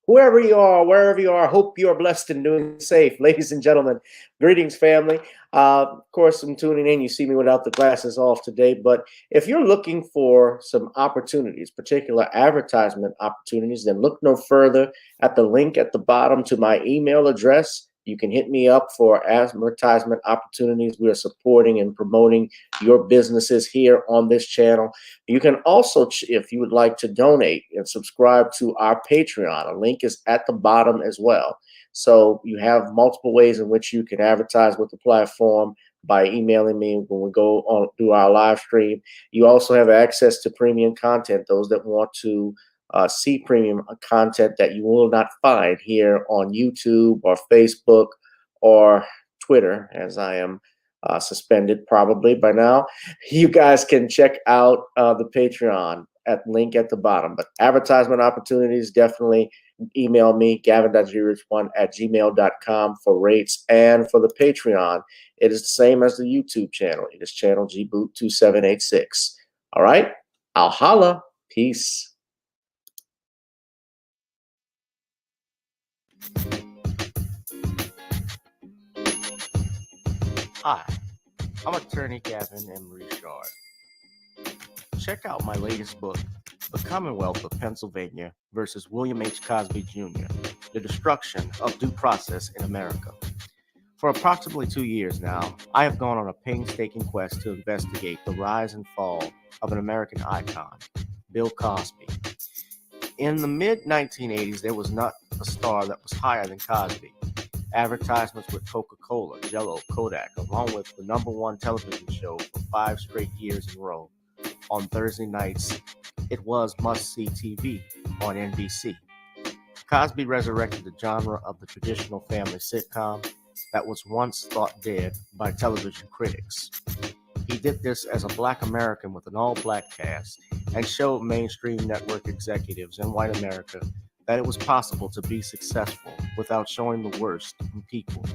whoever you are, wherever you are, hope you are blessed and doing safe. Ladies and gentlemen, greetings, family. Of course, I'm tuning in. You see me without the glasses off today, but if you're looking for some opportunities, particular advertisement opportunities, then look no further at the link at the bottom to my email address. You can hit me up for advertisement opportunities. We are supporting and promoting your businesses here on this channel. You can also, if you would like to donate and subscribe to our Patreon, a link is at the bottom as well. So you have multiple ways in which you can advertise with the platform by emailing me when we go on do our live stream. You also have access to premium content, those that want to see premium content that you will not find here on YouTube or Facebook or Twitter, as I am suspended probably by now. You guys can check out the Patreon at link at the bottom. But advertisement opportunities, definitely email me, gavin.grich1@gmail.com for rates. And for the Patreon, it is the same as the YouTube channel. It is channel gboot2786. All right, I'll holla. Peace. Hi, I'm attorney Gavin M. Richard. Check out my latest book, The Commonwealth of Pennsylvania versus William H. Cosby Jr., The Destruction of Due Process in America. For approximately 2 years now, I have gone on a painstaking quest to investigate the rise and fall of an American icon, Bill Cosby. In the mid-1980s, there was not a star that was higher than Cosby. Advertisements with Coca-Cola, Jello, Kodak, along with the #1 television show for 5 straight years in a row. On Thursday nights, it was must-see TV on NBC. Cosby resurrected the genre of the traditional family sitcom that was once thought dead by television critics. He did this as a Black American with an all-Black cast and showed mainstream network executives in white America that it was possible to be successful without showing the worst in people.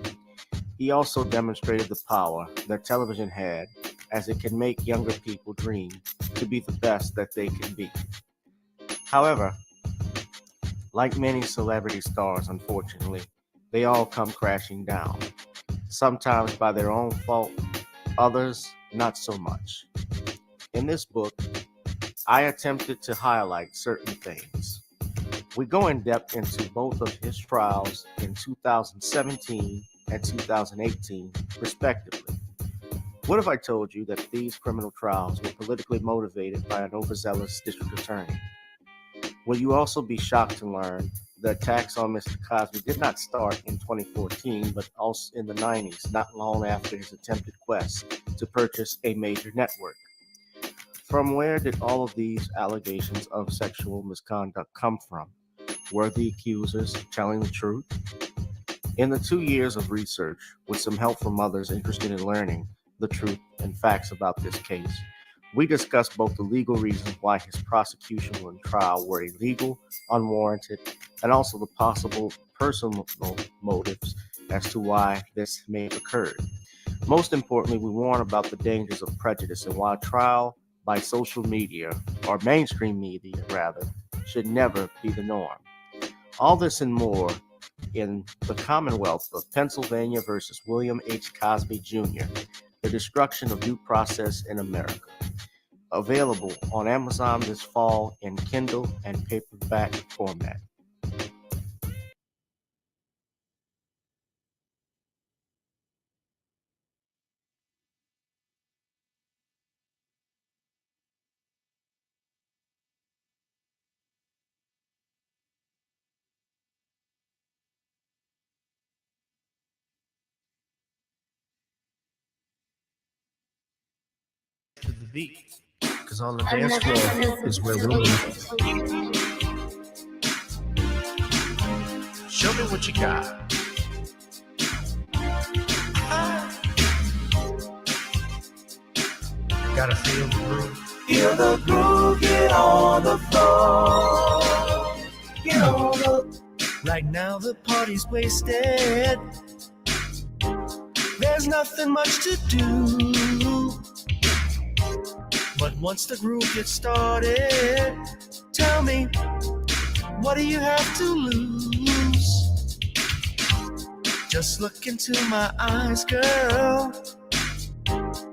He also demonstrated the power that television had, as it can make younger people dream to be the best that they can be. However, like many celebrity stars, unfortunately, they all come crashing down, sometimes by their own fault, others not so much. In this book, I attempted to highlight certain things. We go in depth into both of his trials in 2017 and 2018, respectively. What if I told you that these criminal trials were politically motivated by an overzealous district attorney? Will you also be shocked to learn the attacks on Mr. Cosby did not start in 2014, but also in the 90s, not long after his attempted quest to purchase a major network? From where did all of these allegations of sexual misconduct come from? Were the accusers telling the truth? In the 2 years of research, with some help from others interested in learning the truth and facts about this case, we discussed both the legal reasons why his prosecution and trial were illegal, unwarranted, and also the possible personal motives as to why this may have occurred. Most importantly, we warn about the dangers of prejudice and why trial by social media, or mainstream media rather, should never be the norm. All this and more in The Commonwealth of Pennsylvania versus William H. Cosby Jr., The Destruction of Due Process in America. Available on Amazon this fall in Kindle and paperback format. To the beat, because on the dance floor is where we'll meet. Show me what you got. Gotta feel the groove. Feel the groove, get on the floor. Get on the. Right now the party's wasted. There's nothing much to do. But once the groove gets started, tell me, What do you have to lose? Just look into my eyes, girl,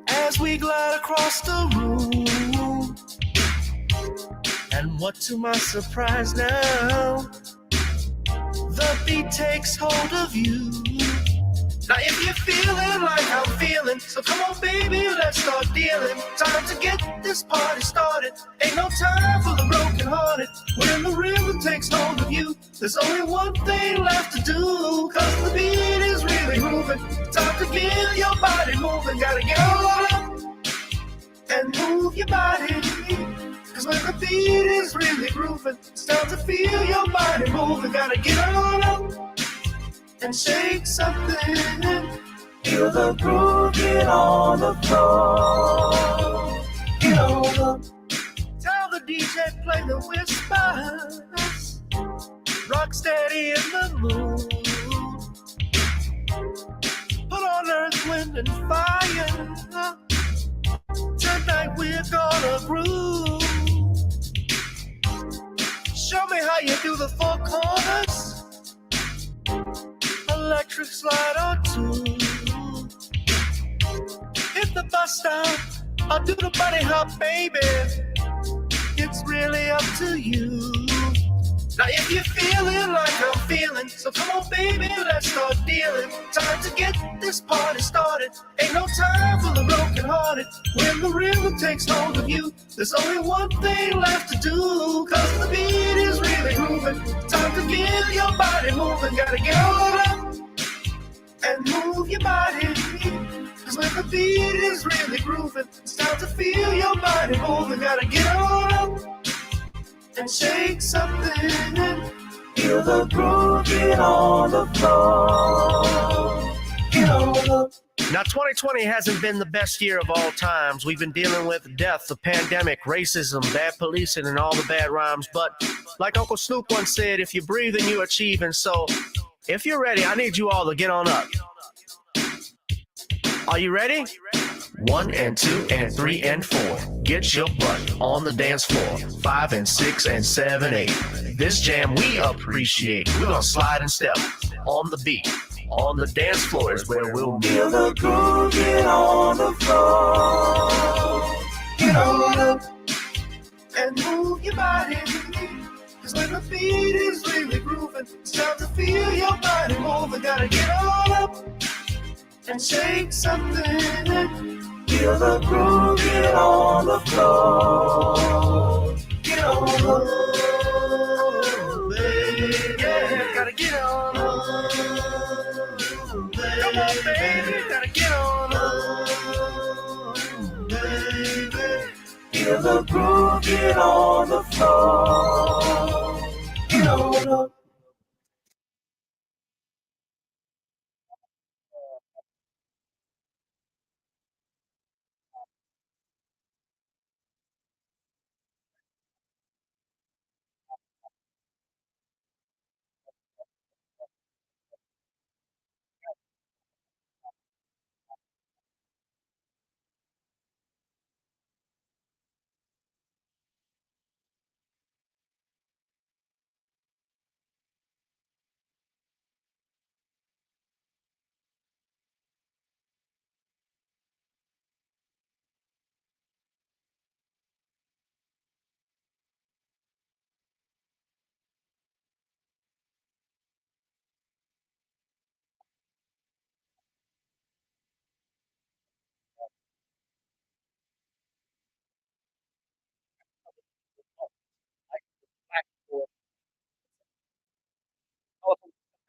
as we glide across the room. And what to my surprise now, the beat takes hold of you. Now if you're feeling like I'm feeling, so come on baby, let's start dealing. Time to get this party started. Ain't no time for the broken hearted. When the rhythm takes hold of you, there's only one thing left to do. Cause the beat is really moving. Time to get your body moving. Gotta get on up and move your body. Cause when the beat is really grooving, it's time to feel your body moving. Gotta get on up and shake something. Feel the groove, get on the floor. Get on up. Tell the DJ play the whispers. Rock steady in the mood. Put on earth, wind, and fire. Tonight we're gonna groove. Show me how you do the four corners. Electric slide or two. Hit the bus stop, I'll do the bunny hop, baby. It's really up to you. Now if you're feeling like I'm feeling, so come on baby, let's start dealing. Time to get this party started. Ain't no time for the broken hearted. When the rhythm takes hold of you, there's only one thing left to do. Cause the beat is really grooving. Time to get your body moving. Gotta get on up and move your body. Cause when the beat is really grooving, it's time to feel your body moving. Gotta get on up and shake something. Feel the groove, get on the floor. Get on up. Now, 2020 hasn't been the best year of all times. We've been dealing with death, the pandemic, racism, bad policing, and all the bad rhymes. But like Uncle Snoop once said, if you breathe and you achieve. And so, if you're ready, I need you all to get on up. Are you ready? 1 and 2 and 3 and 4. Get your butt on the dance floor. 5 and 6 and 7, 8. This jam we appreciate. We're gonna slide and step on the beat. On the dance floor is where we'll be. Feel the groove, get on the floor. Get on up and move your body. Cause when the beat is really grooving, it's time to feel your body moving. Gotta get on up and shake something. Feel the groove, get on the floor. Get on up, baby. Yeah, gotta get on up. Come on, baby, gotta get on up, baby. Feel the groove, get on the floor. Get on up.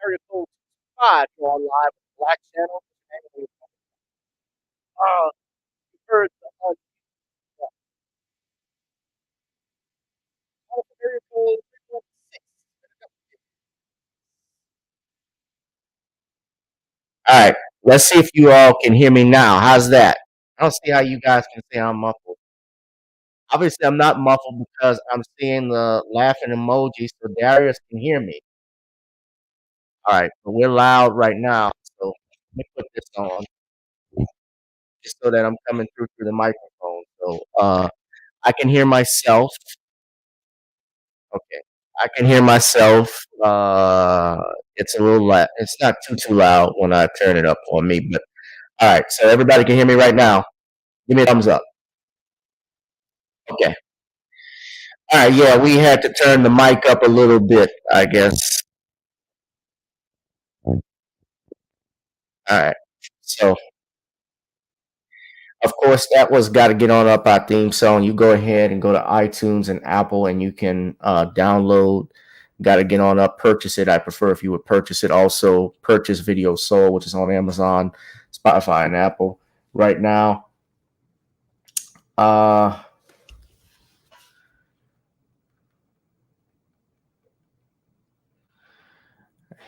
Very cool spot on live Black Channel. You heard the very cool. All right, let's see if you all can hear me now. How's that? I don't see how you guys can say I'm muffled. Obviously, I'm not muffled because I'm seeing the laughing emoji, so Darius can hear me. All right, but we're loud right now, so let me put this on just so that I'm coming through the microphone. So I can hear myself. Okay, I can hear myself. It's a little loud. It's not too loud when I turn it up on me. But all right, so everybody can hear me right now. Give me a thumbs up. Okay. All right. Yeah, we had to turn the mic up a little bit, I guess. All right. So, of course, that was "Got to Get On Up" our theme song. You go ahead and go to iTunes and Apple, and you can download "Got to Get On Up." Purchase it. I prefer if you would purchase it. Also, purchase Video Soul, which is on Amazon, Spotify, and Apple right now. Uh,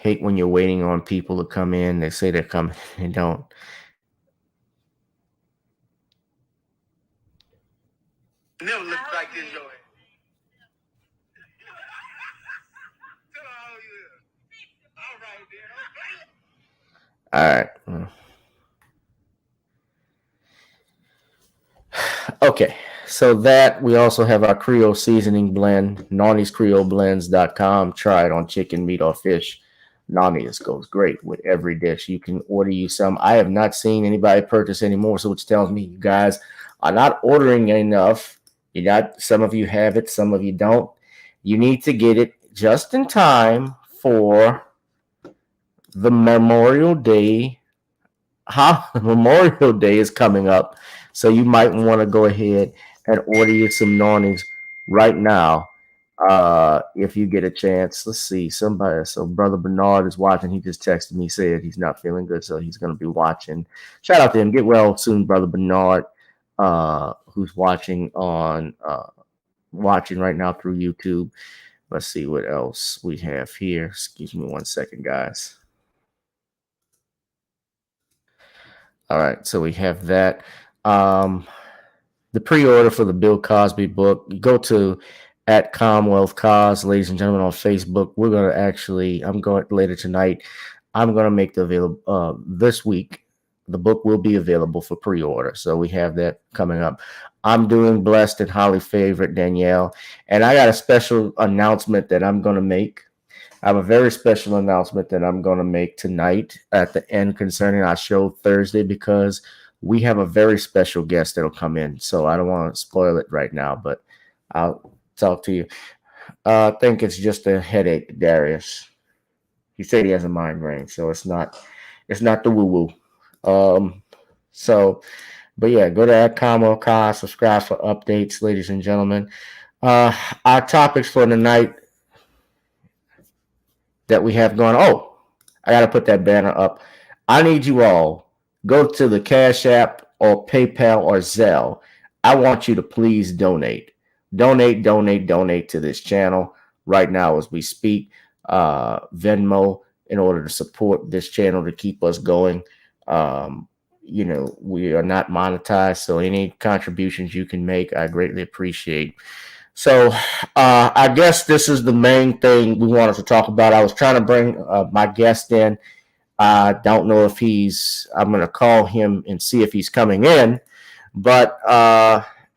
Hate when you're waiting on people to come in. They say they're coming and don't. Never looked like this, Joey. All right. Okay. So that we also have our Creole seasoning blend, NawniesCreoleBlends.com. Try it on chicken, meat, or fish. Nani's goes great with every dish. You can order you some. I have not seen anybody purchase anymore, so which tells me you guys are not ordering enough. You got some of you have it, some of you don't. You need to get it just in time for the Memorial Day. Memorial Day is coming up, so you might want to go ahead and order you some Nawnies right now. If you get a chance. Let's see, somebody. So Brother Bernard is watching. He just texted me, said he's not feeling good, so he's going to be watching. Shout out to him. Get well soon, Brother Bernard, who's watching right now through YouTube. Let's see what else we have here. Excuse me 1 second, guys. All right, so we have that. The pre-order for the Bill Cosby book. You go to at Commonwealth Cause, ladies and gentlemen, on Facebook. We're going to actually, I'm going later tonight. I'm going to make the available this week. The book will be available for pre-order. So we have that coming up. I'm doing Blessed and Highly Favorite, Danielle. And I got a special announcement that I'm going to make. I have a very special announcement that I'm going to make tonight at the end concerning our show Thursday, because we have a very special guest that'll come in. So I don't want to spoil it right now, but I'll talk to you. I think it's just a headache, Darius. He said he has a migraine, so it's not the woo-woo. But yeah, go to @CommonCast, subscribe for updates, ladies and gentlemen. Our topics for tonight that we have going. Oh, I got to put that banner up. I need you all, go to the Cash App or PayPal or Zelle. I want you to please donate. Donate to this channel right now as we speak. Venmo, in order to support this channel to keep us going. We are not monetized, so any contributions you can make, I greatly appreciate. So I guess this is the main thing we wanted to talk about. I was trying to bring my guest in. I don't know if I'm going to call him and see if he's coming in. But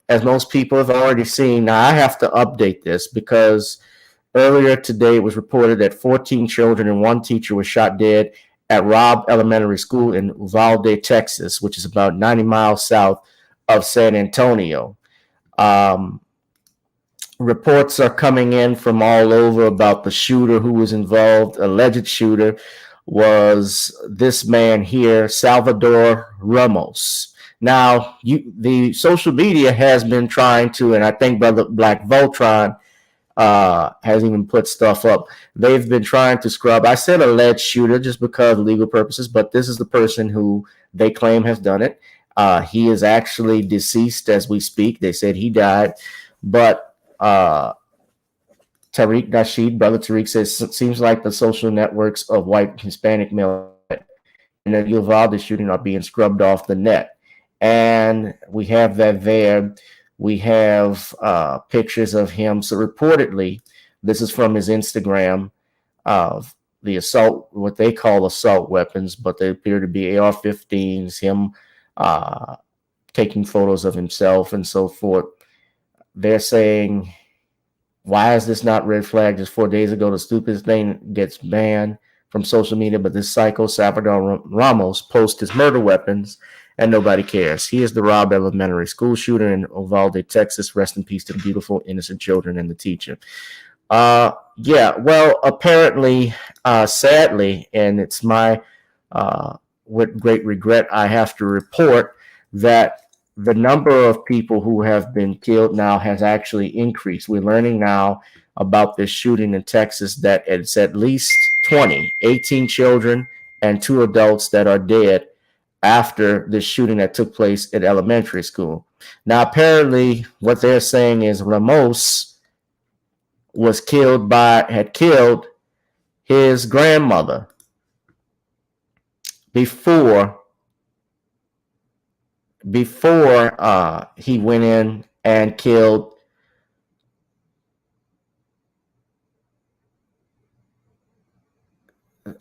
as most people have already seen, now I have to update this because earlier today it was reported that 14 children and one teacher were shot dead at Robb Elementary School in Uvalde, Texas, which is about 90 miles south of San Antonio. Reports are coming in from all over about the shooter who was involved. Alleged shooter was this man here, Salvador Ramos. Now, the social media has been trying to, and I think Brother Black Voltron has even put stuff up. They've been trying to scrub. I said alleged shooter just because of legal purposes, but this is the person who they claim has done it. He is actually deceased as we speak. They said he died, but Tariq Nasheed, Brother Tariq, says it seems like the social networks of white Hispanic male and the Uvalde shooting are being scrubbed off the net. And we have that there. We have pictures of him. So reportedly, this is from his Instagram of the assault, what they call assault weapons, but they appear to be AR-15s, him taking photos of himself and so forth. They're saying Why is this not red flag? Just 4 days ago, the stupidest thing gets banned from social media, but this psycho Salvador Ramos posts his murder weapons and nobody cares. He is the Robb Elementary School shooter in Uvalde, Texas. Rest in peace to the beautiful, innocent children and the teacher. Yeah, well, apparently, sadly, and it's my, with great regret, I have to report that the number of people who have been killed now has actually increased. We're learning now about this shooting in Texas that it's at least 18 children and 2 adults that are dead after this shooting that took place at elementary school. Now, apparently, what they're saying is Ramos had killed his grandmother before he went in and killed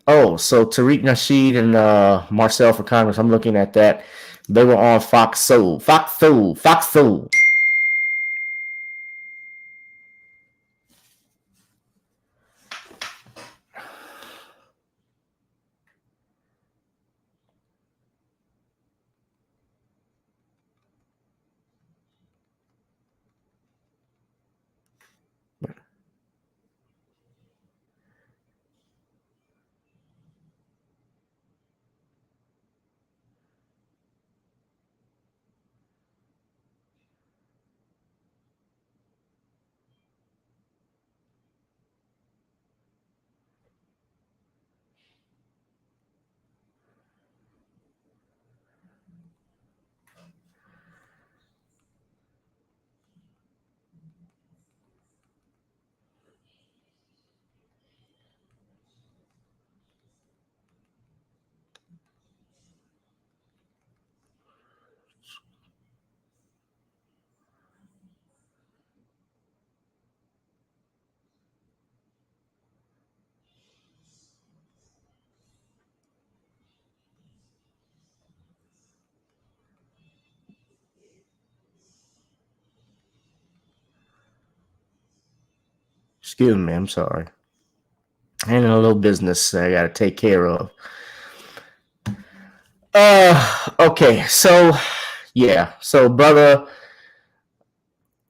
so Tariq Nasheed and Marcel for Congress, I'm looking at that. They were on Fox Soul. Excuse me, I'm sorry. And a little business I got to take care of. Okay, so yeah, so brother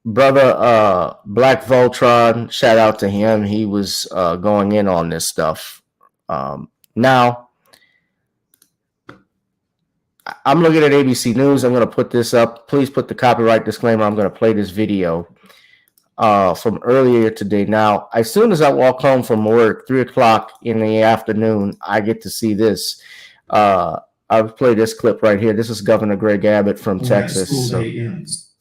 Black Voltron, shout out to him. He was going in on this stuff. Now I'm looking at ABC News. I'm going to put this up. Please put the copyright disclaimer. I'm going to play this video from earlier today. Now, as soon as I walk home from work, 3:00 in the afternoon, I get to see this. I'll play this clip right here. This is Governor Greg Abbott from Texas. School day ends.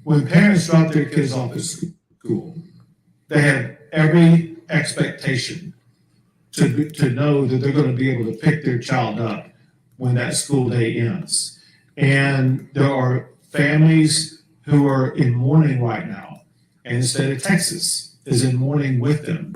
When parents drop their kids off at school, they have every expectation to know that they're going to be able to pick their child up when that school day ends. And there are families who are in mourning right now, and the state of Texas is in mourning with them.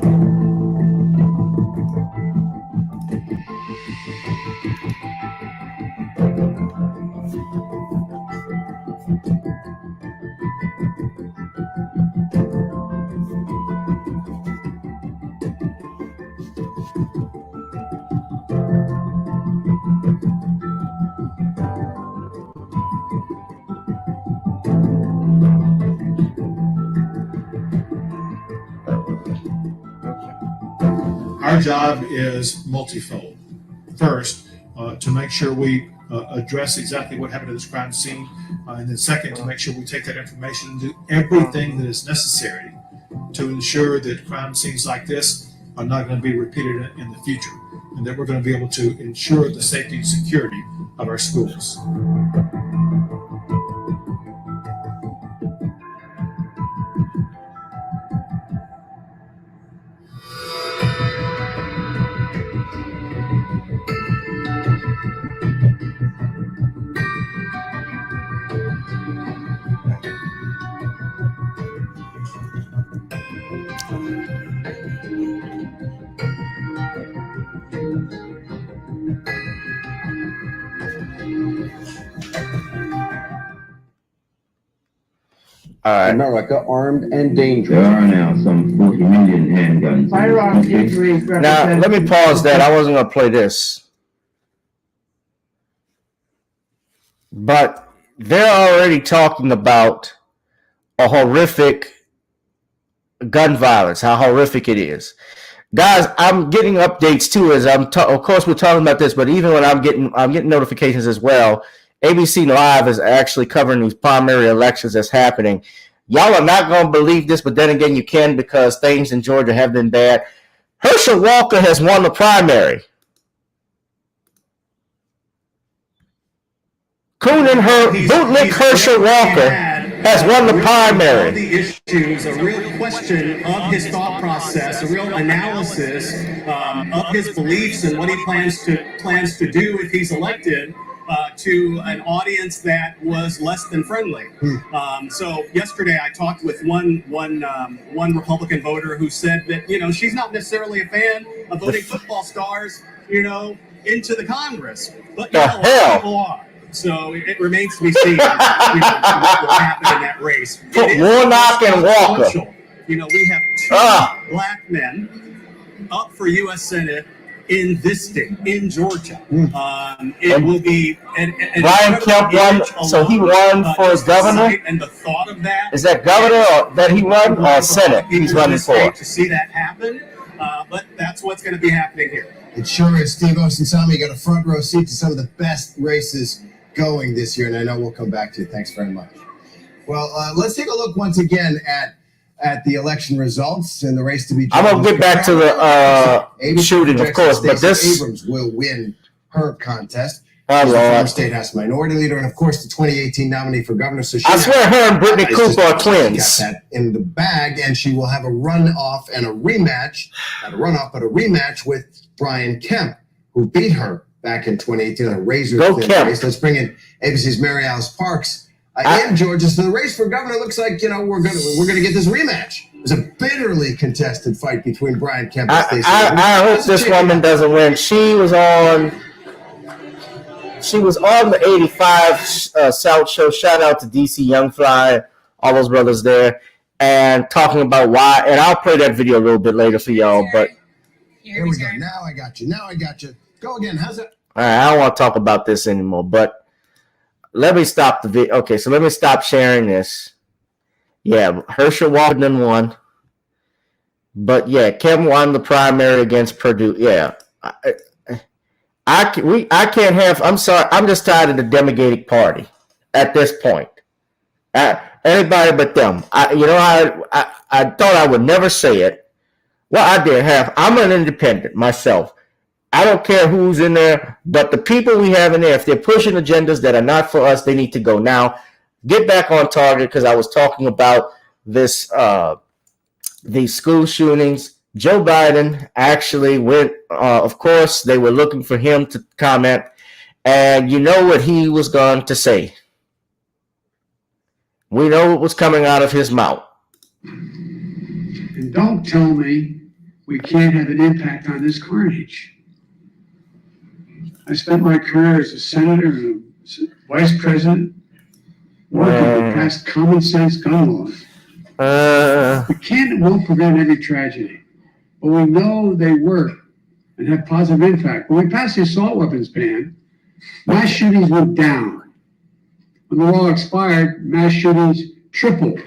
Our job is multifold. First, to make sure we address exactly what happened at this crime scene, and then second, to make sure we take that information and do everything that is necessary to ensure that crime scenes like this are not going to be repeated in the future, and that we're going to be able to ensure the safety and security of our schools. right. America armed and There dangerous. are now some 40 million handguns. Firearms injuries Now, represent. let me pause that. I wasn't going to play this. But they're already talking about a horrific gun violence, how horrific it is. Guys, I'm getting updates too as of course we're talking about this, but even when I'm getting notifications as well. ABC Live is actually covering these primary elections that's happening. Y'all are not going to believe this, but then again you can, because things in Georgia have been bad. Herschel Walker has won the primary. Bootlick Herschel Walker has won the primary. The issues, a real question of his thought process, a real analysis of his beliefs and what he plans to do if he's elected, to an audience that was less than friendly. So yesterday I talked with one Republican voter who said that she's not necessarily a fan of voting football stars into the Congress, but a lot of people are. So it remains to be seen what will happen in that race. Warnock and Walker. We have two black men up for U.S. Senate in this state, in Georgia. It will be Brian Kemp won, so he won for governor. And the thought of that is that governor that he won or Senate he's running for? To see that happen, but that's what's going to be happening here. It sure is. Steve Osunsami got a front row seat to some of the best races going this year, and I know we'll come back to you. Thanks very much. Well, let's take a look once again at the election results in the race to be. I'm gonna get back to the shooting, of course, but this Abrams will win her contest. Oh, Former State House Minority Leader, and of course the 2018 nominee for governor. So I swear, her and Brittany Cooper are twins. Got that in the bag, and she will have a runoff and a rematch. Not a runoff, but a rematch with Brian Kemp, who beat her back in 2018 on a razor-thin race. Let's bring in ABC's Mary Alice Parks in Georgia. So the race for governor looks like we're gonna get this rematch. It was a bitterly contested fight between Brian Kemp and Stacey. I hope this woman doesn't win. She was on the 85 South show. Shout out to DC Young Fly, all those brothers there, and talking about why. And I'll play that video a little bit later for y'all. But here we go. Now I got you. Go again. How's it? All right, I don't want to talk about this anymore, but let me stop the video. Okay, so let me stop sharing this. Yeah, Herschel Walker done won. But yeah, Kevin won the primary against Purdue. Yeah. I can't have, I'm sorry, I'm just tired of the Democratic Party at this point. Anybody but them. I thought I would never say it. Well, I did have. I'm an independent myself. I don't care who's in there, but the people we have in there, if they're pushing agendas that are not for us, they need to go. Now, get back on target, because I was talking about this, these school shootings. Joe Biden actually went, of course, they were looking for him to comment, and you know what he was going to say. We know what was coming out of his mouth. And don't tell me we can't have an impact on this carnage. I spent my career as a senator and a vice president working to pass common sense gun laws. We can't and won't prevent every tragedy, but we know they work and have positive impact. When we passed the assault weapons ban, mass shootings went down. When the law expired, mass shootings tripled.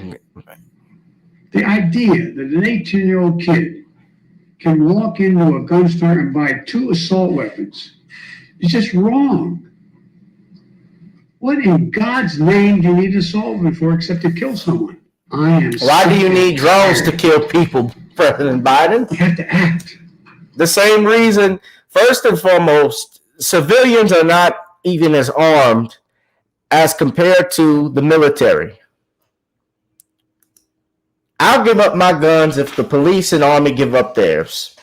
The idea that an 18-year-old kid can walk into a gun store and buy 2 assault weapons is just wrong. What in God's name do you need an assault weapon for except to kill someone? Why do you need drones to kill people, President Biden? You have to act. The same reason, first and foremost, civilians are not even as armed as compared to the military. I'll give up my guns if the police and army give up theirs.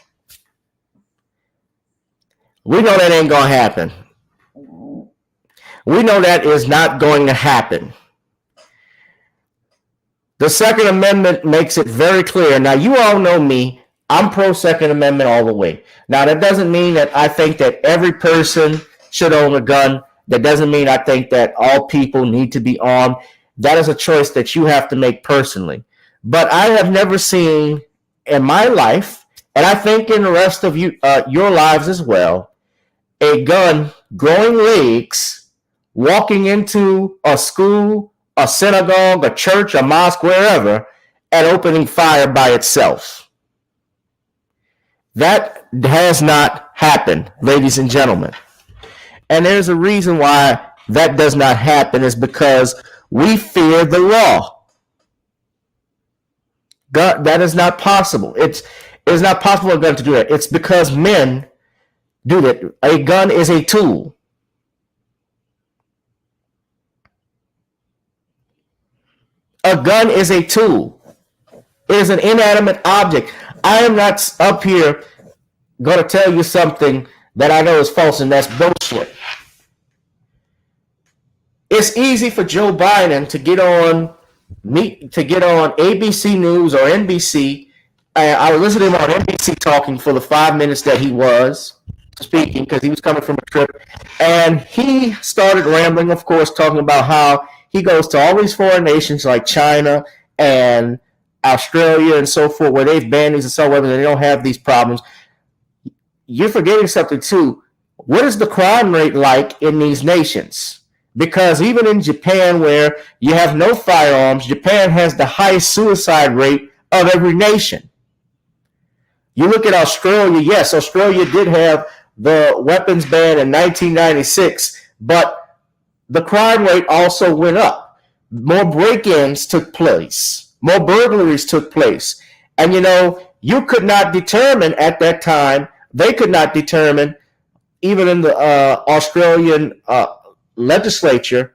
We know that ain't going to happen. We know that is not going to happen. The Second Amendment makes it very clear. Now, you all know me. I'm pro-Second Amendment all the way. Now, that doesn't mean that I think that every person should own a gun. That doesn't mean I think that all people need to be armed. that is a choice that you have to make personally. But I have never seen in my life, and I think in the rest of you, your lives as well, a gun growing legs, walking into a school, a synagogue, a church, a mosque, wherever, and opening fire by itself. That has not happened, ladies and gentlemen. And there's a reason why that does not happen, is because we fear the law. God, that is not possible. It is not possible for a gun to do that. It's because men do that. A gun is a tool. A gun is a tool. It is an inanimate object. I am not up here going to tell you something that I know is false, and that's bullshit. It's easy for Joe Biden to get on ABC News or NBC. I was listening to him on NBC talking for the 5 minutes that he was speaking, because he was coming from a trip, and he started rambling, of course, talking about how he goes to all these foreign nations like China and Australia and so forth, where they've banned these and so on, and they don't have these problems. You're forgetting something too. What is the crime rate like in these nations? Because even in Japan, where you have no firearms, Japan has the highest suicide rate of every nation. You look at Australia, yes, Australia did have the weapons ban in 1996, but the crime rate also went up. More break-ins took place. More burglaries took place. And, you could not determine at that time, they could not determine, even in the Australian legislature,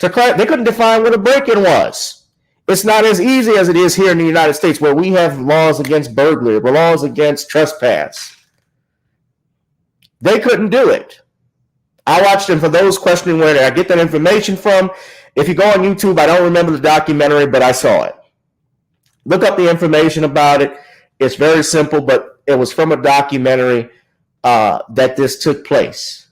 they couldn't define what a break-in was. It's not as easy as it is here in the United States, where we have laws against burglary, laws against trespass. They couldn't do it. I watched them. For those questioning where did I get that information from, if you go on YouTube, I don't remember the documentary, but I saw it. Look up the information about it. It's very simple, but it was from a documentary that this took place.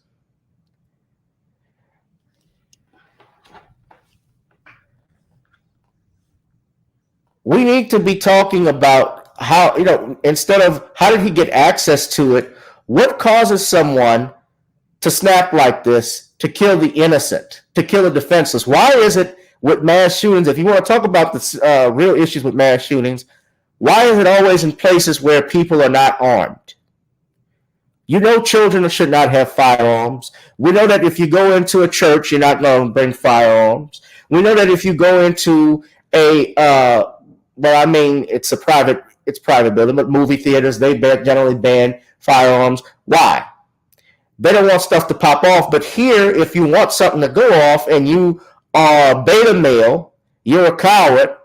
We need to be talking about how, instead of how did he get access to it, what causes someone to snap like this, to kill the innocent, to kill the defenseless? Why is it with mass shootings, if you want to talk about the real issues with mass shootings, why is it always in places where people are not armed? Children should not have firearms. We know that if you go into a church, you're not going to bring firearms. We know that if you go into it's private building, but movie theaters, they generally ban firearms. Why? They don't want stuff to pop off. But here, if you want something to go off and you are a beta male, you're a coward,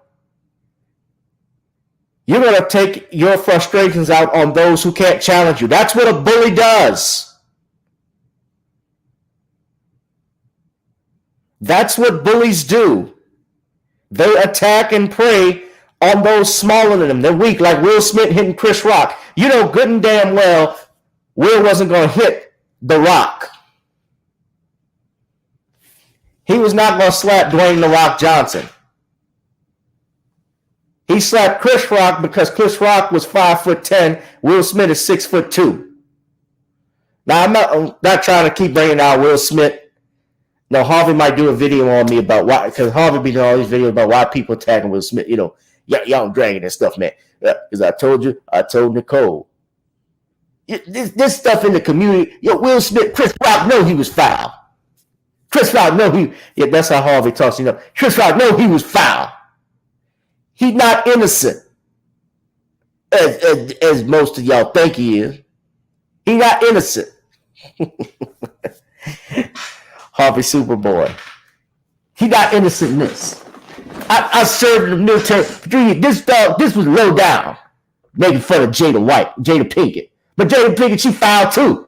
you're going to take your frustrations out on those who can't challenge you. That's what a bully does. That's what bullies do. They attack and prey on those smaller than them. They're weak, like Will Smith hitting Chris Rock. Good and damn well, Will wasn't going to hit The Rock. He was not going to slap Dwayne The Rock Johnson. He slapped Chris Rock because Chris Rock was 5'10". Will Smith is 6'2". Now, I'm not trying to keep bringing out Will Smith. No, Harvey might do a video on me about why, because Harvey be doing all these videos about why people attacking Will Smith. Y'all dragging this stuff, man. Because I told Nicole. This stuff in the community. Will Smith, Chris Rock know he was foul. Chris Rock know that's how Harvey talks. Chris Rock know he was foul. He's not innocent, as most of y'all think he is. He's not innocent. Harvey Superboy. He's not innocent in this. I served in the military for 3 years. This was low down. Making fun of Jada Pinkett. But Jada Pinkett, she foul too.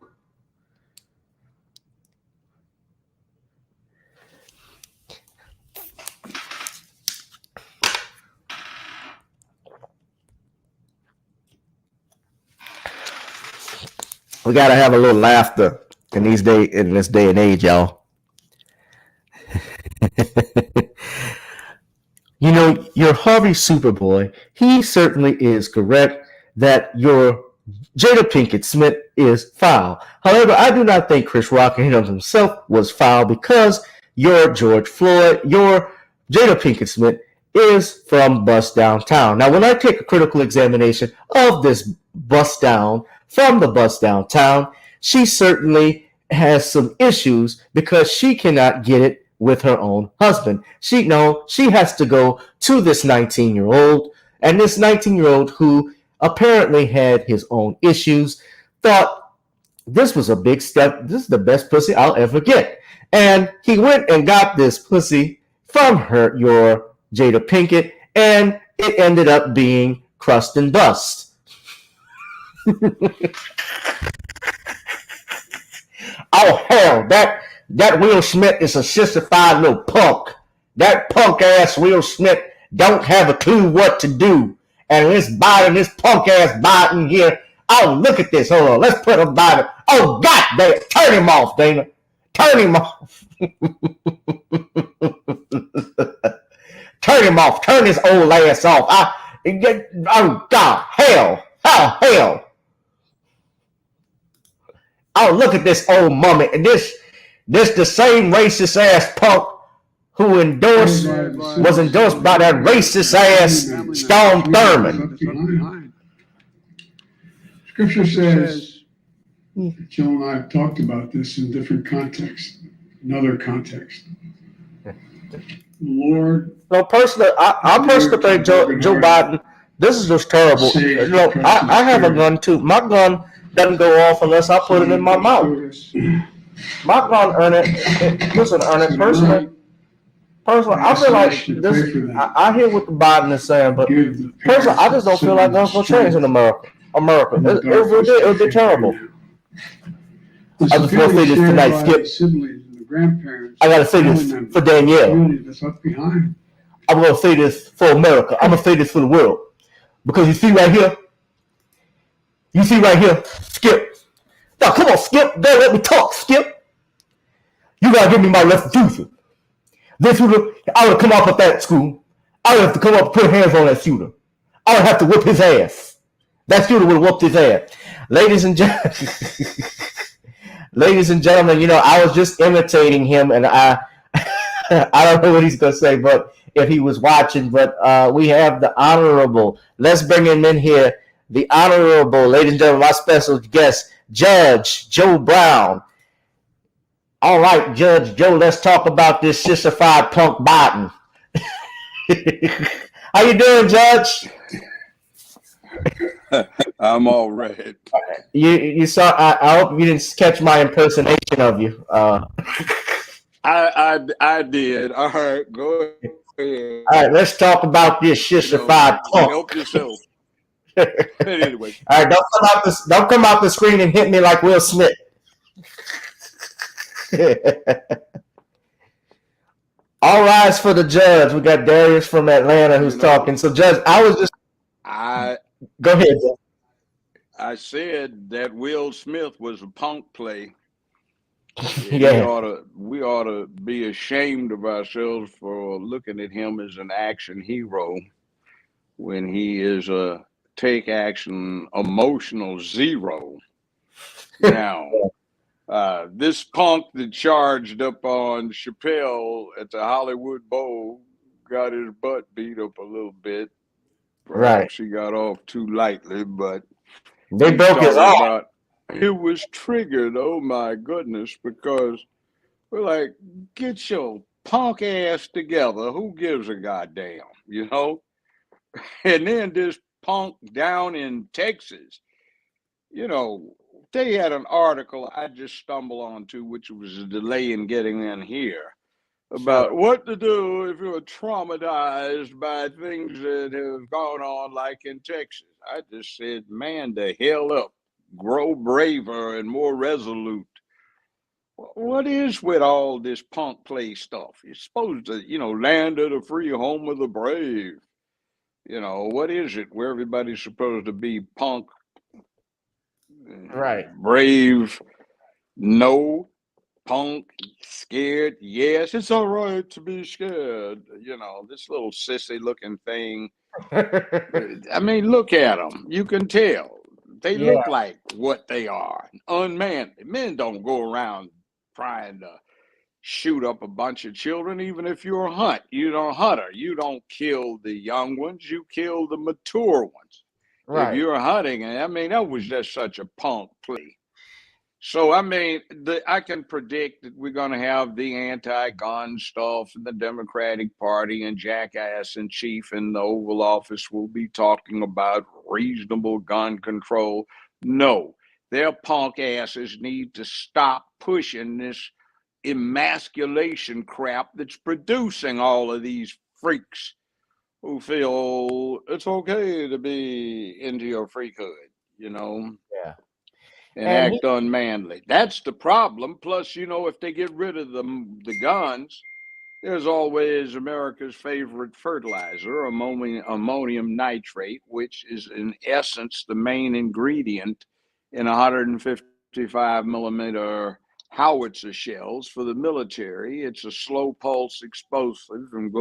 We gotta have a little laughter in this day and age, y'all. you know, your Harvey Superboy, he certainly is correct that your Jada Pinkett Smith is foul. However, I do not think Chris Rock in and of himself was foul because your George Floyd, your Jada Pinkett Smith is from Bust Downtown. Now, when I take a critical examination of this bust down from the Bust Downtown, she certainly has some issues because she cannot get it with her own husband. She has to go to this 19-year-old, and this 19-year-old who apparently had his own issues, thought this was a big step. This is the best pussy I'll ever get. And he went and got this pussy from her, your Jada Pinkett, and it ended up being crust and bust. Oh hell, that Will Smith is a sissified little punk. That punk ass Will Smith don't have a clue what to do. And this punk ass Biden here. Oh, look at this. Hold on. Let's put him Biden. Oh, God damn. Turn him off, Dana. Turn him off. Turn him off. Turn his old ass off. Oh, God. Hell. Oh, hell. Oh, look at this old mummy. And this the same racist ass punk who was endorsed by that racist ass Stone Thurmond. Scripture says, Jill and I have talked about this in different contexts, another context. Lord. So personally, I personally think Joe Biden, this is just terrible. You know, I have a gun too. My gun doesn't go off unless I put it in my mouth. My gun, Ernest, personally, I feel like this. I hear what the Biden is saying, but personally, I just don't feel like guns will change in America. It would be terrible. I just want to say this tonight, Skip. I got to say this for Danielle. I'm going to say this for America. I'm going to say this for the world. Because you see right here, Skip. Now, come on, Skip. Don't let me talk, Skip. You got to give me my restitution. This shooter, I would come off of that school. I would have to come up and put hands on that shooter. I would have to whip his ass. That shooter would have whooped his ass. Ladies and gentlemen, you know, I was just imitating him, and I don't know what he's going to say, but if he was watching, but we have the honorable, let's bring him in here, the honorable, ladies and gentlemen, my special guest, Judge Joe Brown. All right, Judge Joe, let's talk about this sissified punk Biden. How you doing, Judge? I'm all right. You saw. I hope you didn't catch my impersonation of you. I did. All right, go ahead. All right, let's talk about this sissified punk. Help yourself. Anyway. All right, don't come out the screen and hit me like Will Smith. All rise for the judge. We got Darius from Atlanta who's talking. So, Judge, go ahead, Judge. I said that Will Smith was a punk play. Yeah. We ought to be ashamed of ourselves for looking at him as an action hero when he is a take action emotional zero. Now, this punk that charged up on Chappelle at the Hollywood Bowl got his butt beat up a little bit. Perhaps he got off too lightly, but they broke his arm. It was triggered, oh my goodness, because we're like, get your punk ass together. Who gives a goddamn, you know? And then this punk down in Texas, you know, they had an article I just stumbled onto, which was a delay in getting in here, about what to do if you're traumatized by things that have gone on, like in Texas. I just said, man, the hell up. Grow braver and more resolute. What is with all this punk play stuff? You're supposed to, you know, land of the free, home of the brave. You know, what is it where everybody's supposed to be punk, right, brave? No, punk, scared. Yes, it's all right to be scared. You know, this little sissy looking thing. I mean, look at them. You can tell. They Yeah, look like what they are, unmanly. Men don't go around trying to shoot up a bunch of children, even if you're a hunt. You don't hunter. You don't kill the young ones. You kill the mature ones. If right. you're hunting, I mean, that was just such a punk plea. So, I mean, I can predict that we're going to have the anti-gun stuff in the Democratic Party, and Jackass in Chief in the Oval Office will be talking about reasonable gun control. No, their punk asses need to stop pushing this emasculation crap that's producing all of these freaks who feel it's okay to be into your freakhood, you know, Yeah. and And act unmanly. That's the problem. Plus, you know, if they get rid of the guns, there's always America's favorite fertilizer, ammonium nitrate, which is in essence the main ingredient in 155 millimeter howitzer shells for the military. It's a slow pulse explosive and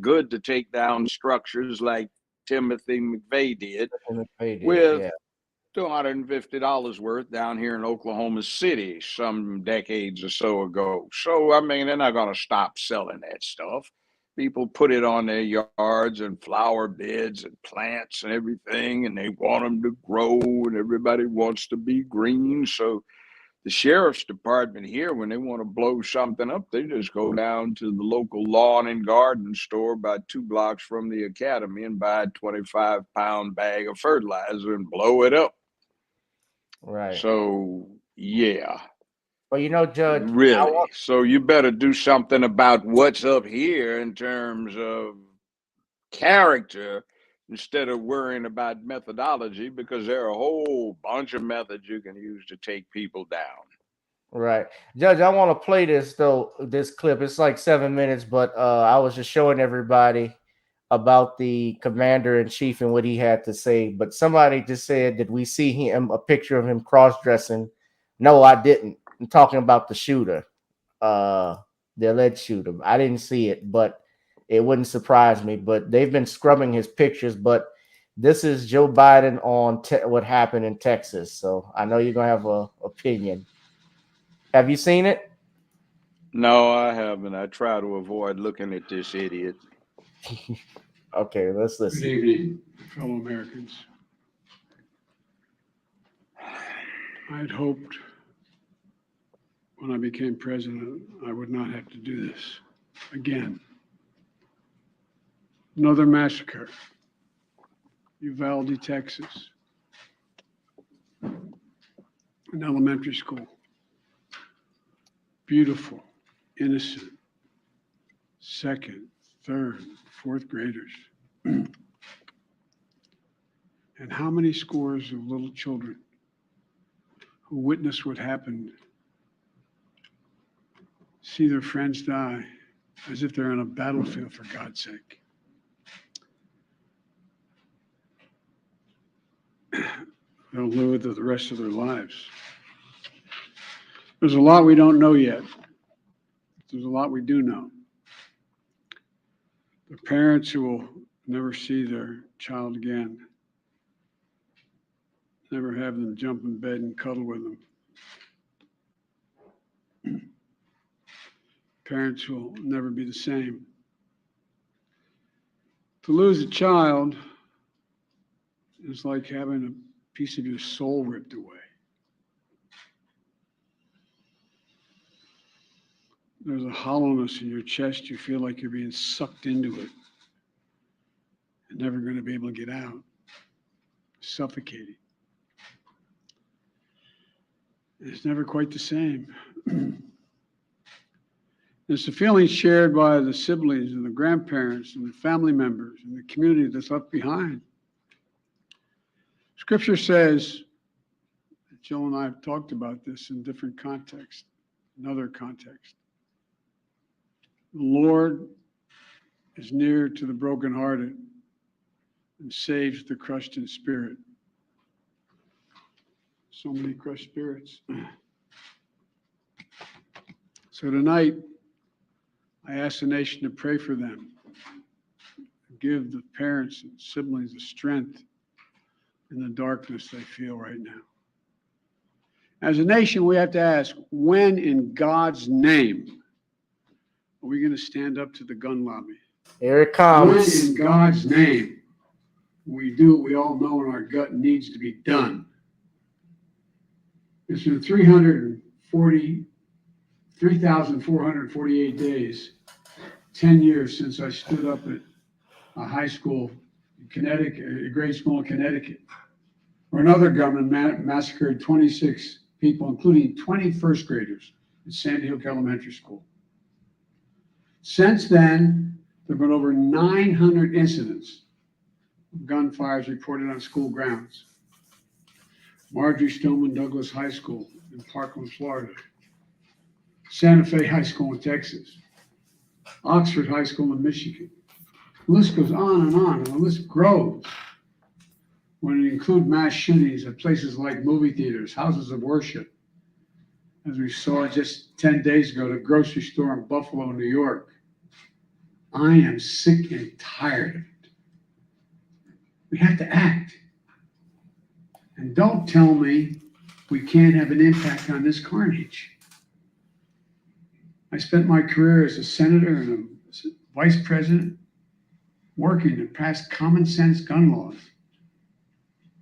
good to take down structures like Timothy McVeigh did with yeah. $250 worth down here in Oklahoma City some decades or so ago. So, I mean, they're not going to stop selling that stuff. People put it on their yards and flower beds and plants and everything, and they want them to grow, and everybody wants to be green. So, the sheriff's department here, when they want to blow something up, they just go down to the local lawn and garden store about 2 blocks from the academy and buy a 25-pound bag of fertilizer and blow it up. Right. So, yeah, Well, you know, Judge, really. So you better do something about what's up here in terms of character instead of worrying about methodology, because there are a whole bunch of methods you can use to take people down. right. Judge, I want to play this clip. It's like 7 minutes, but I was just showing everybody about the commander in chief and what he had to say. But somebody just said, did we see him a picture of him cross-dressing? No, I didn't. I'm talking about the shooter, the alleged shooter. I didn't see it, but it wouldn't surprise me. But they've been scrubbing his pictures. But this is Joe Biden on what happened in Texas. So I know you're gonna have an opinion. Have you seen it? No, I haven't. I try to avoid looking at this idiot. Okay, let's Good listen. evening, fellow Americans. I had hoped when I became president, I would not have to do this again. Another massacre, Uvalde, Texas, an elementary school. Beautiful, innocent, second, third, fourth graders. And how many scores of little children who witnessed what happened see their friends die as if they're on a battlefield, for God's sake. They'll live with it the rest of their lives. There's a lot we don't know yet. There's a lot we do know. The parents who will never see their child again, never have them jump in bed and cuddle with them. Parents will never be the same. To lose a child is like having a piece of your soul ripped away. There's a hollowness in your chest. You feel like you're being sucked into it and never going to be able to get out. Suffocating. It's never quite the same. It's the feeling shared by the siblings and the grandparents and the family members and the community that's left behind. Scripture says, Jill and I have talked about this in different contexts, another context. The Lord is near to the brokenhearted and saves the crushed in spirit. So many crushed spirits. So tonight, I ask the nation to pray for them. Give the parents and siblings the strength in the darkness they feel right now. As a nation, we have to ask, when in God's name are we going to stand up to the gun lobby? Here it comes. When in God's name we do what we all know in our gut needs to be done. It's been 3,448 days, 10 years since I stood up at a high school in Connecticut, a grade school in Connecticut, where another gunman massacred 26 people, including 20 first graders at Sandy Hook Elementary School. Since then, there have been over 900 incidents of gunfires reported on school grounds. Marjorie Stoneman Douglas High School in Parkland, Florida. Santa Fe High School in Texas. Oxford High School in Michigan. The list goes on, and the list grows when it includes mass shootings at places like movie theaters, houses of worship, as we saw just 10 days ago at a grocery store in Buffalo, New York. I am sick and tired of it. We have to act. And don't tell me we can't have an impact on this carnage. I spent my career as a senator and a vice president working to pass common sense gun laws.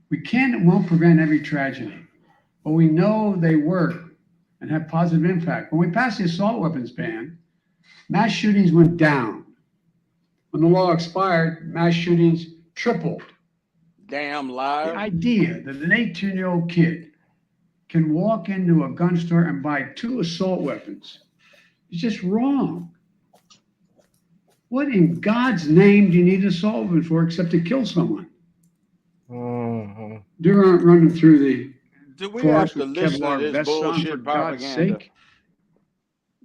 We can and won't prevent every tragedy, but we know they work and have positive impact. When we passed the assault weapons ban, mass shootings went down. When the law expired, mass shootings tripled. Damn liar. The idea that an 18-year-old kid can walk into a gun store and buy 2 assault weapons is just wrong. What in God's name do you need an assault weapon for except to kill someone? Mm-hmm. Deer aren't running through the Do we forest have to with listen to Kevlar this vests on, for bullshit God's propaganda? sake.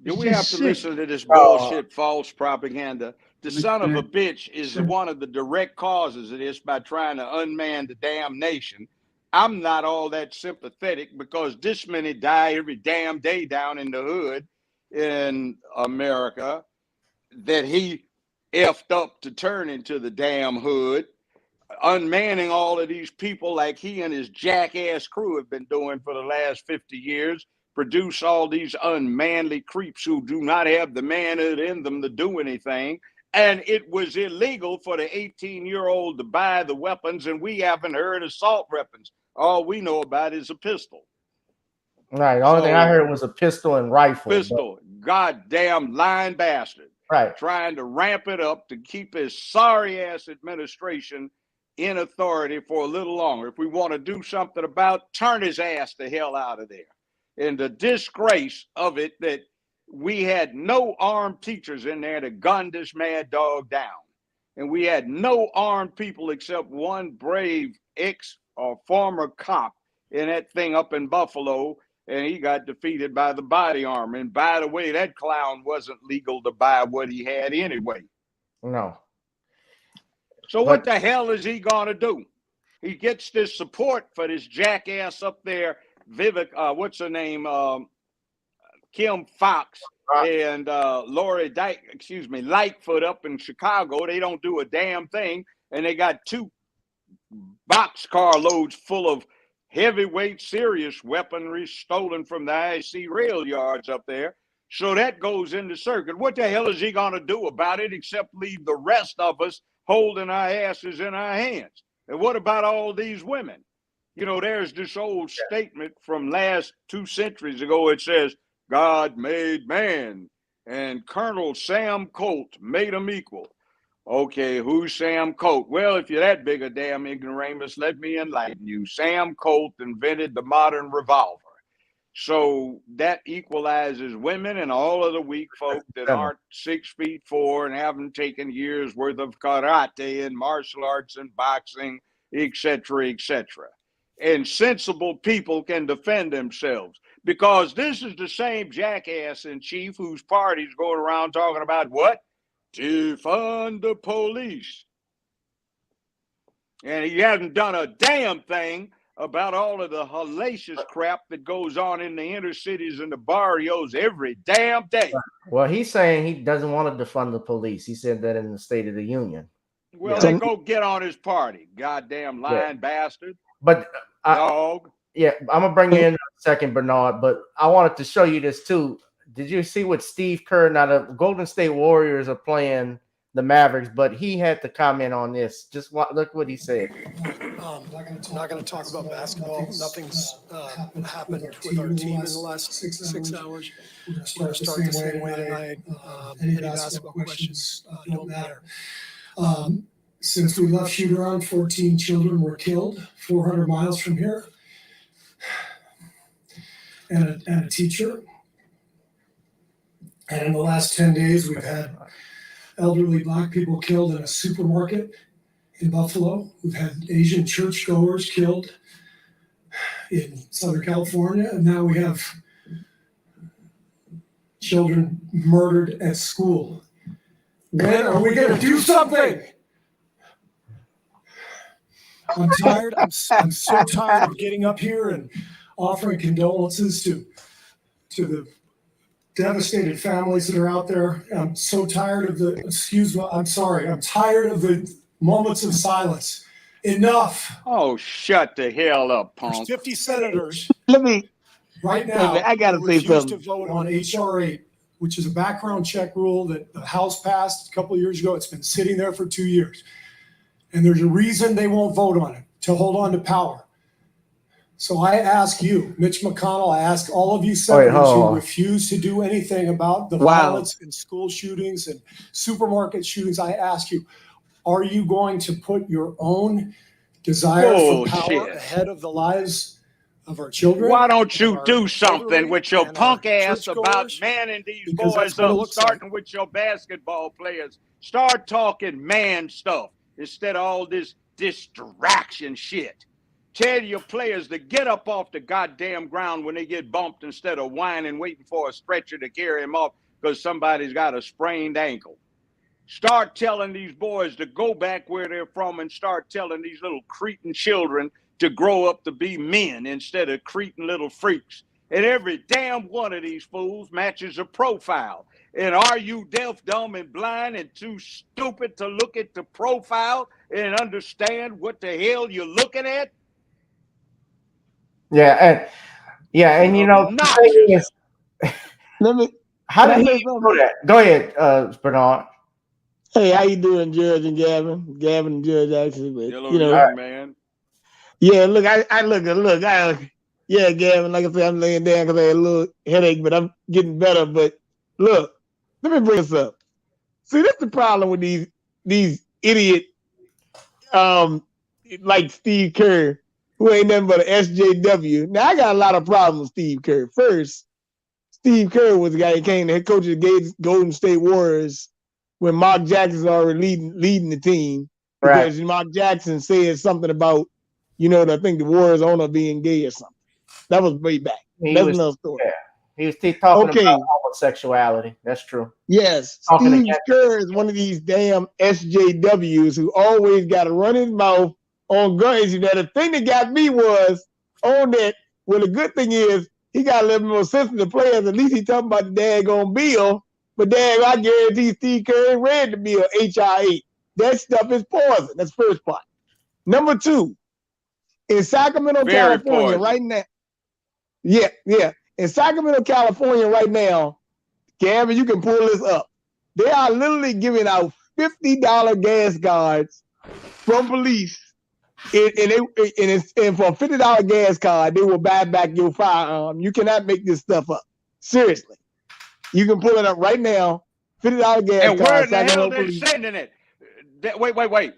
Do It's we have just to sick. listen to this bullshit false propaganda? The son of a Mr. bitch is one of the direct causes of this by trying to unman the damn nation. I'm not all that sympathetic because this many die every damn day down in the hood in America that he effed up to turn into the damn hood, unmanning all of these people like he and his jackass crew have been doing for the last 50 years, produce all these unmanly creeps who do not have the manhood in them to do anything. And it was illegal for the 18-year-old to buy the weapons, and we haven't heard assault weapons. All we know about is a pistol. Right. The only thing I heard was a pistol and rifle. Pistol. Goddamn lying bastard. Right. Trying to ramp it up to keep his sorry-ass administration in authority for a little longer. If we want to do something about, turn his ass the hell out of there. And the disgrace of it that we had no armed teachers in there to gun this mad dog down. And we had no armed people except one brave ex or former cop in that thing up in Buffalo, and he got defeated by the body armor. And by the way, that clown wasn't legal to buy what he had anyway. No. So what the hell is he going to do? He gets this support for this jackass up there, Vivek, what's her name? Kim Fox and Lori Lightfoot up in Chicago. They don't do a damn thing. And they got 2 boxcar loads full of heavyweight serious weaponry stolen from the IC rail yards up there. So that goes into circuit. What the hell is he going to do about it except leave the rest of us holding our asses in our hands? And what about all these women? You know, there's this old statement from last 2 centuries ago. It says, God made man, and Colonel Sam Colt made them equal. Okay, who's Sam Colt? Well, if you're that big a damn ignoramus, let me enlighten you. Sam Colt invented the modern revolver. So that equalizes women and all of the weak folk that aren't 6'4" and haven't taken years worth of karate and martial arts and boxing, etc., etc. And sensible people can defend themselves, because this is the same jackass in chief whose party's going around talking about what? Defund the police. And he hasn't done a damn thing about all of the hellacious crap that goes on in the inner cities and the barrios every damn day. Well, he's saying he doesn't want to defund the police. He said that in the State of the Union. Well, then go get on his party, goddamn lying bastard. But dog. Yeah, I'm gonna bring you in a second, Bernard. But I wanted to show you this too. Did you see what Steve Kerr? Now the Golden State Warriors are playing the Mavericks, but he had to comment on this. Just look what he said. I'm not going to talk about basketball. Nothing's happened with our team in the last 6 hours. We're going to start the same way tonight. Any basketball questions don't matter. Since we left shoot around, 14 children were killed 400 miles from here, and a teacher. And in the last 10 days, we've had elderly Black people killed in a supermarket in Buffalo. We've had Asian churchgoers killed in Southern California. And now we have children murdered at school. When are we going to do something? I'm tired. I'm so tired of getting up here and offering condolences to the devastated families that are out there. I'm so tired of I'm tired of the moments of silence. Enough. Oh, shut the hell up, punk. There's 50 senators right now I gotta say refused something. to vote on H.R. 8, which is a background check rule that the House passed a couple of years ago. It's been sitting there for 2 years. And there's a reason they won't vote on it, to hold on to power. So I ask you, Mitch McConnell, I ask all of you senators who refuse to do anything about the violence in school shootings and supermarket shootings, I ask you, are you going to put your own desire for power ahead of the lives of our children? Why don't you do something with your punk ass about manning these boys up, starting with your basketball players? Start talking man stuff instead of all this distraction shit. Tell your players to get up off the goddamn ground when they get bumped instead of whining, waiting for a stretcher to carry them off because somebody's got a sprained ankle. Start telling these boys to go back where they're from and start telling these little cretin children to grow up to be men instead of cretin little freaks. And every damn one of these fools matches a profile. And are you deaf, dumb, and blind and too stupid to look at the profile and understand what the hell you're looking at? And you know, the thing is, how did he do that? Go ahead, Bernard. Hey, how you doing, Judge and Gavin? Gavin and Judge, actually. But, hello, young man. Yeah, look, yeah, Gavin, like I said, I'm laying down because I had a little headache, but I'm getting better. But look, let me bring this up. See, that's the problem with these idiot, like Steve Kerr, who ain't nothing but an SJW. Now, I got a lot of problems with Steve Kerr. First, Steve Kerr was the guy who came, the head coach of the Golden State Warriors, when Mark Jackson's already leading the team. Because Mark Jackson said something about, I think the Warriors owner being gay or something. That was way back. That's another story. Yeah. He was talking about homosexuality. That's true. Yes. Steve Kerr is one of these damn SJWs who always got to run his mouth on guns. Now, the thing that got me was on that. Well, the good thing is he got a little more sense to the players. At least he talking about the daggone bill. But I guarantee Steve Kerr ain't read the bill, H.R. 8. That stuff is poison. That's the first part. Number two, in Sacramento, California, right now. Yeah. In Sacramento, California, right now, Gavin, you can pull this up. They are literally giving out $50 gas cards from police. And for a $50 gas card, they will buy back your firearm. You cannot make this stuff up. Seriously. You can pull it up right now. $50 gas card. And where the hell are they sending it? Wait.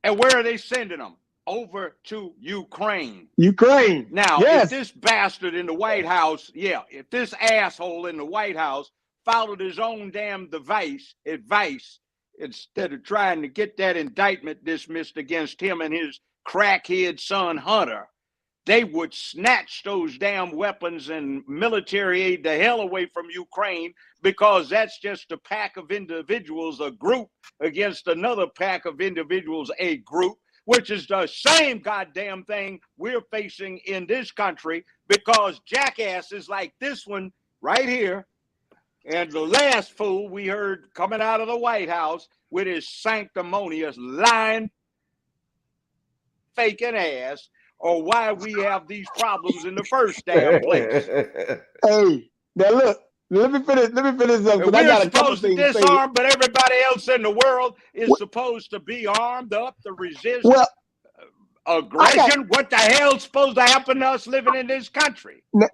And where are they sending them? Over to Ukraine. Now, if this bastard in the White House, if this asshole in the White House followed his own damn advice, instead of trying to get that indictment dismissed against him and his crackhead son Hunter, they would snatch those damn weapons and military aid the hell away from Ukraine, because that's just a pack of individuals, a group against another pack of individuals, a group. which is the same goddamn thing we're facing in this country because jackasses like this one right here and the last fool we heard coming out of the White House with his sanctimonious lying, faking ass, or why we have these problems in the first damn place. Hey, now look, let me finish up. We're supposed to disarm, but everybody else in the world is supposed to be armed up to resist aggression. What the hell's supposed to happen to us living in this country? Now,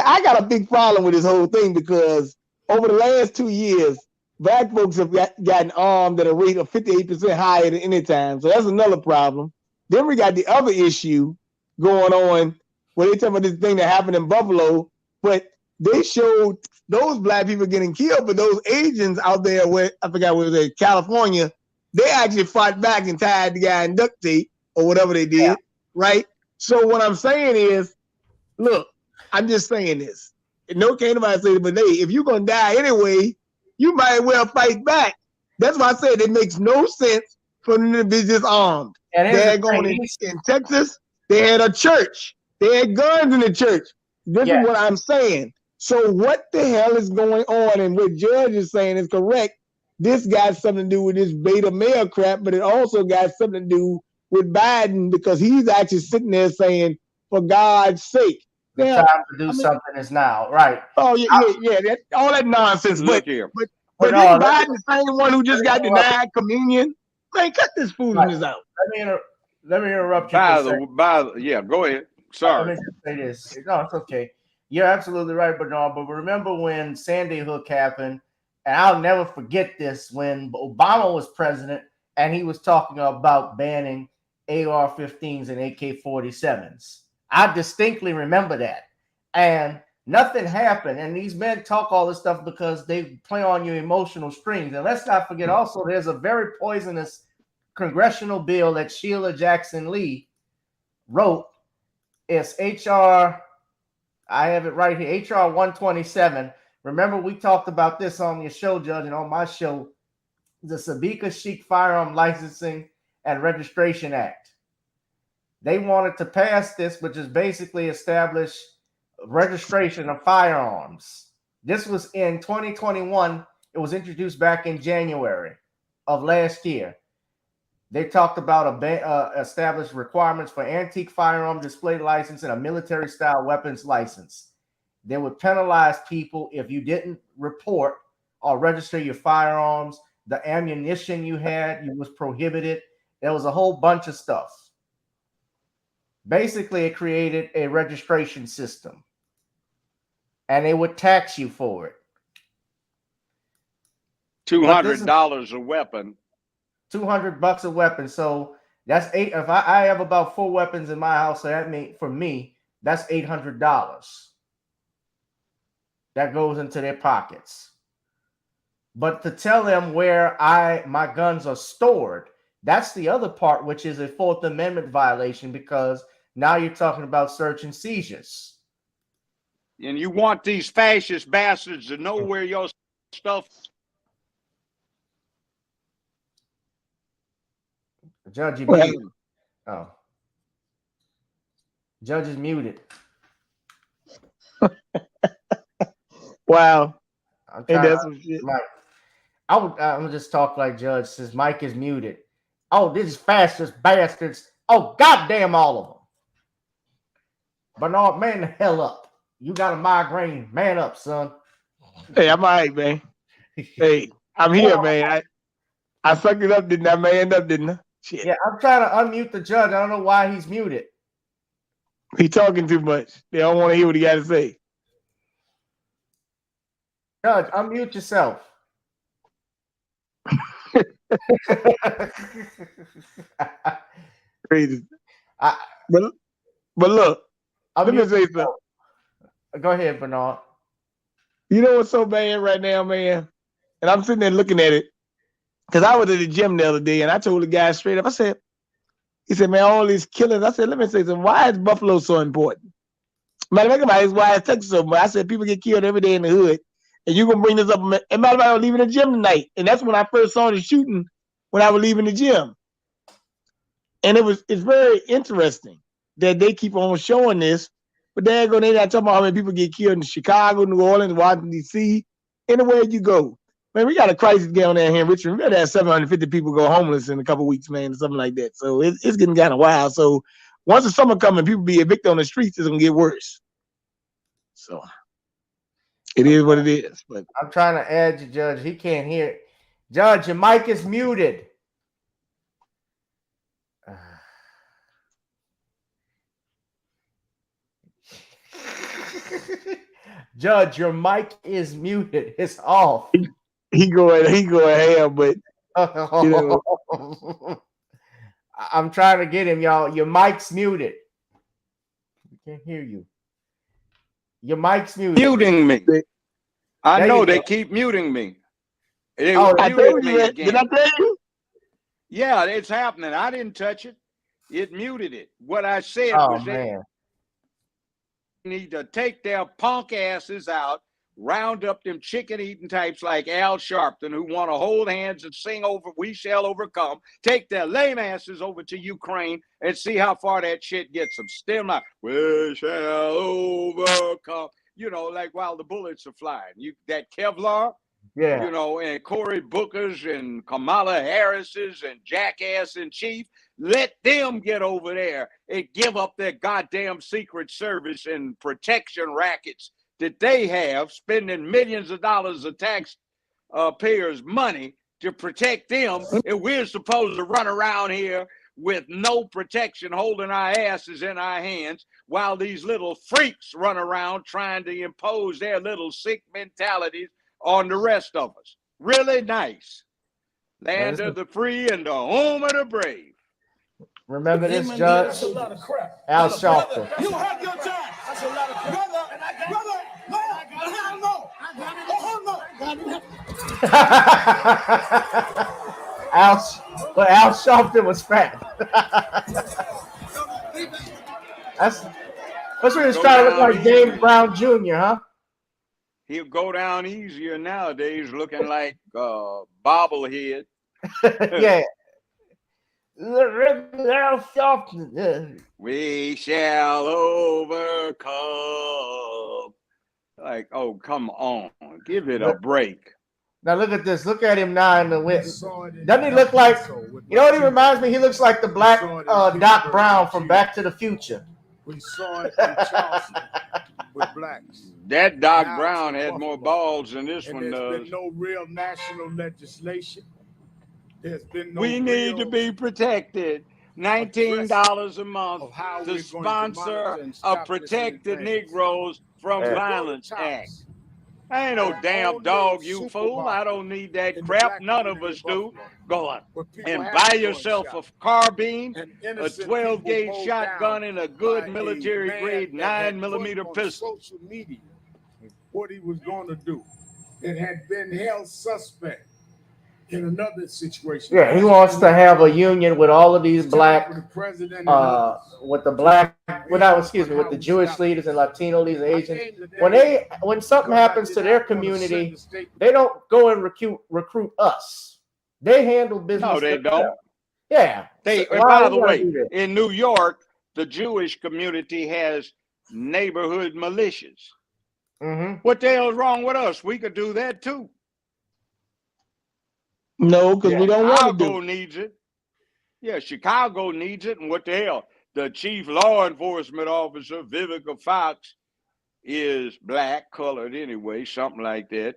I got a big problem with this whole thing because over the last 2 years, black folks have gotten armed at a rate of 58% higher than any time. So that's another problem. Then we got the other issue going on where they talk about this thing that happened in Buffalo, but they showed those black people getting killed, but those Asians out there where I forgot where it was, California, they actually fought back and tied the guy in duct tape or whatever they did, right? So what I'm saying is, look, I'm just saying this. No, can't nobody say it, but hey, if you're gonna die anyway, you might as well fight back. That's why I said it makes no sense for them to be disarmed. They had gone in Texas, they had a church. They had guns in the church. This is what I'm saying. So what the hell is going on? And what Judge is saying is correct. This got something to do with this beta male crap, but it also got something to do with Biden because he's actually sitting there saying, for God's sake. The time to do something is now, right? Oh, yeah, all that nonsense. But no, Biden the same one who just got denied communion? Man, cut this foolishness out. Let me interrupt you. Go ahead. Sorry. Let me just say this. No, it's okay. You're absolutely right, Bernard. But remember when Sandy Hook happened, and I'll never forget this, when Obama was president and he was talking about banning AR-15s and AK-47s. I distinctly remember that. And nothing happened. And these men talk all this stuff because they play on your emotional strings. And let's not forget also, there's a very poisonous congressional bill that Sheila Jackson Lee wrote. It's HR, I have it right here, HR 127. Remember, we talked about this on your show, Judge, and on my show, the Sabika Sheikh Firearm Licensing and Registration Act. They wanted to pass this, which is basically establish registration of firearms. This was in 2021. It was introduced back in January of last year. They talked about established requirements for antique firearm display license and a military-style weapons license. They would penalize people if you didn't report or register your firearms. The ammunition you had, you was prohibited. There was a whole bunch of stuff. Basically, it created a registration system, and they would tax you for it. $200 a weapon. $200 a weapon. So that's $8. If I have about 4 weapons in my house, so that means for me, that's $800. That goes into their pockets. But to tell them where my guns are stored, that's the other part, which is a Fourth Amendment violation, because now you're talking about search and seizures. And you want these fascist bastards to know where your stuff. Judge, you muted. Oh. Judge is muted. Wow. I'm gonna just talk like Judge says. Mike is muted. Oh, these fascist bastards. Oh, goddamn all of them. Bernard, man the hell up. You got a migraine. Man up, son. Hey, I'm all right, man. Hey, I'm here, man. I sucked it up, didn't I? Man up, didn't I? Shit. Yeah, I'm trying to unmute the judge. I don't know why he's muted. He talking too much. They don't want to hear what he got to say. Judge, unmute yourself. Crazy. But look, let me say something. Go ahead, Bernard. You know what's so bad right now, man? And I'm sitting there looking at it. Because I was at the gym the other day and I told the guy straight up, he said, man, all these killings. I said, let me say something. Why is Buffalo so important? Matter of fact, why is Texas so important? I said, people get killed every day in the hood. And you're going to bring this up. And matter of fact, I was leaving the gym tonight. And that's when I first saw the shooting when I was leaving the gym. And it's very interesting that they keep on showing this, but they're not talking about how many people get killed in Chicago, New Orleans, Washington, D.C., anywhere you go. Man, we got a crisis down there here in Richmond. We got to have 750 people go homeless in a couple of weeks, man, or something like that. So it's getting kind of wild. So once the summer comes and people be evicted on the streets, it's going to get worse. So it is what it is. But I'm trying to add you, Judge. He can't hear. Judge, your mic is muted. Judge, your mic is muted. It's off. He going ham, but you know. I'm trying to get him, y'all. Your mic's muted. We can't hear you. Your mic's muted. Muting me. I There know you they go. keep muting me. They Oh, I muted told me you, again. did I tell you? Yeah, it's happening. I didn't touch it. It muted it. What I said Oh, was man. they need to take their punk asses out, round up them chicken-eating types like Al Sharpton who want to hold hands and sing over "We Shall Overcome," take their lame asses over to Ukraine and see how far that shit gets them. Still not, "We shall overcome," you know, like while the bullets are flying. That Kevlar, Yeah. you know, and Cory Booker's and Kamala Harris's and Jackass in Chief, let them get over there and give up their goddamn Secret Service and protection rackets that they have, spending millions of dollars of taxpayers' money to protect them. And we're supposed to run around here with no protection, holding our asses in our hands while these little freaks run around trying to impose their little sick mentalities on the rest of us. Really nice. Land of the free and the home of the brave. Remember this, Judge? That's a lot of crap. Al Sharpton. You have your time. That's a lot of crap. Al Sharpton was fat. That's what he was trying to look like James Brown Jr., huh? He'll go down easier nowadays looking like bobblehead. Yeah. Al Sharpton. We shall overcome. Like, oh, come on. Give it a break. Now look at this. Look at him now in the wind. Doesn't he look like, you know what he reminds me? He looks like the black Doc Brown from Back to the Future. We saw it in Charleston with blacks. That Doc Brown had more balls than this one does. There's been no real national legislation. There's been no we need to be protected. $19 a month to sponsor a Protected Negroes from Violence Act. I ain't no damn dog, you fool. I don't need that crap. None of us do. Go on and buy yourself a carbine, a 12-gauge shotgun, and a good military-grade 9mm pistol. Social media, what he was going to do. It had been held suspect in another situation. Yeah, he wants to have a union with all of these black, with the Jewish leaders and Latino leaders, Asians. When something happens to their community, they don't go and recruit us. They handle business. No, they don't. Yeah. By the way, in New York, the Jewish community has neighborhood militias. Mm-hmm. What the hell is wrong with us? We could do that too. No, because we don't want to do Chicago needs it. Yeah, Chicago needs it. And what the hell? The chief law enforcement officer, Vivica Fox, is black, colored anyway, something like that.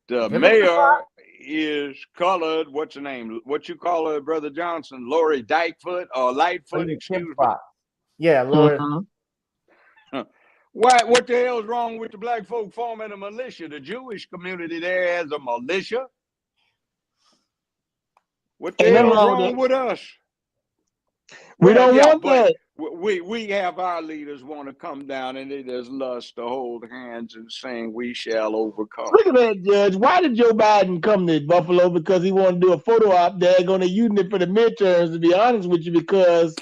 The mayor is colored. What's her name? What you call her, Brother Johnson? Lori Lightfoot or Lightfoot, excuse me. Yeah, Lori. What the hell is wrong with the black folk forming a militia? The Jewish community there has a militia. What the hell is wrong with us? We don't want that. We have our leaders want to come down and they just lust to hold hands and sing "We Shall Overcome." Look at that, Judge. Why did Joe Biden come to Buffalo? Because he wanted to do a photo op there, going to use it for the midterms. To be honest with you, because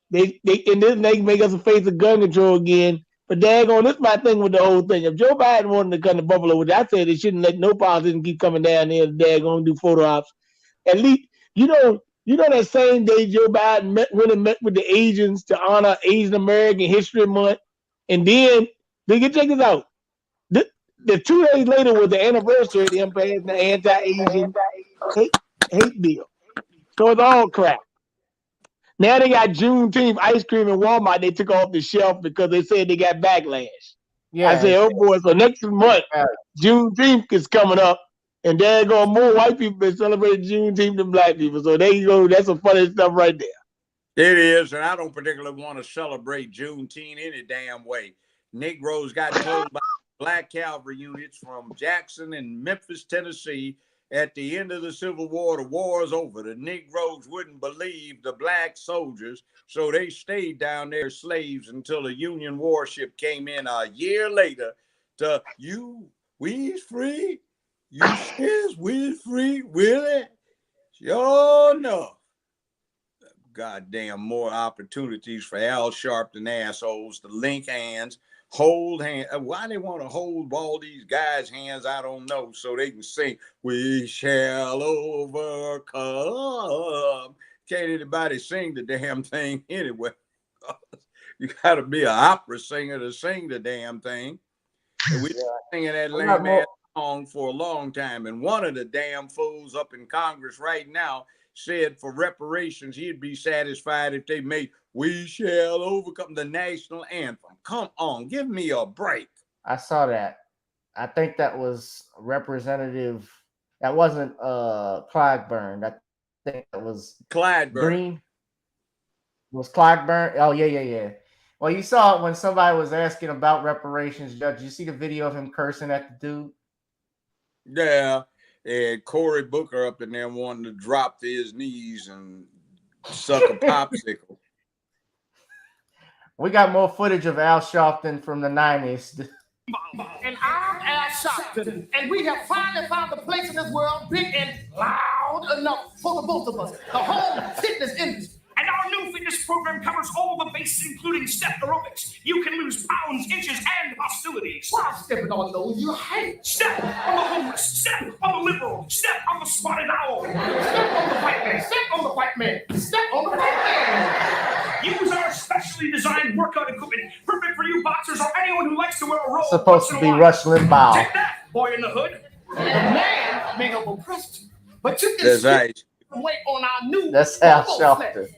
they make us face of gun control again. But daggone, this is my thing with the whole thing. If Joe Biden wanted to come to Buffalo, which I said they shouldn't let no politician keep coming down there and daggone do photo ops. At least, you know, You know that same day Joe Biden went and met with the Asians to honor Asian American History Month, and then they get check this out. The 2 days later was the anniversary of them passing the anti-Asian hate bill. So it's all crap. Now they got Juneteenth ice cream in Walmart. They took off the shelf because they said they got backlash. Yeah, I said, oh boy, so next month, Juneteenth is coming up, and there go more white people been celebrating Juneteenth than black people. So there you go. That's some funny stuff right there. It is, and I don't particularly want to celebrate Juneteenth any damn way. Negroes got told by Black Cavalry units from Jackson and Memphis, Tennessee, at the end of the Civil War, the war is over. The Negroes wouldn't believe the black soldiers, so they stayed down there slaves until a Union warship came in a year later to, we's free? You says we's free? Really? Sure enough. Goddamn more opportunities for Al Sharpton assholes to link hands, hold hands. Why they want to hold all these guys' hands, I don't know, so they can sing, we shall overcome. Can't anybody sing the damn thing anyway. You got to be an opera singer to sing the damn thing. And we've been singing that lame ass song for a long time, and one of the damn fools up in Congress right now said for reparations, he'd be satisfied if they made "We Shall Overcome" the national anthem. Come on, give me a break. I saw that. I think that was Representative. That wasn't Clyburn. I think that was Clyburn. Green. It was Clyburn. Oh, yeah. Well, you saw it when somebody was asking about reparations, Judge. You see the video of him cursing at the dude? Yeah. And Cory Booker up in there wanting to drop to his knees and suck a popsicle. We got more footage of Al Sharpton from the 90s. And I'm Al Sharpton, and we have finally found a place in this world big and loud enough for the both of us. The whole fitness industry. And our new fitness program covers all the bases, including step aerobics. You can lose pounds, inches, and hostilities. While stepping on those, you hate. Step on the homeless. Step on the liberal. Step on the spotted owl. Step on the white man. Step on the white man. Step on the white man. Use our specially designed workout equipment, perfect for you boxers or anyone who likes to wear a robe. Supposed to be Rush Limbaugh. Take that, boy in the hood. The man may have oppressed you, but you can wait on our new. That's Al Sharpton.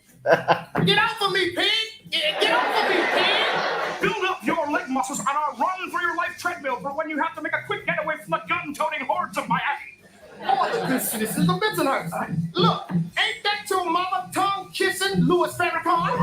Get out for me, pig! Get out for me, pig! Build up your leg muscles on our run for your life treadmill for when you have to make a quick getaway from the gun-toting hordes of Miami. All the good citizens of Bensonhurst. Look, ain't that your mama tongue-kissing Louis Farrakhan?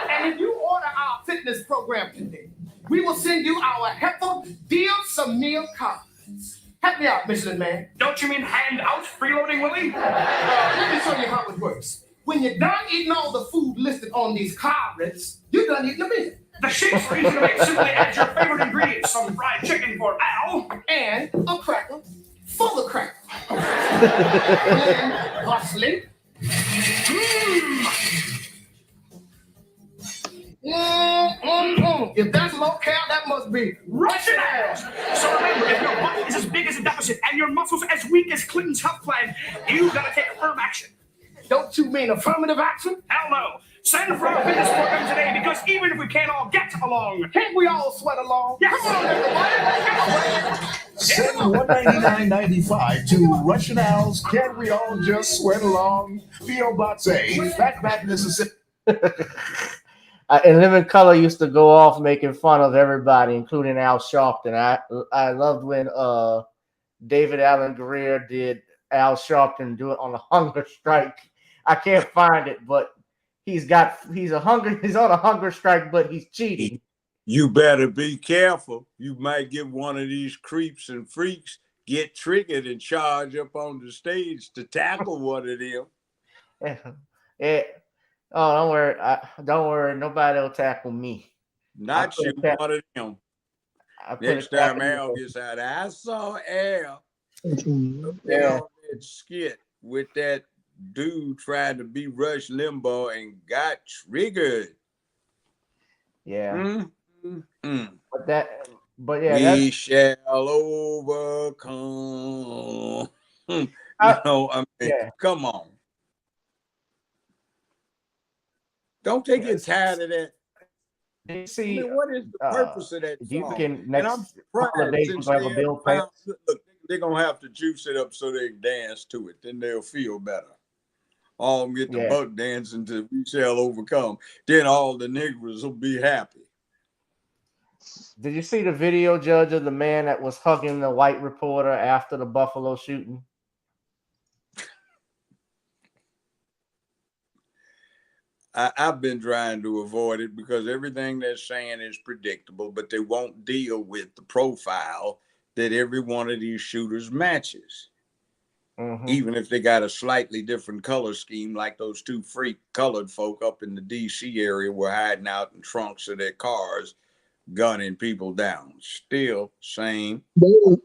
And if you order our fitness program today, we will send you our heifer deal some meal cards. Help me out, Michelin man. Don't you mean hand out, freeloading Willie? Let me show you how it works. When you're done eating all the food listed on these cards, you're done eating the meal. The shape's easy to make. Simply add your favorite ingredients: some fried chicken for Al, and a cracker for the cracker. And parsley. If that's low-cal, that must be Russian ass. So remember, if your body is as big as a deficit and your muscles as weak as Clinton's health plan, you've got to take firm action. Don't you mean affirmative action? Hell no. Send for our fitness program today, because even if we can't all get along, can't we all sweat along? Yes. Come on, everybody. Send $199.95 to Russian Al's Can't We All Just Sweat Along? P.O. Box A, Fatback, Mississippi. And Living Color used to go off making fun of everybody, including Al Sharpton. I loved when David Allen Greer did Al Sharpton do it on a hunger strike. I can't find it, but he's on a hunger strike, but he's cheating. You better be careful. You might get one of these creeps and freaks get triggered and charge up on the stage to tackle one of them. Oh, don't worry. Don't worry. Nobody will tackle me. Not you, one of them. Next time Al gets out, I saw Al on that skit with that dude trying to be Rush Limbaugh and got triggered. Yeah. But yeah, we shall overcome. Come on. Don't they get tired of that? You I see, mean, what is the purpose of that do you song? think And I'm next couple of surprised days since we're gonna they have a have bill found, passed? look, they're gonna have to juice it up so they can dance to it. Then they'll feel better. All of them get the Yeah. buck dancing to "We Shall Overcome." Then all the niggers will be happy. Did you see the video, Judge, of the man that was hugging the white reporter after the Buffalo shooting? I've been trying to avoid it because everything they're saying is predictable, but they won't deal with the profile that every one of these shooters matches. Even if they got a slightly different color scheme, like those two freak colored folk up in the DC area were hiding out in trunks of their cars, gunning people down. Still same.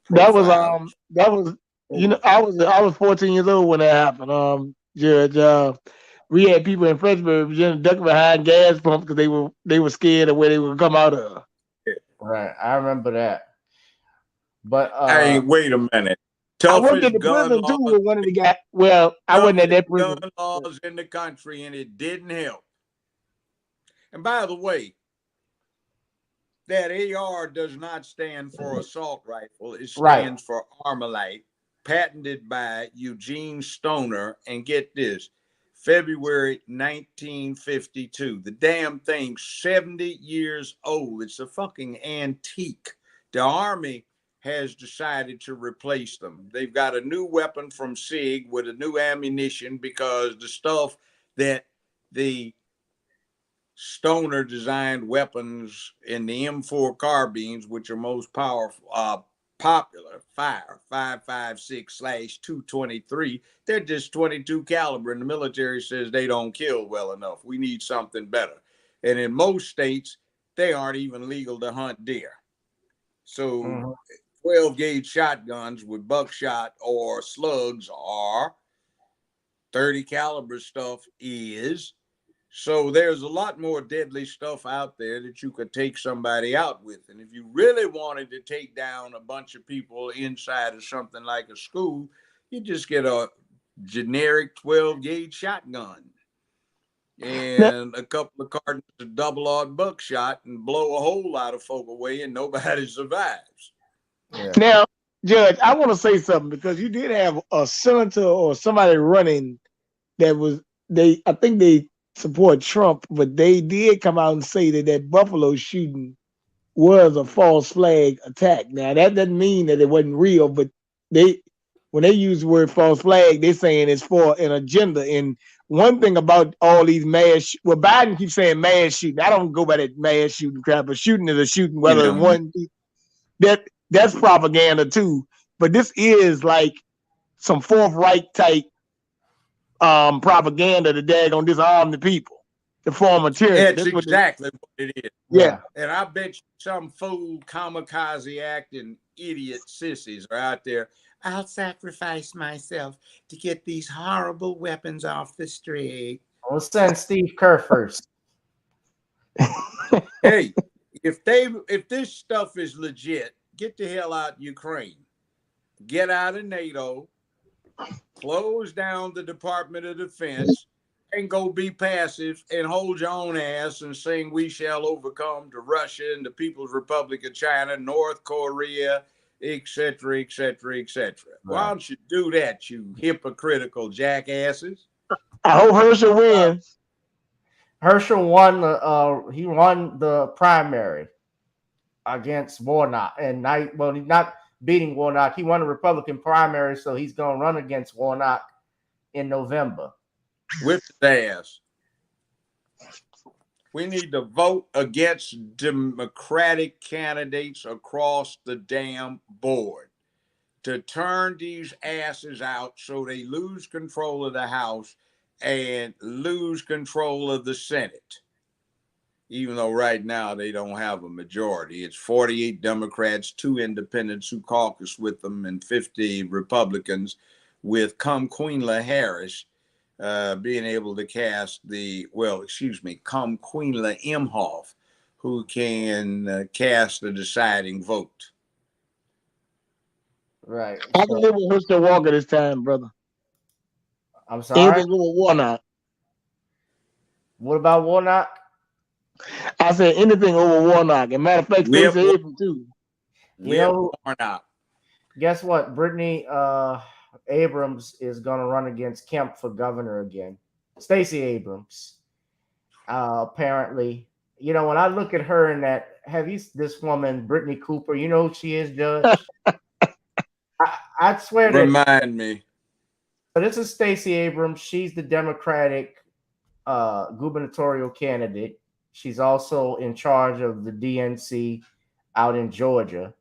That was you know, I was 14 years old when that happened. Judge, we had people in Fredericksburg, Virginia, ducking behind gas pumps because they were scared of where they would come out of. Right, I remember that. But hey, wait a minute. I worked in Toughest the gun prison too laws, with one of the guys. Well, I wasn't at that prison. gun laws in the country, and it didn't help. And by the way, that AR does not stand for assault rifle. It stands for Armalite, patented by Eugene Stoner. And get this, February 1952. The damn thing's 70 years old. It's a fucking antique. The Army has decided to replace them. They've got a new weapon from SIG with a new ammunition because the stuff that the Stoner designed weapons in the M4 carbines, which are most powerful, popular, fire 5.56/223. They're just 22 caliber, and the military says they don't kill well enough. We need something better. And in most states, they aren't even legal to hunt deer. So 12 gauge shotguns with buckshot or slugs are 30 caliber stuff is. So there's a lot more deadly stuff out there that you could take somebody out with. And if you really wanted to take down a bunch of people inside of something like a school, you just get a generic 12 gauge shotgun and a couple of cartons of double-aught buckshot and blow a whole lot of folk away and nobody survives. Now, Judge, I want to say something because you did have a senator or somebody running that was I think they support Trump, but they did come out and say that Buffalo shooting was a false flag attack. Now that doesn't mean that it wasn't real, but when they use the word false flag, they're saying it's for an agenda. And one thing about all these mass, Biden keeps saying mass shooting. I don't go by that mass shooting crap, but shooting is a shooting, whether one that's propaganda too. But this is like some Fourth Reich type propaganda to dag on disarm the people, to form a tyranny. That's exactly what it is. Yeah. And I bet you some fool kamikaze acting idiot sissies are out there. I'll sacrifice myself to get these horrible weapons off the street. We'll send Steve Kerr first. Hey, if this stuff is legit, get the hell out of Ukraine. Get out of NATO. Close down the Department of Defense and go be passive and hold your own ass and sing "We Shall Overcome" to Russia and the People's Republic of China, North Korea, etc., etc., etc. Why don't you do that, you hypocritical jackasses? I hope Herschel wins. Herschel won. He won the primary against Warnock, and he's not beating Warnock. He won the Republican primary, so he's going to run against Warnock in November. Whip his ass. We need to vote against Democratic candidates across the damn board to turn these asses out so they lose control of the House and lose control of the Senate. Even though right now they don't have a majority. It's 48 Democrats, 2 independents who caucus with them, and 50 Republicans, with Kamala Harris being able to cast Kamala Imhoff, who can cast the deciding vote. Right. I can live with Herschel Walker this time, brother. I'm sorry. Anything with Warnock. What about Warnock? I said anything over Warnock. And matter of fact, Stacey Abrams too. You know, guess what? Brittany Abrams is going to run against Kemp for governor again. Stacey Abrams. Apparently, you know, when I look at her in that, this woman, Brittany Cooper, you know who she is, Judge? I'd swear that. Remind me. So this is Stacey Abrams. She's the Democratic gubernatorial candidate. She's also in charge of the DNC out in Georgia.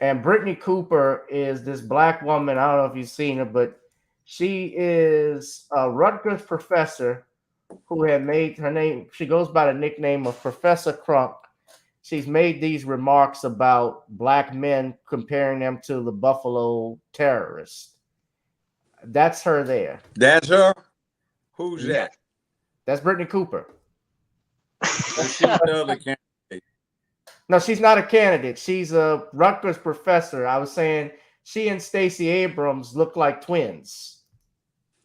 And Brittany Cooper is this black woman. I don't know if you've seen her, but she is a Rutgers professor who had made her name. She goes by the nickname of Professor Crunk. She's made these remarks about black men, comparing them to the Buffalo terrorists. That's her there. That's her? Who's that? That's Brittany Cooper. She's the other candidate. No, she's not a candidate. She's a Rutgers professor. I was saying she and Stacey Abrams look like twins.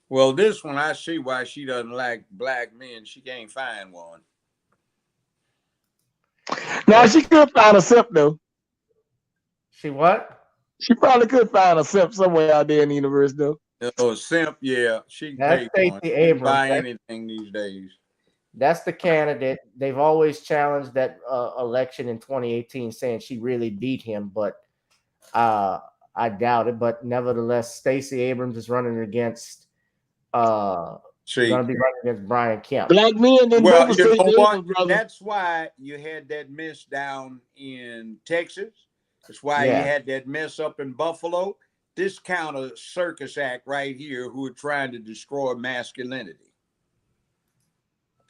Well, this one, I see why she doesn't like black men. She can't find one. Now, she could find a simp, though. She what? She probably could find a simp somewhere out there in the universe, though. Oh, simp, yeah. She That's can Stacey Abrams. buy anything these days. That's the candidate. They've always challenged that election in 2018, saying she really beat him, but I doubt it. But nevertheless, Stacey Abrams is running against going to be running against Brian Kemp. Black men didn't Well, vote for you know Stacey what? Abrams, brother. That's why you had that mess down in Texas. That's why Yeah. you had that mess up in Buffalo. This kind of circus act right here who are trying to destroy masculinity.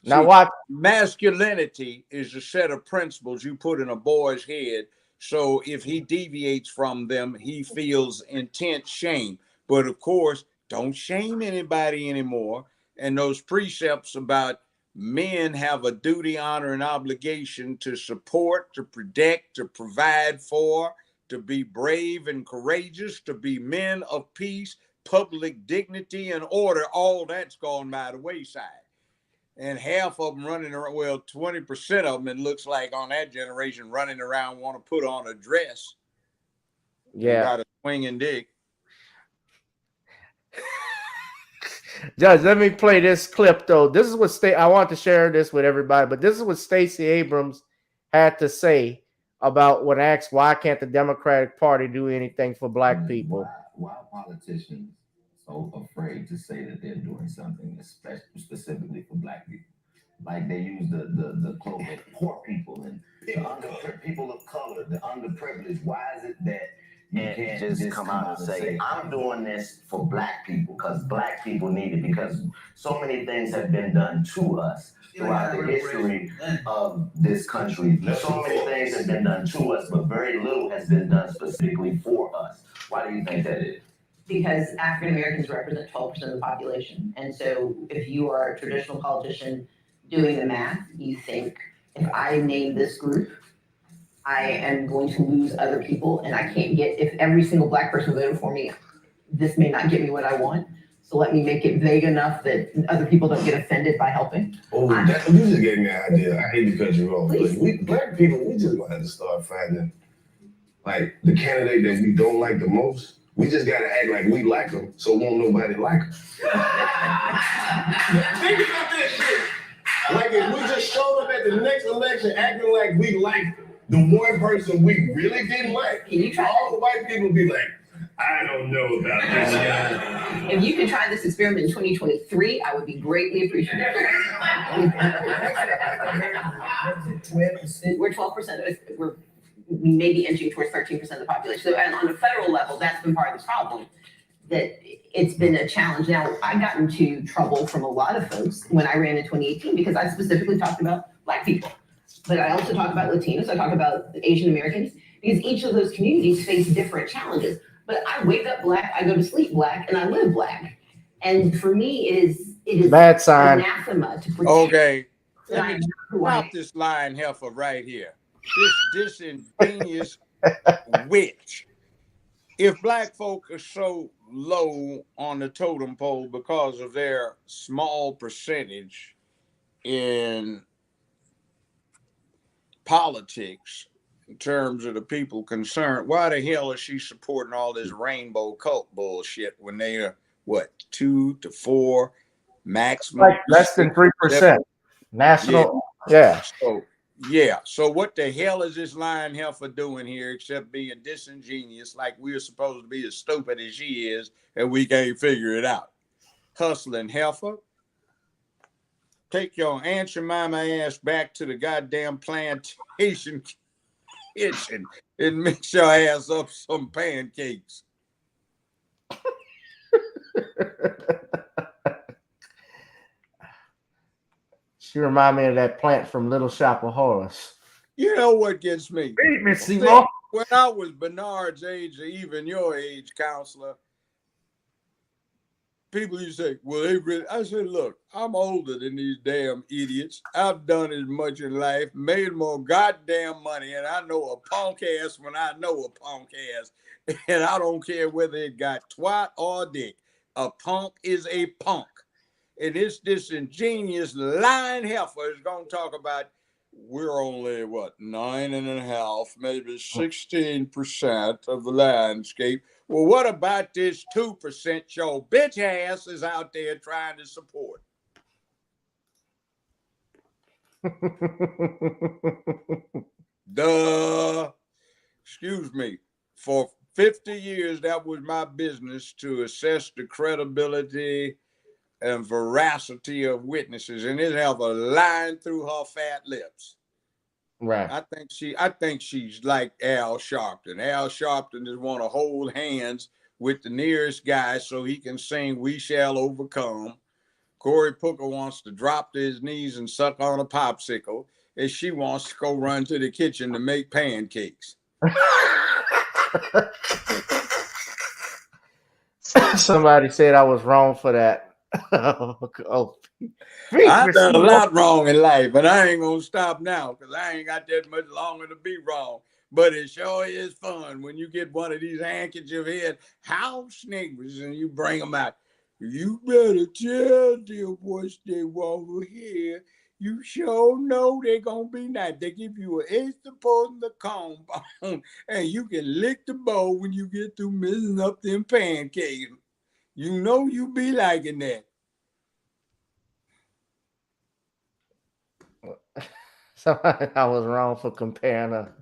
Now watch. Masculinity is a set of principles you put in a boy's head. So if he deviates from them, he feels intense shame. But of course, don't shame anybody anymore. And those precepts about men have a duty, honor, and obligation to support, to protect, to provide for, to be brave and courageous, to be men of peace, public dignity, and order. All that's gone by the wayside. And half of them running around, well, 20% of them, it looks like on that generation, running around want to put on a dress. Yeah. Got a swinging dick. Judge, let me play this clip, though. This is what I want to share this with everybody, but this is what Stacey Abrams had to say about when asked why can't the Democratic Party do anything for black people. Why politicians so afraid to say that they're doing something specifically for black people? Like they use the cloak of poor people and people of color, the underprivileged. Why is it that you can't just come out and say, I'm doing this for black people because black people need it, because so many things have been done to us throughout the history of this country. So many things have been done to us, but very little has been done specifically for us. Why do you think that is? Because African Americans represent 12% of the population. And so if you are a traditional politician doing the math, you think, if I name this group, I am going to lose other people, and I can't get, if every single black person voted for me, this may not get me what I want. So let me make it vague enough that other people don't get offended by helping. Oh, you just gave me an idea. I hate to cut you off, but we black people, we just gonna have to start finding like the candidate that we don't like the most. We just gotta act like we like them, so won't nobody like them. Think about this shit. Like if we just showed up at the next election acting like we like the one person we really didn't like, all the white people be like, I don't know about this guy. If you can try this experiment in 2023, I would be greatly appreciative. We're 12%. We're maybe inching towards 13% of the population. So, and on the federal level, that's been part of the problem. That it's been a challenge. Now, I got into trouble from a lot of folks when I ran in 2018 because I specifically talked about black people. But I also talk about Latinos, I talk about Asian Americans, because each of those communities face different challenges. But I wake up black, I go to sleep black, and I live black. And for me, it is bad sign. Anathema to protect. Okay, let me drop this line heifer right here. This disingenuous witch. If black folk are so low on the totem pole because of their small percentage, in politics in terms of the people concerned, why the hell is she supporting all this rainbow cult bullshit when they are what 2 to 4 maximum, like less than 3% national? Yeah. So what the hell is this lying heifer doing here except being disingenuous, like we're supposed to be as stupid as she is and we can't figure it out? Hustling heifer, take your Aunt Jemima ass back to the goddamn plantation kitchen and mix your ass up some pancakes. She remind me of that plant from Little Shop of Horrors. You know what gets me? See, when I was Bernard's age or even your age, counselor, people used to say, well, they really, I said, look, I'm older than these damn idiots. I've done as much in life, made more goddamn money, and I know a punk ass when I know a punk ass. And I don't care whether it got twat or dick. A punk is a punk. And this disingenuous lying heifer is going to talk about we're only, 9.5%, maybe 16% of the landscape. Well, what about this 2% your bitch ass is out there trying to support? Excuse me. For 50 years, that was my business to assess the credibility and veracity of witnesses, and it have a line through her fat lips. Right. I think she's like Al Sharpton. Al Sharpton just want to hold hands with the nearest guy so he can sing "We Shall Overcome." Cory Booker wants to drop to his knees and suck on a popsicle, and she wants to go run to the kitchen to make pancakes. Somebody said I was wrong for that. I've done a lot wrong in life, but I ain't gonna stop now because I ain't got that much longer to be wrong. But it sure is fun when you get one of these handkerchief head house niggas and you bring them out. You better tell them what they want to hear. You sure know they're gonna be nice. They give you an extra portion of the comb bone, and you can lick the bowl when you get through messing up them pancakes. You know you be liking that. So I was wrong for comparing her.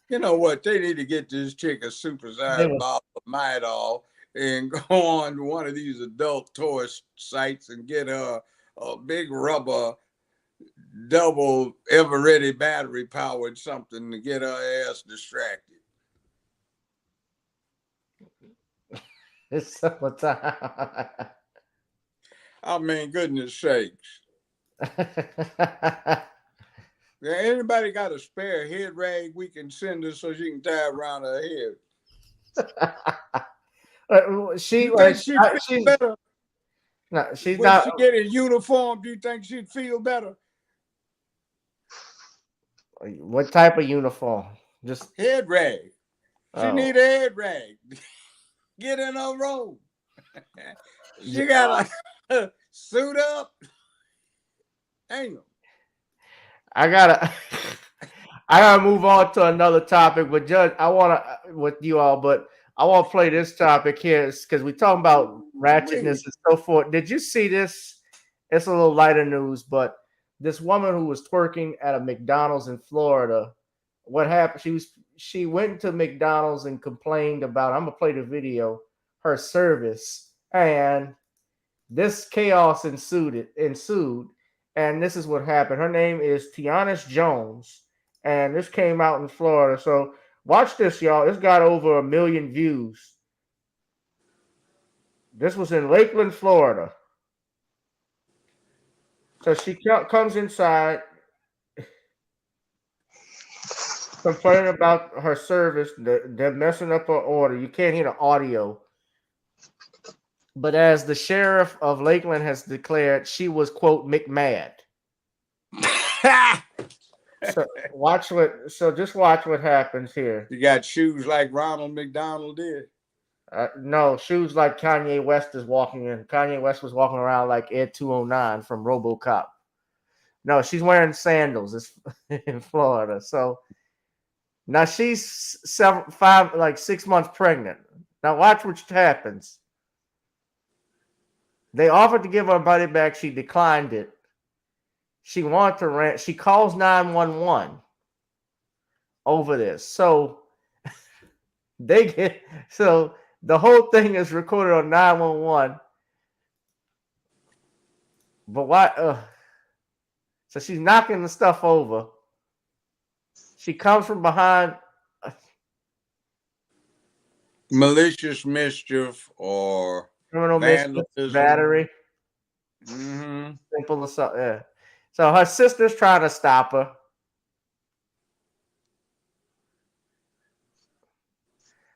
You know what? They need to get this chick a supersized bottle of Midol and go on to one of these adult toy sites and get a big rubber double ever-ready battery powered something to get her ass distracted. It's summertime. I mean, goodness sakes. Anybody got a spare head rag we can send her so she can tie it around her head? She's better. No, she's when not. She get in uniform, do you think she'd feel better? What type of uniform? Just head rag. She need a head rag. Get in her robe. She got to suit up. Hang on. I gotta move on to another topic, but Judge, I want to with you all, but I want to play this topic here because we're talking about ratchetness and so forth. Did you see this? It's a little lighter news, but this woman who was twerking at a McDonald's in Florida, what happened? She went to McDonald's and complained about. I'm gonna play the video. Her service, and this chaos ensued. And this is what happened. Her name is Tiana Jones, and this came out in Florida. So watch this, y'all. It's got over 1 million views. This was in Lakeland, Florida. So she comes inside, complaining about her service. They're messing up her order. You can't hear the audio. But as the sheriff of Lakeland has declared, she was, quote, McMad. So just watch what happens here. You got shoes like Ronald McDonald did. No, shoes like Kanye West is walking in. Kanye West was walking around like Ed 209 from RoboCop. No, she's wearing sandals. It's in Florida. So now she's 6 months pregnant. Now watch what happens. They offered to give her money back. She declined it. She wanted to rent. She calls 911 over this. So the whole thing is recorded on 911. But why? So she's knocking the stuff over. She comes from behind. Malicious mischief or Criminal vandalism. mischief, battery. Simple as so. Yeah. So her sister's trying to stop her.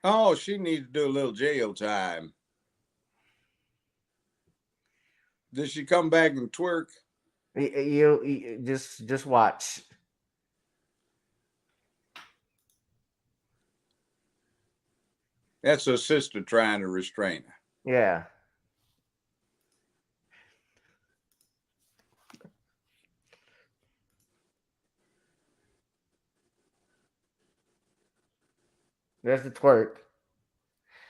Oh, she needs to do a little jail time. Did she come back and twerk? You just watch. That's her sister trying to restrain her. Yeah. There's the twerk.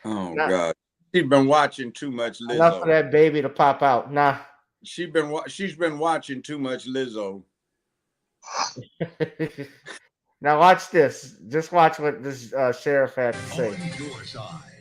Oh God, she's been watching too much Lizzo. Enough for that baby to pop out. Nah. She's been watching too much Lizzo. Now watch this. Just watch what this sheriff had to say.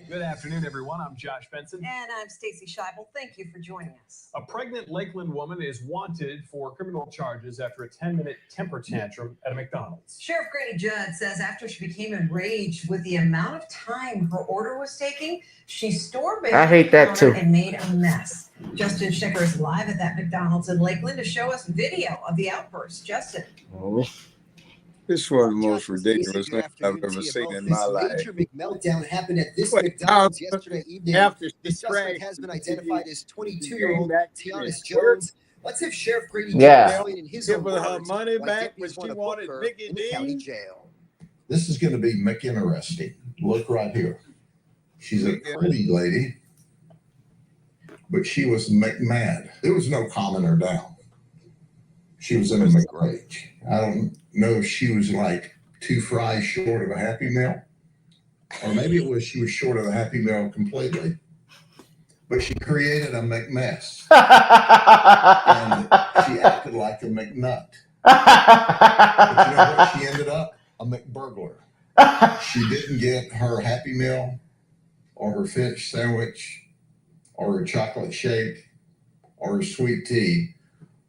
Good afternoon, everyone. I'm Josh Benson. And I'm Stacey Scheibel. Thank you for joining us. A pregnant Lakeland woman is wanted for criminal charges after a 10-minute temper tantrum at a McDonald's. Sheriff Grady Judd says after she became enraged with the amount of time her order was taking, she stormed I hate that too. and made a mess. Justin Schicker is live at that McDonald's in Lakeland to show us video of the outburst. Justin. Oh. This is one of the most ridiculous things I've ever seen in my life. Major meltdown happened at this McDonald's yesterday evening. The suspect has been identified as 22-year-old Tianis Jones. Let's have Sheriff Grady explain in his own words her money back, but she want to wanted put her Mickey in the D. county jail. This is going to be McInteresting. Look right here. She's a pretty lady, but she was McMad. There was no calming her down. She was in a McRage. I don't know if she was like 2 fries short of a Happy Meal, or maybe it was she was short of a Happy Meal completely. But she created a McMess, and she acted like a McNut. But you know what? She ended up a McBurglar. She didn't get her Happy Meal, or her fish sandwich, or her chocolate shake, or her sweet tea.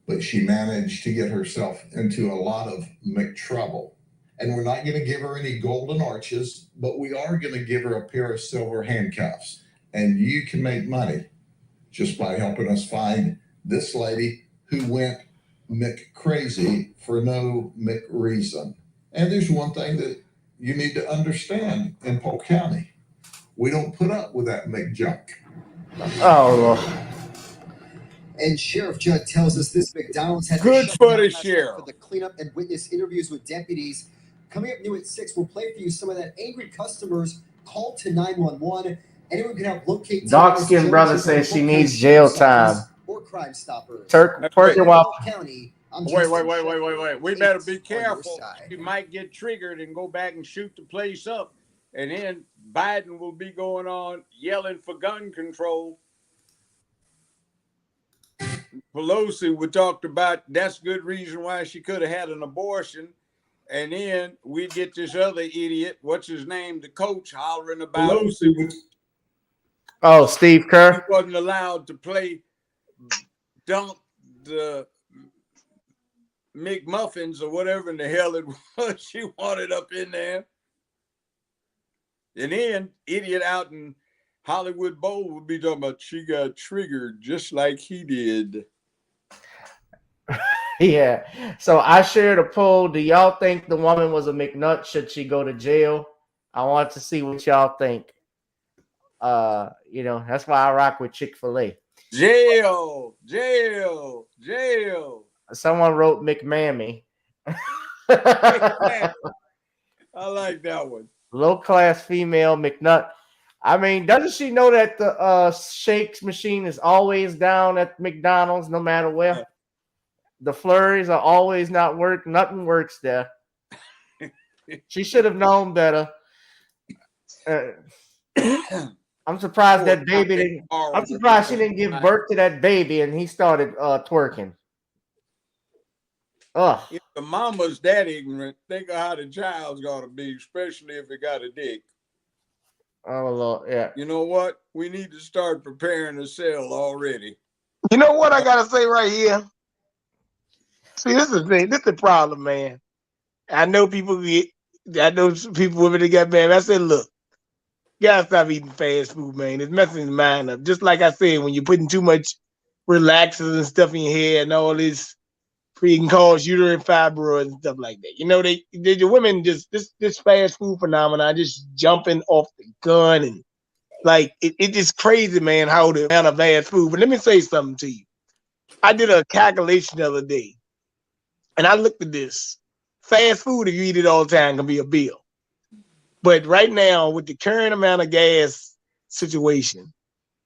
But she managed to get herself into a lot of McTrouble. And we're not going to give her any golden arches, but we are going to give her a pair of silver handcuffs. And you can make money just by helping us find this lady who went McCrazy for no reason. And there's one thing that you need to understand in Polk County. We don't put up with that McJunk. Oh, Lord. And Sheriff Judd tells us this McDonald's had Good for the sheriff. for the cleanup and witness interviews with deputies. Coming up new at 6, we'll play for you some of that angry customers called to 911. Anyone can help locate. Dark-skinned brother says she needs jail time. Or Crime Stoppers. Wait. We better be careful. She might get triggered and go back and shoot the place up. And then Biden will be going on yelling for gun control. Pelosi, we talked about that's good reason why she could have had an abortion. And then we get this other idiot, what's his name, the coach, hollering about Pelosi. Oh, Steve Kerr. He wasn't allowed to play dunk the McMuffins or whatever in the hell it was she wanted up in there. And then idiot out in Hollywood Bowl would be talking about she got triggered just like he did. Yeah. So I shared a poll. Do y'all think the woman was a McNut? Should she go to jail? I want to see what y'all think. That's why I rock with Chick-fil-A. Jail. Someone wrote McMammy. I like that one. Low class female McNut. I mean, doesn't she know that the shakes machine is always down at McDonald's no matter where? The flurries are always not work. Nothing works there. She should have known better. I'm surprised that baby didn't. I'm surprised she didn't give birth to that baby and he started twerking. Ugh. If the mama's that ignorant, think of how the child's gonna be, especially if it got a dick. Oh Lord, yeah. You know what? We need to start preparing the cell already. You know what I gotta say right here? See, this is the thing. This is the problem, man. I know people women that got mad. I said, look, you gotta stop eating fast food, man. It's messing your mind up. Just like I said, when you're putting too much relaxers and stuff in your hair and all this freaking cause uterine fibroids and stuff like that. You know, the women just this fast food phenomenon just jumping off the gun and like it just crazy, man, how the amount of fast food. But let me say something to you. I did a calculation the other day, and I looked at this. Fast food, if you eat it all the time, can be a bill. But right now, with the current amount of gas situation,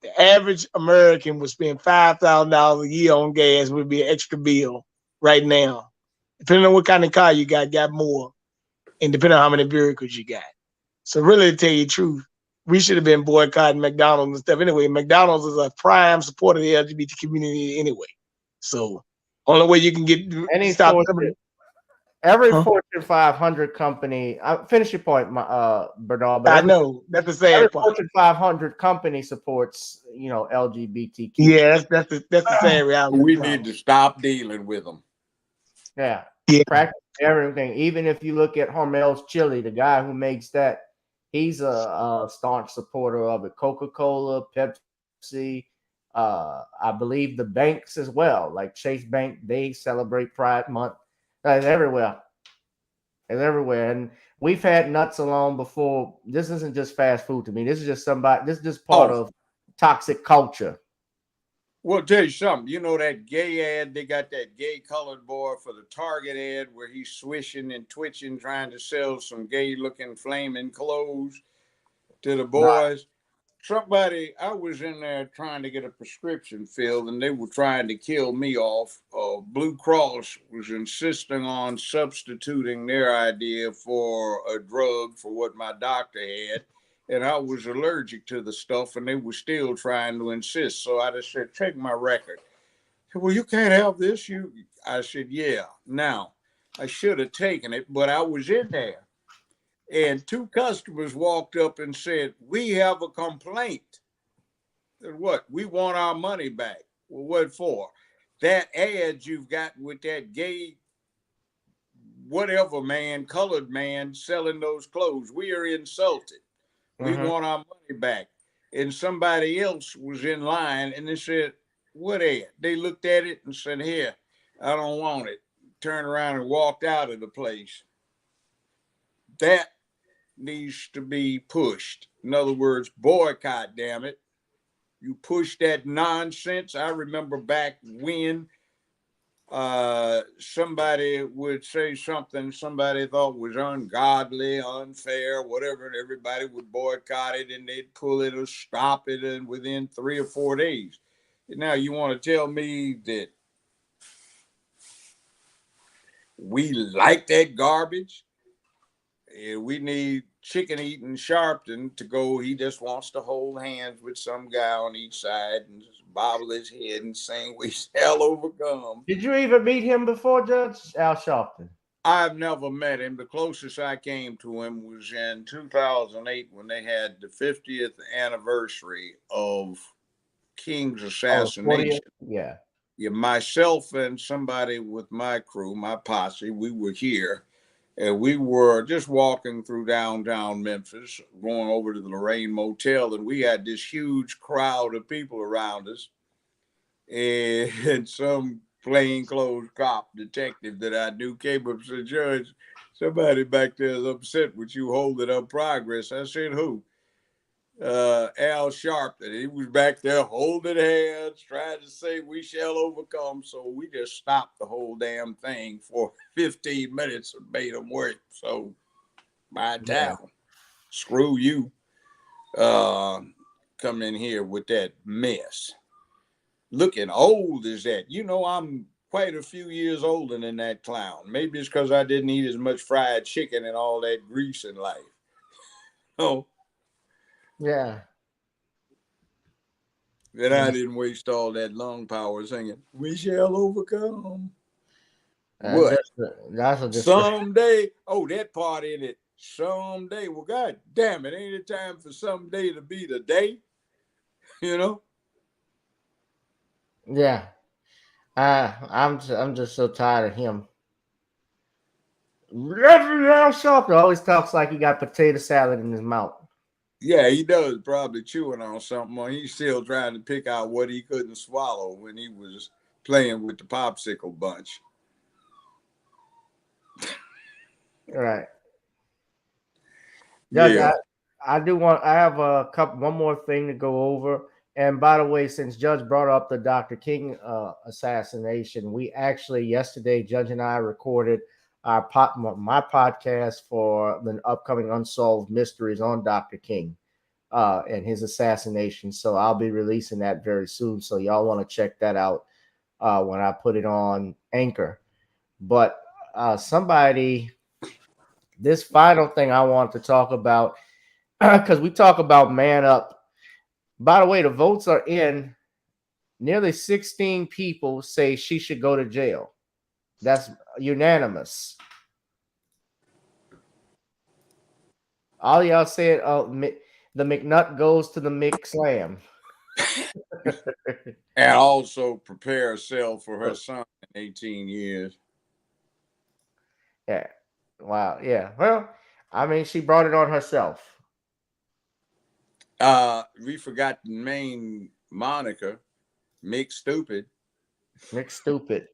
the average American would spend $5,000 a year on gas, would be an extra bill right now. Depending on what kind of car you got more, and depending on how many vehicles you got. So really, to tell you the truth, we should have been boycotting McDonald's and stuff anyway. McDonald's is a prime supporter of the LGBT community anyway. So only way you can get every Fortune 500 company. Finish your point, Bernard. I know that's the same every part. Fortune 500 company supports, LGBTQ. Yeah, that's the same reality. We need to stop dealing with them. Yeah, practically everything. Even if you look at Hormel's Chili, the guy who makes that, he's a staunch supporter of it. Coca-Cola, Pepsi, I believe the banks as well, like Chase Bank, they celebrate Pride Month. It's everywhere. It's everywhere. And we've had nuts along before. This isn't just fast food to me. This is just part of toxic culture. Well, I'll tell you something. You know that gay ad, they got that gay colored boy for the Target ad where he's swishing and twitching, trying to sell some gay-looking flaming clothes to the boys. Somebody, I was in there trying to get a prescription filled, and they were trying to kill me off. Blue Cross was insisting on substituting their idea for a drug for what my doctor had. And I was allergic to the stuff, and they were still trying to insist. So I just said, check my record. Said, well, you can't have this. I said, yeah. Now, I should have taken it, but I was in there. And two customers walked up and said, we have a complaint. I said, what? We want our money back. Well, what for? That ad you've got with that gay, whatever man, colored man selling those clothes. We are insulted. We want our money back. And somebody else was in line and they said, what ad? They looked at it and said, here, I don't want it. Turned around and walked out of the place. That needs to be pushed. In other words, boycott, damn it. You push that nonsense. I remember back when somebody would say something somebody thought was ungodly, unfair, whatever, and everybody would boycott it and they'd pull it or stop it and within 3 or 4 days. Now you want to tell me that we like that garbage? We need Chicken Eating Sharpton to go. He just wants to hold hands with some guy on each side and just bobble his head and sing, we shall overcome. Did you even meet him before, Judge Al Sharpton? I've never met him. The closest I came to him was in 2008 when they had the 50th anniversary of King's assassination. Yeah. Myself and somebody with my crew, my posse, we were here. And we were just walking through downtown Memphis, going over to the Lorraine Motel, and we had this huge crowd of people around us. And some plainclothes cop detective that I knew came up and said, Judge, somebody back there is upset with you holding up progress. I said, who? Al Sharpton. He was back there holding hands, trying to say we shall overcome. So we just stopped the whole damn thing for 15 minutes and made them work. So my town, screw you. come in here with that mess. Looking old as that. You know, I'm quite a few years older than that clown. Maybe it's because I didn't eat as much fried chicken and all that grease in life. Oh. Yeah. That I didn't waste all that lung power singing, "We shall overcome." What? That's someday. Oh, that part in it. Someday. Well, God damn it. Ain't it time for someday to be the day? You know? Yeah. I'm just so tired of him. Always talks like he got potato salad in his mouth. Yeah, he does, probably chewing on something, or he's still trying to pick out what he couldn't swallow when he was playing with the popsicle bunch. Right. Judge, Yeah. I have one more thing to go over. And by the way, since Judge brought up the Dr. King assassination, we actually yesterday, Judge and I recorded my podcast for the upcoming Unsolved Mysteries on Dr. King and his assassination. So I'll be releasing that very soon. So y'all want to check that out when I put it on Anchor. But this final thing I want to talk about, because we talk about man up. By the way, the votes are in. Nearly 16 people say she should go to jail. That's unanimous. All y'all said, the McNut goes to the McSlam. And also prepare herself for her son in 18 years. Yeah. Wow. Yeah. Well, I mean, she brought it on herself. We forgot the main moniker, Mick Stupid. Mick Stupid.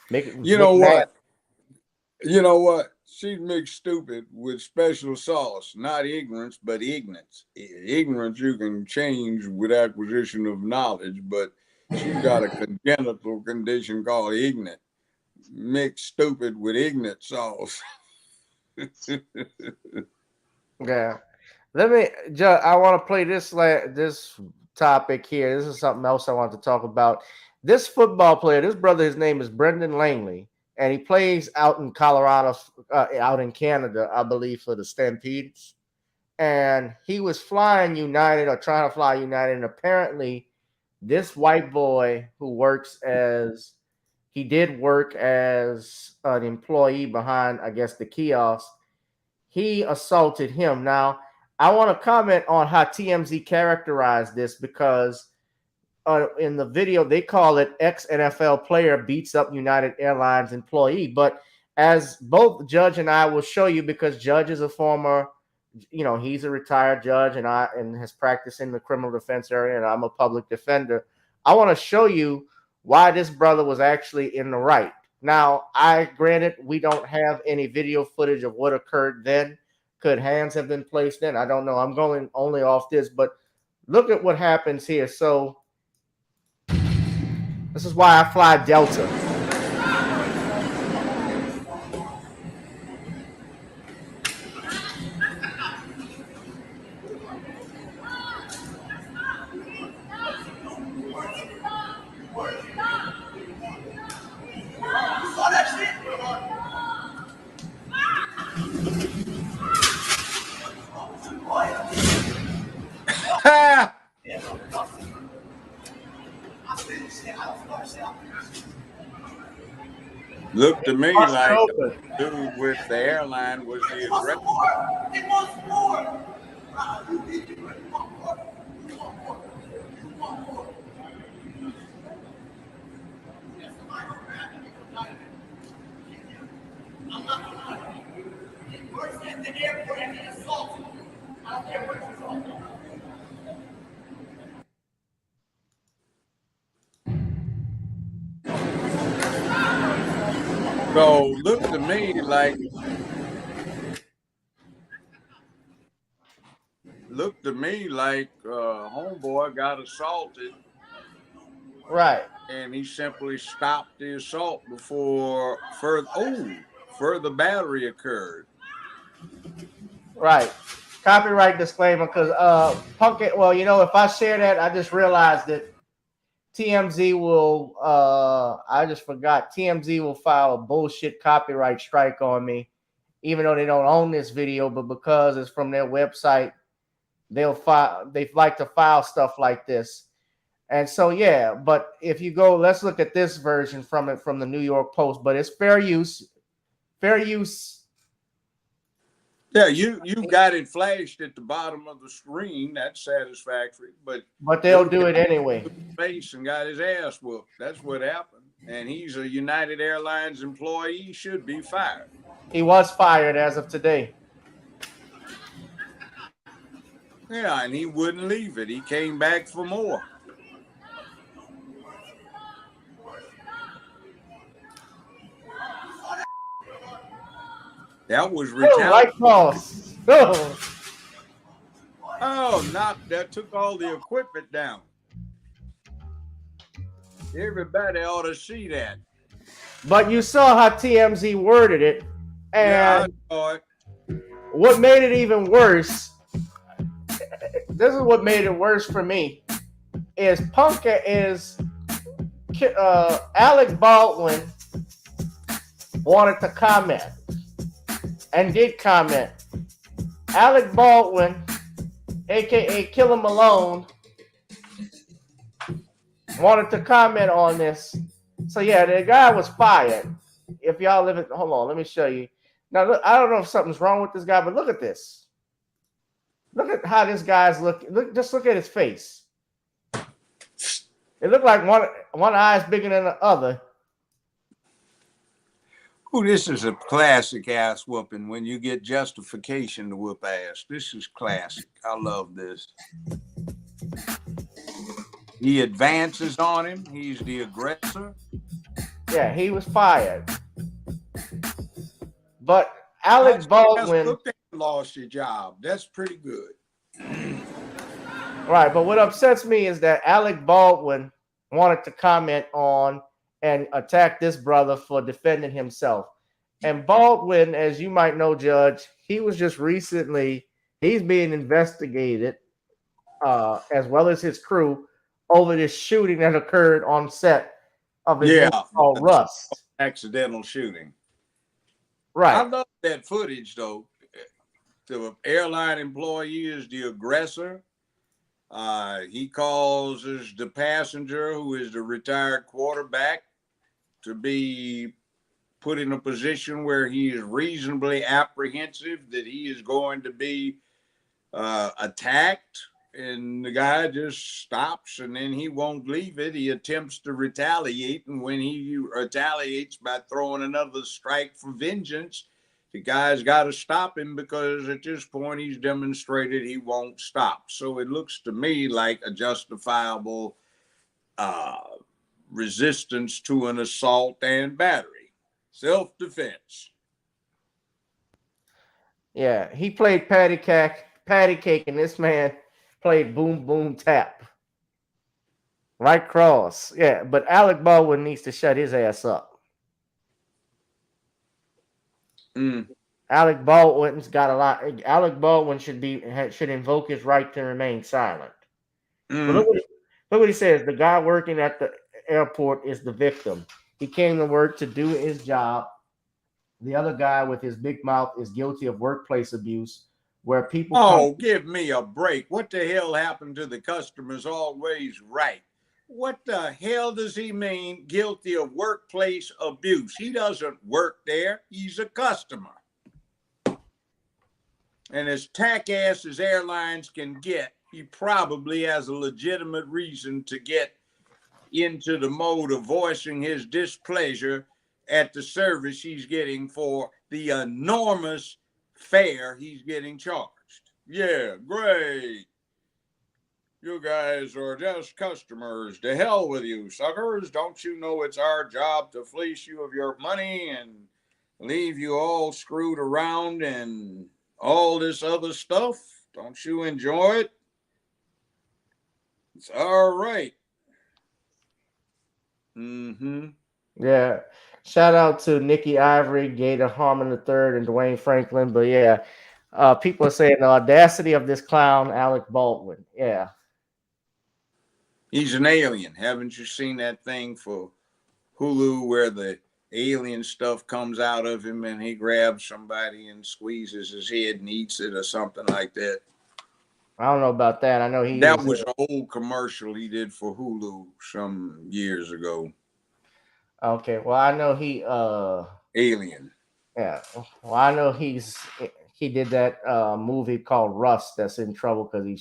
You know what? You know what? She's mixed stupid with special sauce, not ignorance, but ignorance. Ignorance you can change with acquisition of knowledge, but she's got a congenital condition called ignorant. Mixed stupid with ignorant sauce. Yeah. I want to play this topic here. This is something else I want to talk about. This football player, this brother, his name is Brendan Langley, and he plays out in Colorado, out in Canada, I believe, for the Stampedes. And he was flying United or trying to fly United, and apparently this white boy who did work as an employee behind, I guess, the kiosk, he assaulted him. Now, I want to comment on how TMZ characterized this because in the video, they call it ex-NFL player beats up United Airlines employee. But as both Judge and I will show you, because Judge is a former, he's a retired judge and has practiced in the criminal defense area, and I'm a public defender. I want to show you why this brother was actually in the right. Now, granted, we don't have any video footage of what occurred then. Could hands have been placed then? I don't know. I'm going only off this, but look at what happens here. So this is why I fly Delta. Looked to me like the dude with the airline was the aggressor. So look to me like homeboy got assaulted. Right. And he simply stopped the assault before further battery occurred. Right. Copyright disclaimer, because Pumpkin. Well, you know, if I share that, I just realized that TMZ will. I just forgot. TMZ will file a bullshit copyright strike on me, even though they don't own this video, but because it's from their website, they'll file. They like to file stuff like this, and so yeah. But if you go, let's look at this version from it from the New York Post. But it's fair use. Fair use. Yeah, you got it flashed at the bottom of the screen. That's satisfactory, but they'll do it anyway. Face and got his ass whooped. That's what happened. And he's a United Airlines employee. He should be fired. He was fired as of today. Yeah, and he wouldn't leave it. He came back for more. That was retaliation. Oh, that took all the equipment down. Everybody ought to see that. But you saw how TMZ worded it, and yeah, I saw it. What made it even worse, this is what made it worse for me, is Alec Baldwin wanted to comment and did comment. Alec Baldwin, aka Killer Malone, wanted to comment on this. So yeah, the guy was fired. If y'all live it, hold on, let me show you. Now look, I don't know if something's wrong with this guy, but look at this. Look at how this guy's looking. Just look at his face. It looked like one eye is bigger than the other. Oh, this is a classic ass whooping when you get justification to whoop ass. This is classic. I love this. He advances on him. He's the aggressor. Yeah, he was fired. But Alec Baldwin lost your job. That's pretty good. Right, but what upsets me is that Alec Baldwin wanted to comment on and attack this brother for defending himself. And Baldwin, as you might know, Judge, he was just recently, he's being investigated, as well as his crew, over this shooting that occurred on set of his movie called Rust. Accidental shooting. Right. I love that footage, though. The airline employee is the aggressor. He causes the passenger, who is the retired quarterback, to be put in a position where he is reasonably apprehensive that he is going to be attacked. And the guy just stops, and then he won't leave it. He attempts to retaliate. And when he retaliates by throwing another strike for vengeance, the guy's got to stop him, because at this point he's demonstrated he won't stop. So it looks to me like a justifiable resistance to an assault and battery. Self-defense. Yeah, he played patty cake, and this man played boom, boom, tap. Right cross. Yeah, but Alec Baldwin needs to shut his ass up. Alec Baldwin's got a lot. Alec Baldwin should invoke his right to remain silent. But look what he says. The guy working at the airport is the victim. He came to work to do his job. The other guy with his big mouth is guilty of workplace abuse, where people. Give me a break. What the hell happened to the customer's always right? What the hell does he mean, guilty of workplace abuse? He doesn't work there. He's a customer. And as tack-ass as airlines can get, he probably has a legitimate reason to get into the mode of voicing his displeasure at the service he's getting for the enormous fare he's getting charged. Yeah, great. You guys are just customers. To hell with you, suckers. Don't you know it's our job to fleece you of your money and leave you all screwed around and all this other stuff? Don't you enjoy it? It's all right. Yeah. Shout out to Nikki Ivory, Gator Harmon III, and Dwayne Franklin. But yeah, People are saying the audacity of this clown, Alec Baldwin. Yeah. He's an alien. Haven't you seen that thing for Hulu where the alien stuff comes out of him and he grabs somebody and squeezes his head and eats it or something like that? I don't know about that. I know that was an old commercial he did for Hulu some years ago. Okay, well I know he Alien. Yeah. Well, I know he did that movie called Rust that's in trouble because he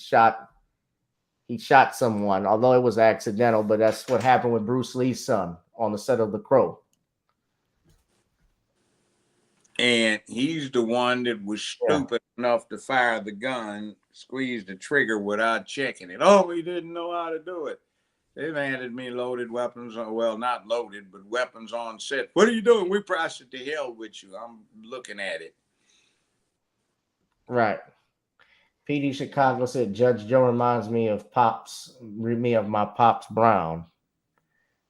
shot someone, although it was accidental, but that's what happened with Bruce Lee's son on the set of The Crow. And he's the one that was stupid enough to fire the gun, squeeze the trigger without checking it. Oh, he didn't know how to do it. They've handed me loaded weapons. Well, not loaded, but weapons on set. What are you doing? We priced it to hell with you. I'm looking at it. Right. PD Chicago said Judge Joe reminds me of my Pops Brown.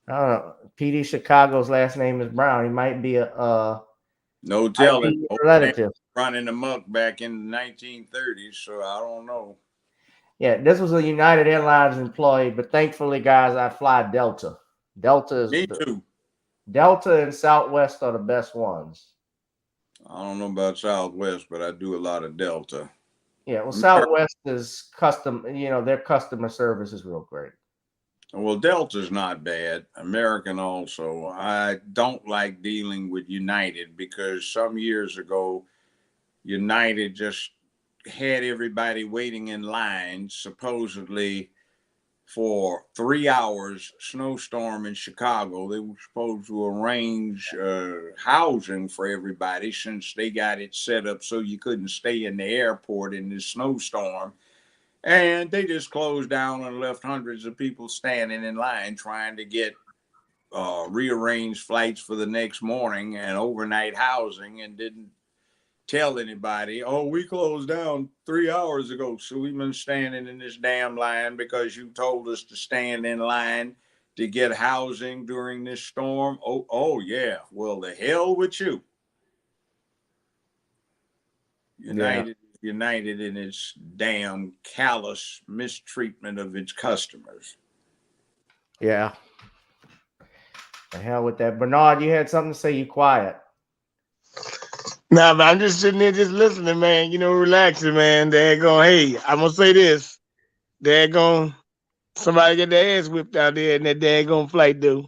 I don't know. PD Chicago's last name is Brown. He might be a no telling. Relative. Running amok back in the 1930s, so I don't know. Yeah, this was a United Airlines employee, but thankfully, guys, I fly Delta. Delta is me too. Delta and Southwest are the best ones. I don't know about Southwest, but I do a lot of Delta. Yeah, well, Southwest is custom. Their customer service is real great. Well, Delta's not bad. American also. I don't like dealing with United because some years ago, United just had everybody waiting in line, supposedly for 3 hours, snowstorm in Chicago. They were supposed to arrange housing for everybody since they got it set up so you couldn't stay in the airport in this snowstorm. And they just closed down and left hundreds of people standing in line trying to get rearranged flights for the next morning and overnight housing, and didn't tell anybody, oh, we closed down 3 hours ago. So we've been standing in this damn line because you told us to stand in line to get housing during this storm. Oh yeah. Well, the hell with you. United in its damn callous mistreatment of its customers. Yeah. The hell with that. Bernard, you had something to say. You quiet. Nah, but I'm just sitting there just listening, man. Relaxing, man. Hey, I'm gonna say this. Somebody get their ass whipped out there in that daggone flight, dude.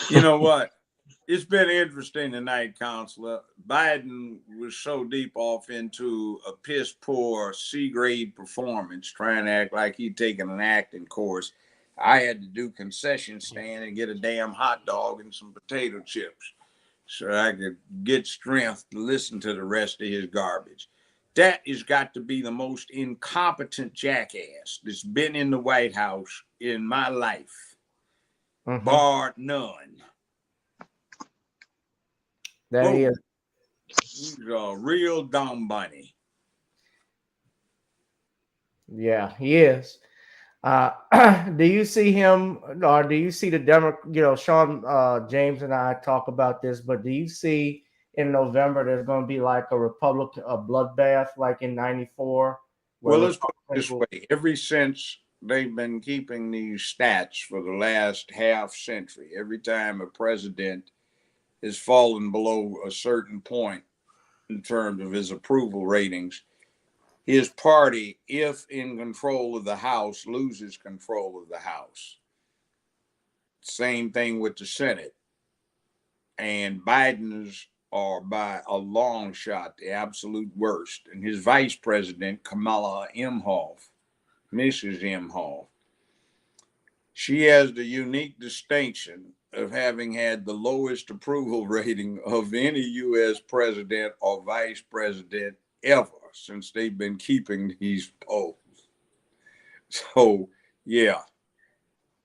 You know what? It's been interesting tonight, Counselor. Biden was so deep off into a piss poor C-grade performance, trying to act like he'd taken an acting course. I had to do concession stand and get a damn hot dog and some potato chips so I could get strength to listen to the rest of his garbage. That has got to be the most incompetent jackass that's been in the White House in my life, bar none. That he is. He's a real dumb bunny. Yeah, he is. Do you see him, or do you see the Sean James and I talk about this, but do you see in November there's going to be like a bloodbath like in '94? Well, let's put it this way. Ever since they've been keeping these stats for the last half century, every time a president has fallen below a certain point in terms of his approval ratings, his party, if in control of the House, loses control of the House. Same thing with the Senate. And Biden's are by a long shot the absolute worst. And his vice president, Kamala Imhoff, Mrs. Imhoff, she has the unique distinction of having had the lowest approval rating of any U.S. president or vice president ever since they've been keeping these polls. So, yeah.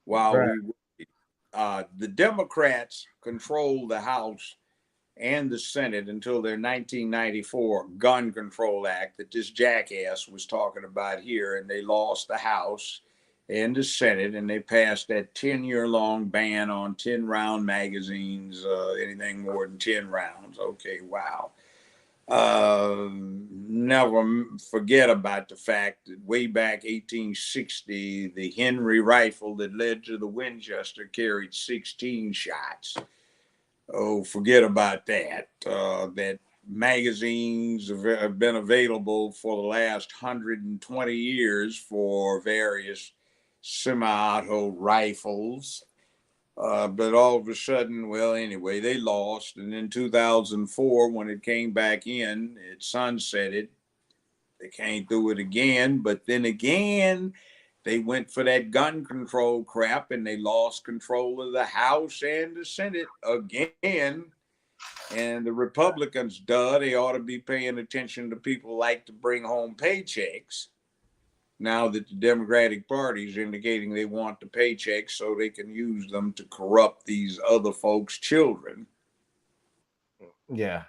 While the Democrats control the House and the Senate until their 1994 Gun Control Act that this jackass was talking about here, and they lost the House and the Senate, and they passed that 10-year-long ban on 10-round magazines, anything more than 10 rounds. Okay, wow. Never forget about the fact that way back 1860, the Henry rifle that led to the Winchester carried 16 shots. Oh, forget about that. That magazines have been available for the last 120 years for various semi-auto rifles. But all of a sudden, well, anyway, they lost. And in 2004, when it came back in, it sunsetted. They can't do it again. But then again, they went for that gun control crap and they lost control of the House and the Senate again. And the Republicans, they ought to be paying attention to people like to bring home paychecks. Now that the Democratic Party is indicating they want the paychecks so they can use them to corrupt these other folks' children. Yeah.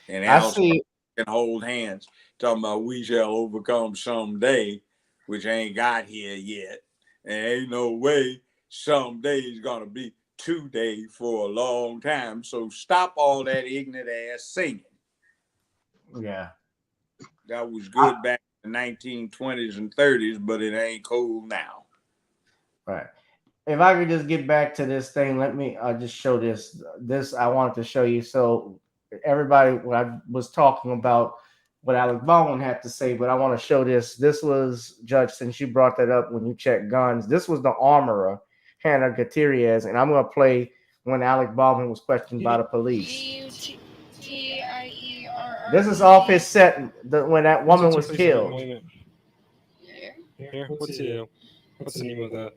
And Al can hold hands, talking about we shall overcome someday, which ain't got here yet. And ain't no way someday is going to be today for a long time. So stop all that ignorant ass singing. Yeah. That was good back in the 1920s and 30s, but it ain't cool now. Right. If I could just get back to this thing, let me just show this. This I wanted to show you. So everybody, when I was talking about what Alec Baldwin had to say, but I want to show this. This was, Judge, since you brought that up when you checked guns, this was the armorer, Hannah Gutierrez, and I'm going to play when Alec Baldwin was questioned by the police. This is off his set when that woman was killed. Here, what's the name of that?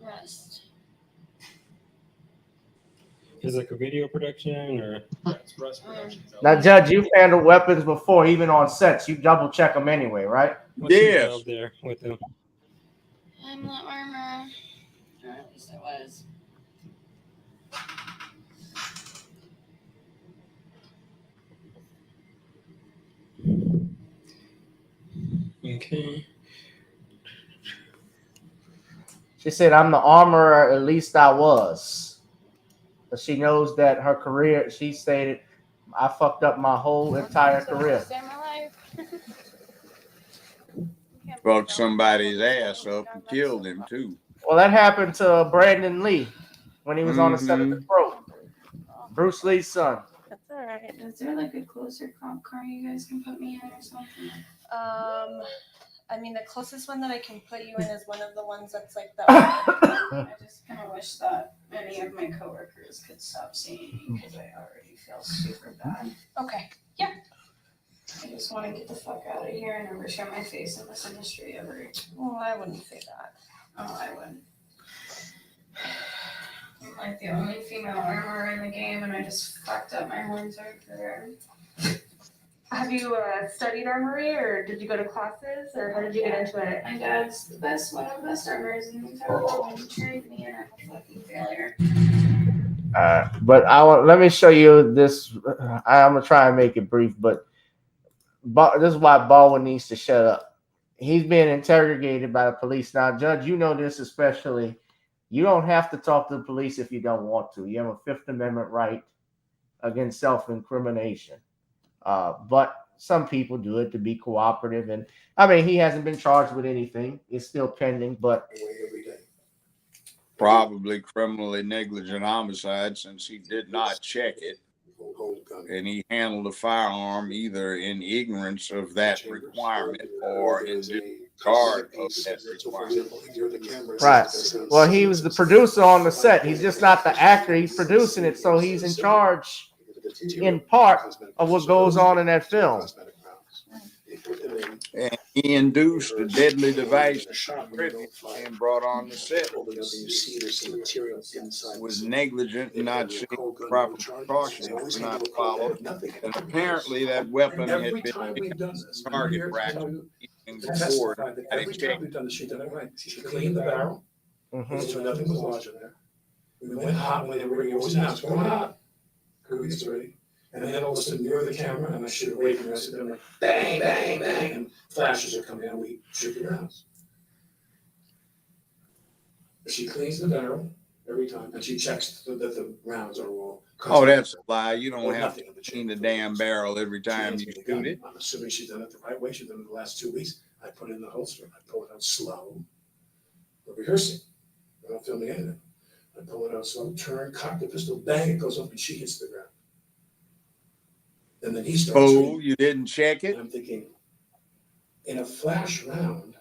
Rust. Is it like a video production or? Rust production. Now, Judge, you've handled weapons before, even on sets. You double check them anyway, right? Yes. There with them. I'm the armor, or at least I was. Okay. She said, I'm the armorer, at least I was. But she knows that her career, she stated, I fucked up my whole entire career. Fucked somebody's ass up and killed him, too. Well, that happened to Brandon Lee when he was on the set of The Crow. Bruce Lee's son. That's all right. Is there like a closer cop car you guys can put me in or something? I mean, the closest one that I can put you in is one of the ones that's like that. I just kind of wish that any of my coworkers could stop seeing me because I already feel super bad. Okay. Yeah. I just want to get the fuck out of here and never show my face in this industry ever. Well, I wouldn't say that. Oh, I wouldn't. I'm like the only female armorer in the game, and I just fucked up my whole entire career. Have you studied armory, or did you go to classes, or how did you get into it? My dad's the best, one of the best armorers in the entire world, and he trained me, and I'm a fucking failure. But let me show you this. I'm gonna try and make it brief, but this is why Baldwin needs to shut up. He's being interrogated by the police. Now, Judge, you know this especially. You don't have to talk to the police if you don't want to. You have a Fifth Amendment right against self-incrimination. But some people do it to be cooperative. And I mean, he hasn't been charged with anything. It's still pending, but probably criminally negligent homicide since he did not check it. And he handled a firearm either in ignorance of that requirement or in disregard of that requirement. Right. Well, he was the producer on the set. He's just not the actor. He's producing it, so he's in charge in part of what goes on in that film. And he induced a deadly device and brought on the set. Was negligent and not taking proper precautions, not followed. And apparently that weapon had been target practice even before. Every time we've done the shoot that I went, she cleaned the barrel, so nothing was lodged in there. We went hot when they were always announced, going hot. Cookies ready. And then all of a sudden near the camera, and I shoot away from her. I sit there like bang, bang, bang, and flashes are coming out. We shoot the rounds. She cleans the barrel, every time, and she checks that the rounds are all. Oh, that's a lie. You don't Or have nothing to in the clean the chamber. damn barrel every She time hands you me the shoot gun. it. I'm assuming she's done it the right way. She's done it the last 2 weeks. I put it in the holster. I pull it out slow. We're rehearsing. We're not filming anything. I pull it out slow, turn, cock the pistol, bang, it goes off, and she hits the ground. And then he starts. Oh, you didn't check it? And I'm thinking, in a flash round,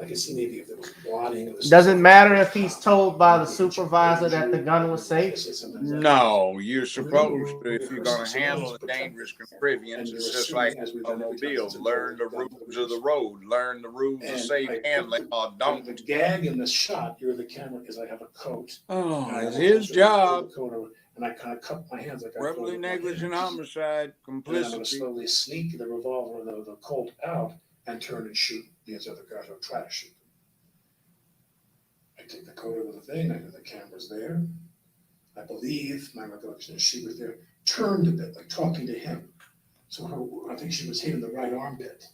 I could see maybe if there was wadding. Does it matter if he's told by the supervisor that the gun was safe? No, you're supposed to. If you're going to handle a dangerous contrivance, it's just like automobiles. Learn the rules of the road. Learn the rules of safe handling, or don't. The gag in the shot, you're the camera, because I have a coat. Oh, it's his job. And I kind of cup my hands like I Rebelly negligent homicide, And I'm going to complicity. slowly sneak the revolver, the Colt out, and turn and shoot these other guys, or try to shoot them. I take the coat over the thing, I know the camera's there. I believe, my recollection is she was there, turned a bit, like talking to him. So I think she was hitting the right armpit.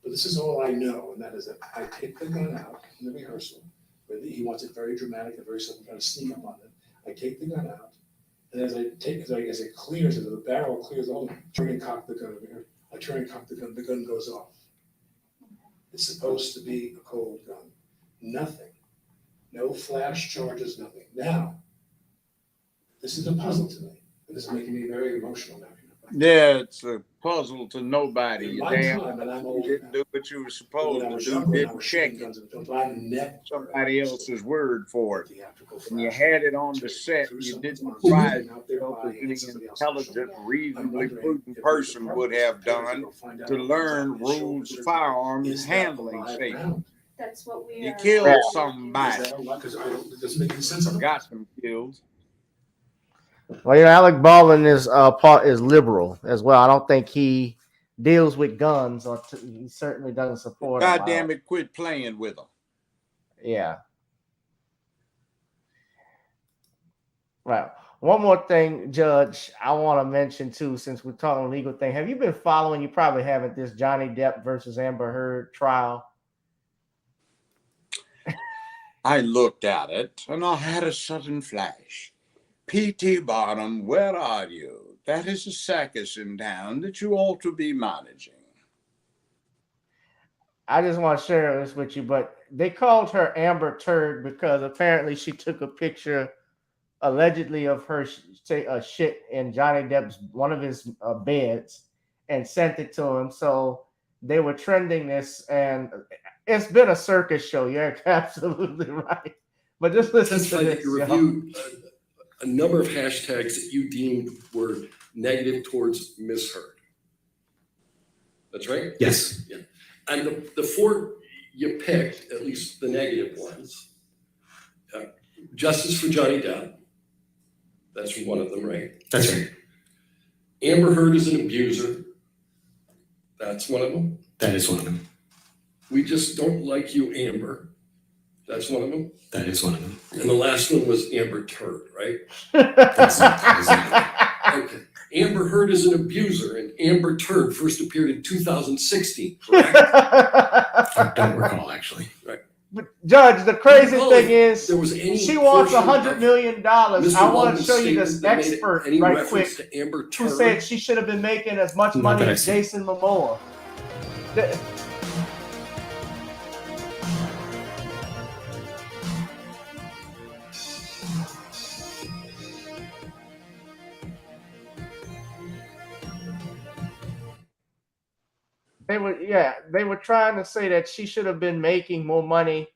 But this is all I know, and that is that I take the gun out in the rehearsal. He wants it very dramatic and very simple, trying to sneak up on it. I take the gun out, and as it clears, as the barrel clears, I turn and cock the gun over here. I turn and cock the gun goes off. It's supposed to be a cold gun. Nothing. No flash charges, nothing. Now, this is a puzzle to me. And this is making me very emotional now. Yeah, it's a puzzle to nobody. In You my damn, time, and I'm you old didn't do what you were supposed When I to was do. younger, I Didn't was check shooting it. guns in the films, but I never Somebody else's word for it. theatrical When you flash. had it on the set, you didn't advise yourself as any intelligent, reasonably prudent person would have done to learn rules of firearms handling safety. That's what we You are. killed Yeah. somebody. It doesn't make any sense. Got them killed. Well, Alec Baldwin is liberal as well. I don't think he deals with guns, or he certainly doesn't support them. God damn it, quit playing with them. Yeah. Right. One more thing, Judge, I want to mention too, since we're talking legal thing. Have you been following? You probably haven't. This Johnny Depp versus Amber Heard trial. I looked at it and I had a sudden flash. P.T. Bottom, where are you? That is a circus in town that you ought to be managing. I just want to share this with you, but they called her Amber Turd because apparently she took a picture, allegedly, of her shit in Johnny Depp's one of his beds and sent it to him. So they were trending this, and it's been a circus show. You're absolutely right. But just listen to this. You reviewed a number of hashtags that you deemed were negative towards Ms. Heard. That's right? Yes. Yeah. And the four you picked, at least the negative ones, justice for Johnny Depp. That's one of them, right? That's right. Amber Heard is an abuser. That's one of them. That is one of them. We just don't like you, Amber. That's one of them. That is one of them. And the last one was Amber Turd, right? Okay. Amber Heard is an abuser, and Amber Turd first appeared in 2016, correct? I don't recall, actually. Right. But Judge, the crazy thing is, there was any she wants portion $100 million. Mr. I want Waldman's to show you this statement that made expert any right reference quick to Amber who Turd? said she should have been making as much Not money that I've as seen. Jason Momoa. They were trying to say that she should have been making more money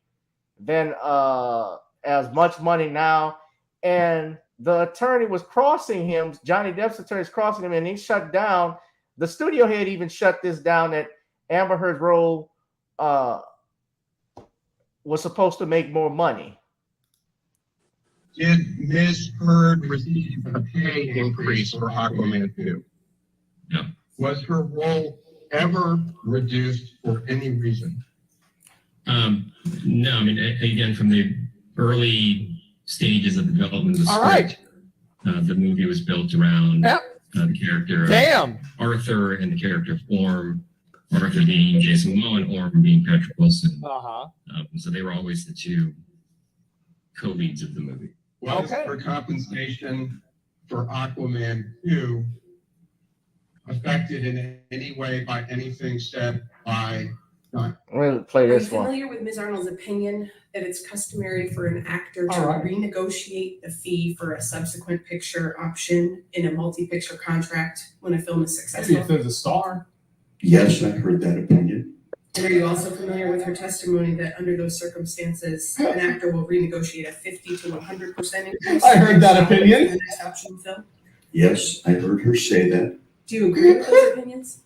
than as much money now. And the attorney was crossing him, Johnny Depp's attorney is crossing him, and he shut down. The studio head even shut this down, that Amber Heard's role was supposed to make more money. Did Ms. Heard receive a pay increase for Aquaman 2? No. Was her role ever reduced for any reason? No, I mean, again, from the early stages of the development of the All script, the movie was built around the character of Arthur and the character of Orm, Arthur being Jason Momoa and Orm being Patrick Wilson. Uh-huh. So they were always the two co-leads of the movie. Was her compensation for Aquaman 2 affected in any way by anything said by John? We'll play Are you this one. familiar with Ms. Arnold's opinion that it's customary for an actor to All right. renegotiate the fee for a subsequent picture option in a multi-picture contract when a film is Maybe successful? if there's a star. Yes, I heard that opinion. And are you also familiar with her testimony that under those circumstances, an actor will renegotiate a 50 to 100% increase? I heard that opinion. For the next option film? Yes, I heard her say that. Do you agree with those opinions?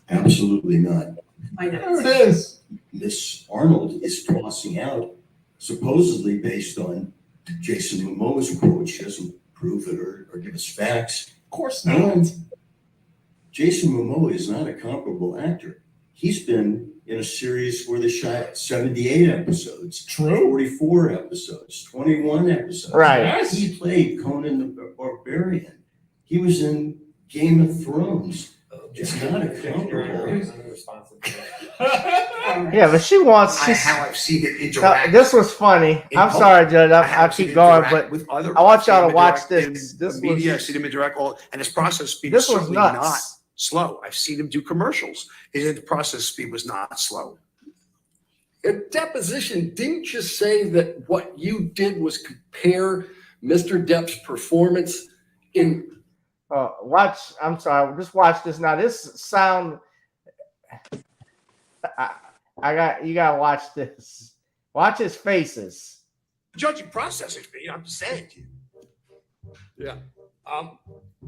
Absolutely not. Why not? There it is. Miss Arnold is tossing out, supposedly based on Jason Momoa's quote. She doesn't prove it or give us facts. Of course not. And Jason Momoa is not a comparable actor. He's been in a series where they shot 78 episodes, True. 44 episodes, 21 episodes. Right. Yes. He played Conan the Barbarian. He was in Game of Thrones. It's not a comparable. Yeah, but she wants. How I've seen it interact. This was funny. I'm sorry, Judge. I'll keep going, but with other, I want y'all I've to seen watch him interact this. in This media. I've was. seen him interact all, and his process speed This was was certainly nuts. not slow. I've seen him do commercials. His process speed was not slow. In deposition, didn't you say that what you did was compare Mr. Depp's performance in? Watch. I'm sorry. Just watch this now. This sound. I got. You gotta watch this. Watch his faces. Judging processing speed, I'm just saying to you. Yeah.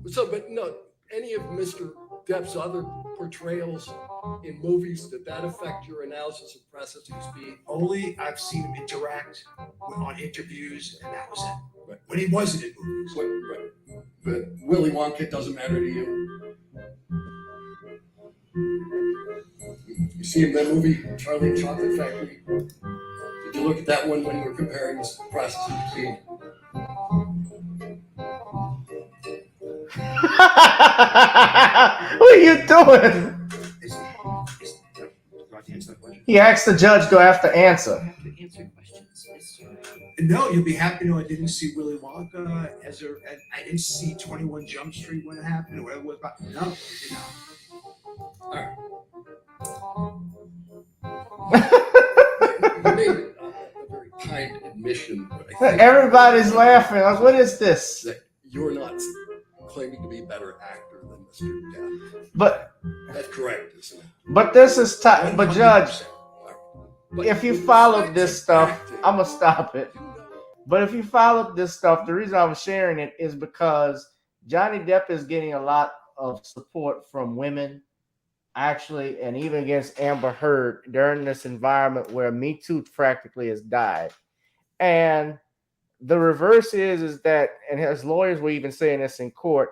So, but no, any of Mr. Depp's other portrayals in movies, did that affect your analysis of processing speed? Only I've seen him interact on interviews, and that was it. Right. When he wasn't in movies. Right. But Willy Wonka doesn't matter to you. You see him in that movie, Charlie and the Chocolate Factory? Did you look at that one when you were comparing this processing speed? What are you doing? He asked the judge, do I have to answer? No, you'll be happy to know I didn't see Willy Wonka I didn't see 21 Jump Street when it happened or whatever it was about. No, you know. All right. You made a very kind admission, but I think Everybody's laughing. What is this? that you're not claiming to be a better actor than Mr. Depp. But That's correct, isn't it? but this is time. But Judge, 100%. But if you with followed respect this to stuff, acting, I'm gonna stop it. But if you followed this stuff, the reason I'm sharing it is because Johnny Depp is getting a lot of support from women, actually, and even against Amber Heard during this environment where Me Too practically has died. And the reverse is that, and his lawyers were even saying this in court,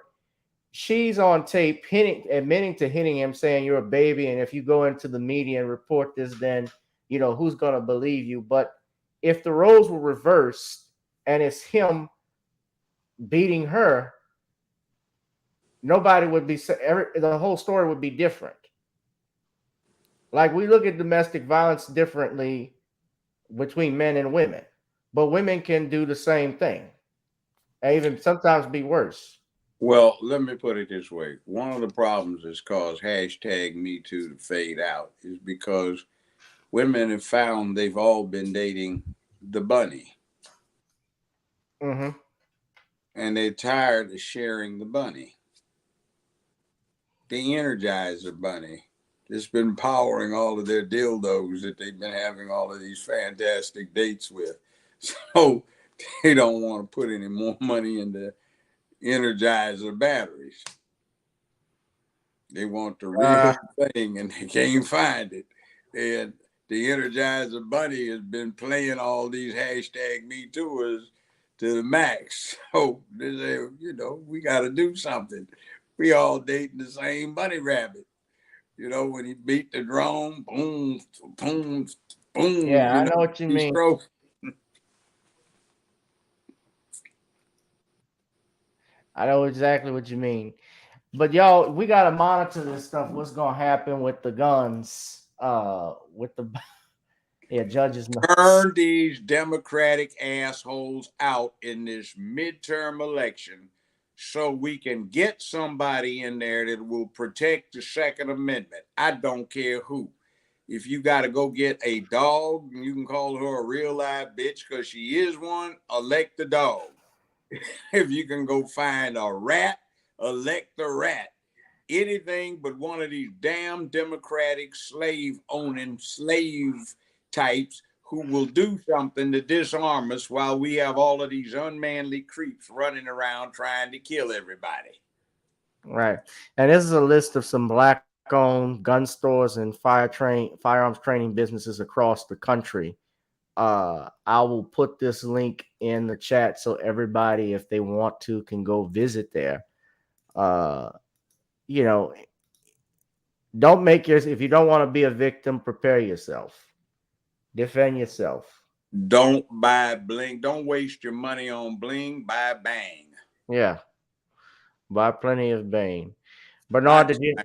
she's on tape admitting to hitting him, saying you're a baby, and if you go into the media and report this, then you know who's going to believe you. But if the roles were reversed and it's him beating her, nobody would be, the whole story would be different. Like, we look at domestic violence differently between men and women, but women can do the same thing, and even sometimes be worse. Well, let me put it this way. One of the problems that's caused #MeToo to fade out is because women have found they've all been dating the bunny. Mm-hmm. And they're tired of sharing the bunny. The Energizer bunny that's been powering all of their dildos that they've been having all of these fantastic dates with. So they don't want to put any more money into Energizer batteries. They want the real thing and they can't find it. And the Energizer bunny has been playing all these #MeTooers to the max. So they say, you know, we got to do something. We all dating the same bunny rabbit. You know, when he beat the drum, boom, boom, boom. Yeah, I know what you mean. I know exactly what you mean. But y'all, we gotta monitor this stuff. What's gonna happen with the guns? With the Yeah, judges. Turn these Democratic assholes out in this midterm election so we can get somebody in there that will protect the Second Amendment. I don't care who. If you got to go get a dog, you can call her a real live bitch because she is one, elect the dog. If you can go find a rat, elect the rat. Anything but one of these damn Democratic slave-owning slave types who will do something to disarm us while we have all of these unmanly creeps running around trying to kill everybody. Right. And this is a list of some black-owned gun stores and firearms training businesses across the country. I will put this link in the chat so everybody, if they want to, can go visit there. You know, don't make yours. If you don't want to be a victim, prepare yourself. Defend yourself. Don't buy bling. Don't waste your money on bling. Buy bang. Yeah. Buy plenty of bang. Bernard, did you?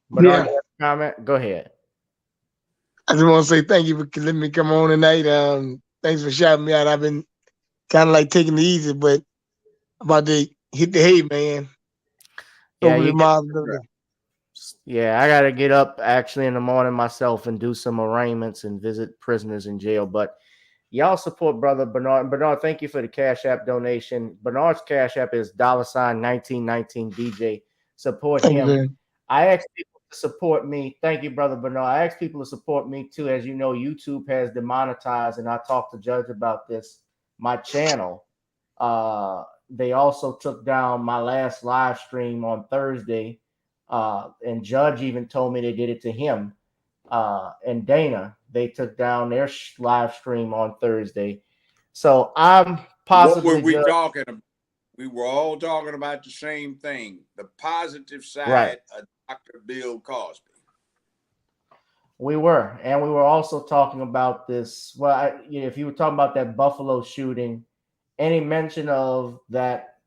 Bernard, you have a comment? Go ahead. I just want to say thank you for letting me come on tonight. Thanks for shouting me out. I've been kind of like taking it easy, but I'm about to hit the hay, man. Yeah, I got to get up actually in the morning myself and do some arraignments and visit prisoners in jail. But y'all support brother Bernard. Bernard, thank you for the Cash App donation. Bernard's Cash App is $1919DJ. Support him. I ask people to support me. Thank you, brother Bernard. I ask people to support me too. As you know, YouTube has demonetized, and I talked to Judge about this, my channel. They also took down my last live stream on Thursday. And Judge even told me they did it to him. And Dana, they took down their live stream on Thursday. So I'm possibly. What were we talking about? We were all talking about the same thing: the positive side of Dr. Bill Cosby. We were, and we were also talking about this. Well, if you were talking about that Buffalo shooting, any mention of that,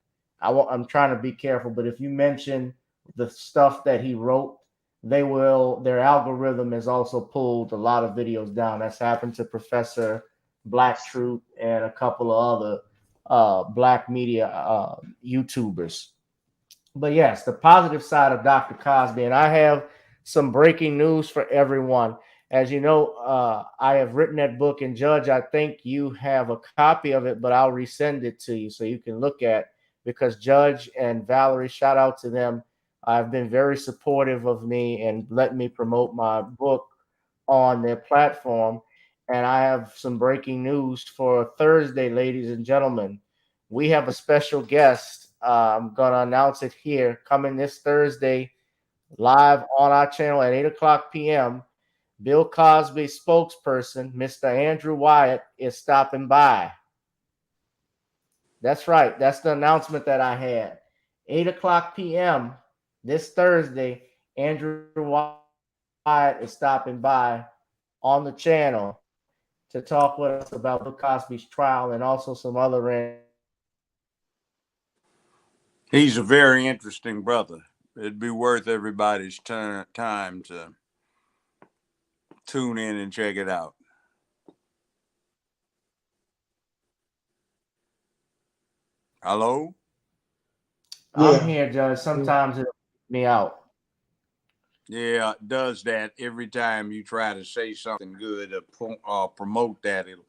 I'm trying to be careful. But if you mention the stuff that he wrote, their algorithm has also pulled a lot of videos down. That's happened to Professor Black Truth and a couple of other black media YouTubers. But yes, the positive side of Dr. Cosby, and I have some breaking news for everyone. As you know, I have written that book, and Judge, I think you have a copy of it, but I'll resend it to you so you can look at, because Judge and Valerie, shout out to them, have been very supportive of me and let me promote my book on their platform. And I have some breaking news for Thursday, ladies and gentlemen. We have a special guest. I'm going to announce it here, coming this Thursday, live on our channel at 8 o'clock p.m. Bill Cosby spokesperson, Mr. Andrew Wyatt, is stopping by. That's right. That's the announcement that I had. 8 o'clock p.m. this Thursday, Andrew Wyatt is stopping by on the channel to talk with us about Bill Cosby's trial and also some other. He's a very interesting brother. It'd be worth everybody's time to tune in and check it out. Hello? I'm here, Judge. Sometimes it'll freak me out. Yeah, it does that every time you try to say something good or promote that. It'll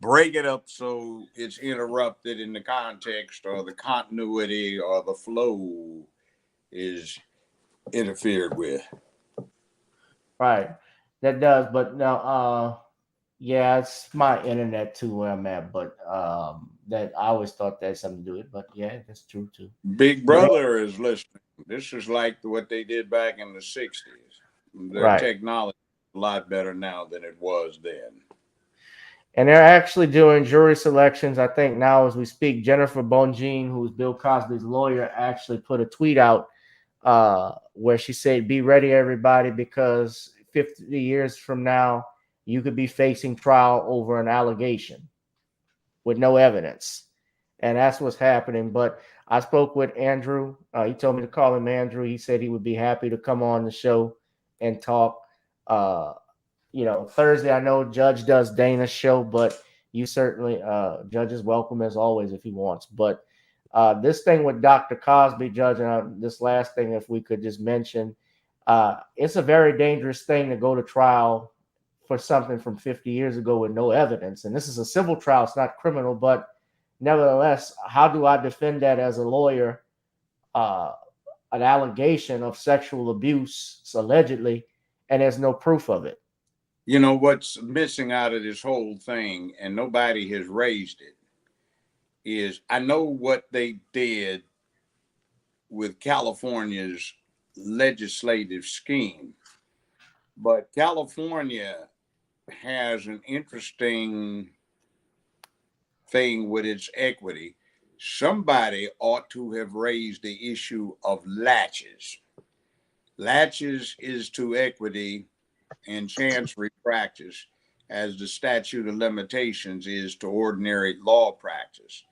break it up so it's interrupted in the context, or the continuity or the flow is interfered with. Right. That does, but now yeah, it's my internet too where I'm at, but that I always thought that had something to do with it, but yeah, that's true too. Big Brother is listening. This is like what they did back in the 60s. Their technology is a lot better now than it was then. And they're actually doing jury selections, I think, now as we speak. Jennifer Bonjean, who's Bill Cosby's lawyer, actually put a tweet out where she said, "Be ready, everybody, because 50 years from now, you could be facing trial over an allegation with no evidence." And that's what's happening. But I spoke with Andrew. He told me to call him Andrew. He said he would be happy to come on the show and talk. Thursday, I know Judge does Dana's show, but you certainly, Judge is welcome as always if he wants. But this thing with Dr. Cosby, Judge, and this last thing, if we could just mention, it's a very dangerous thing to go to trial for something from 50 years ago with no evidence. And this is a civil trial, it's not criminal, but nevertheless, how do I defend that as a lawyer? An allegation of sexual abuse, allegedly, and there's no proof of it. You know what's missing out of this whole thing, and nobody has raised it, is I know what they did with California's legislative scheme, but California has an interesting thing with its equity. Somebody ought to have raised the issue of latches. Latches is to equity and chancery practice as the statute of limitations is to ordinary law practice.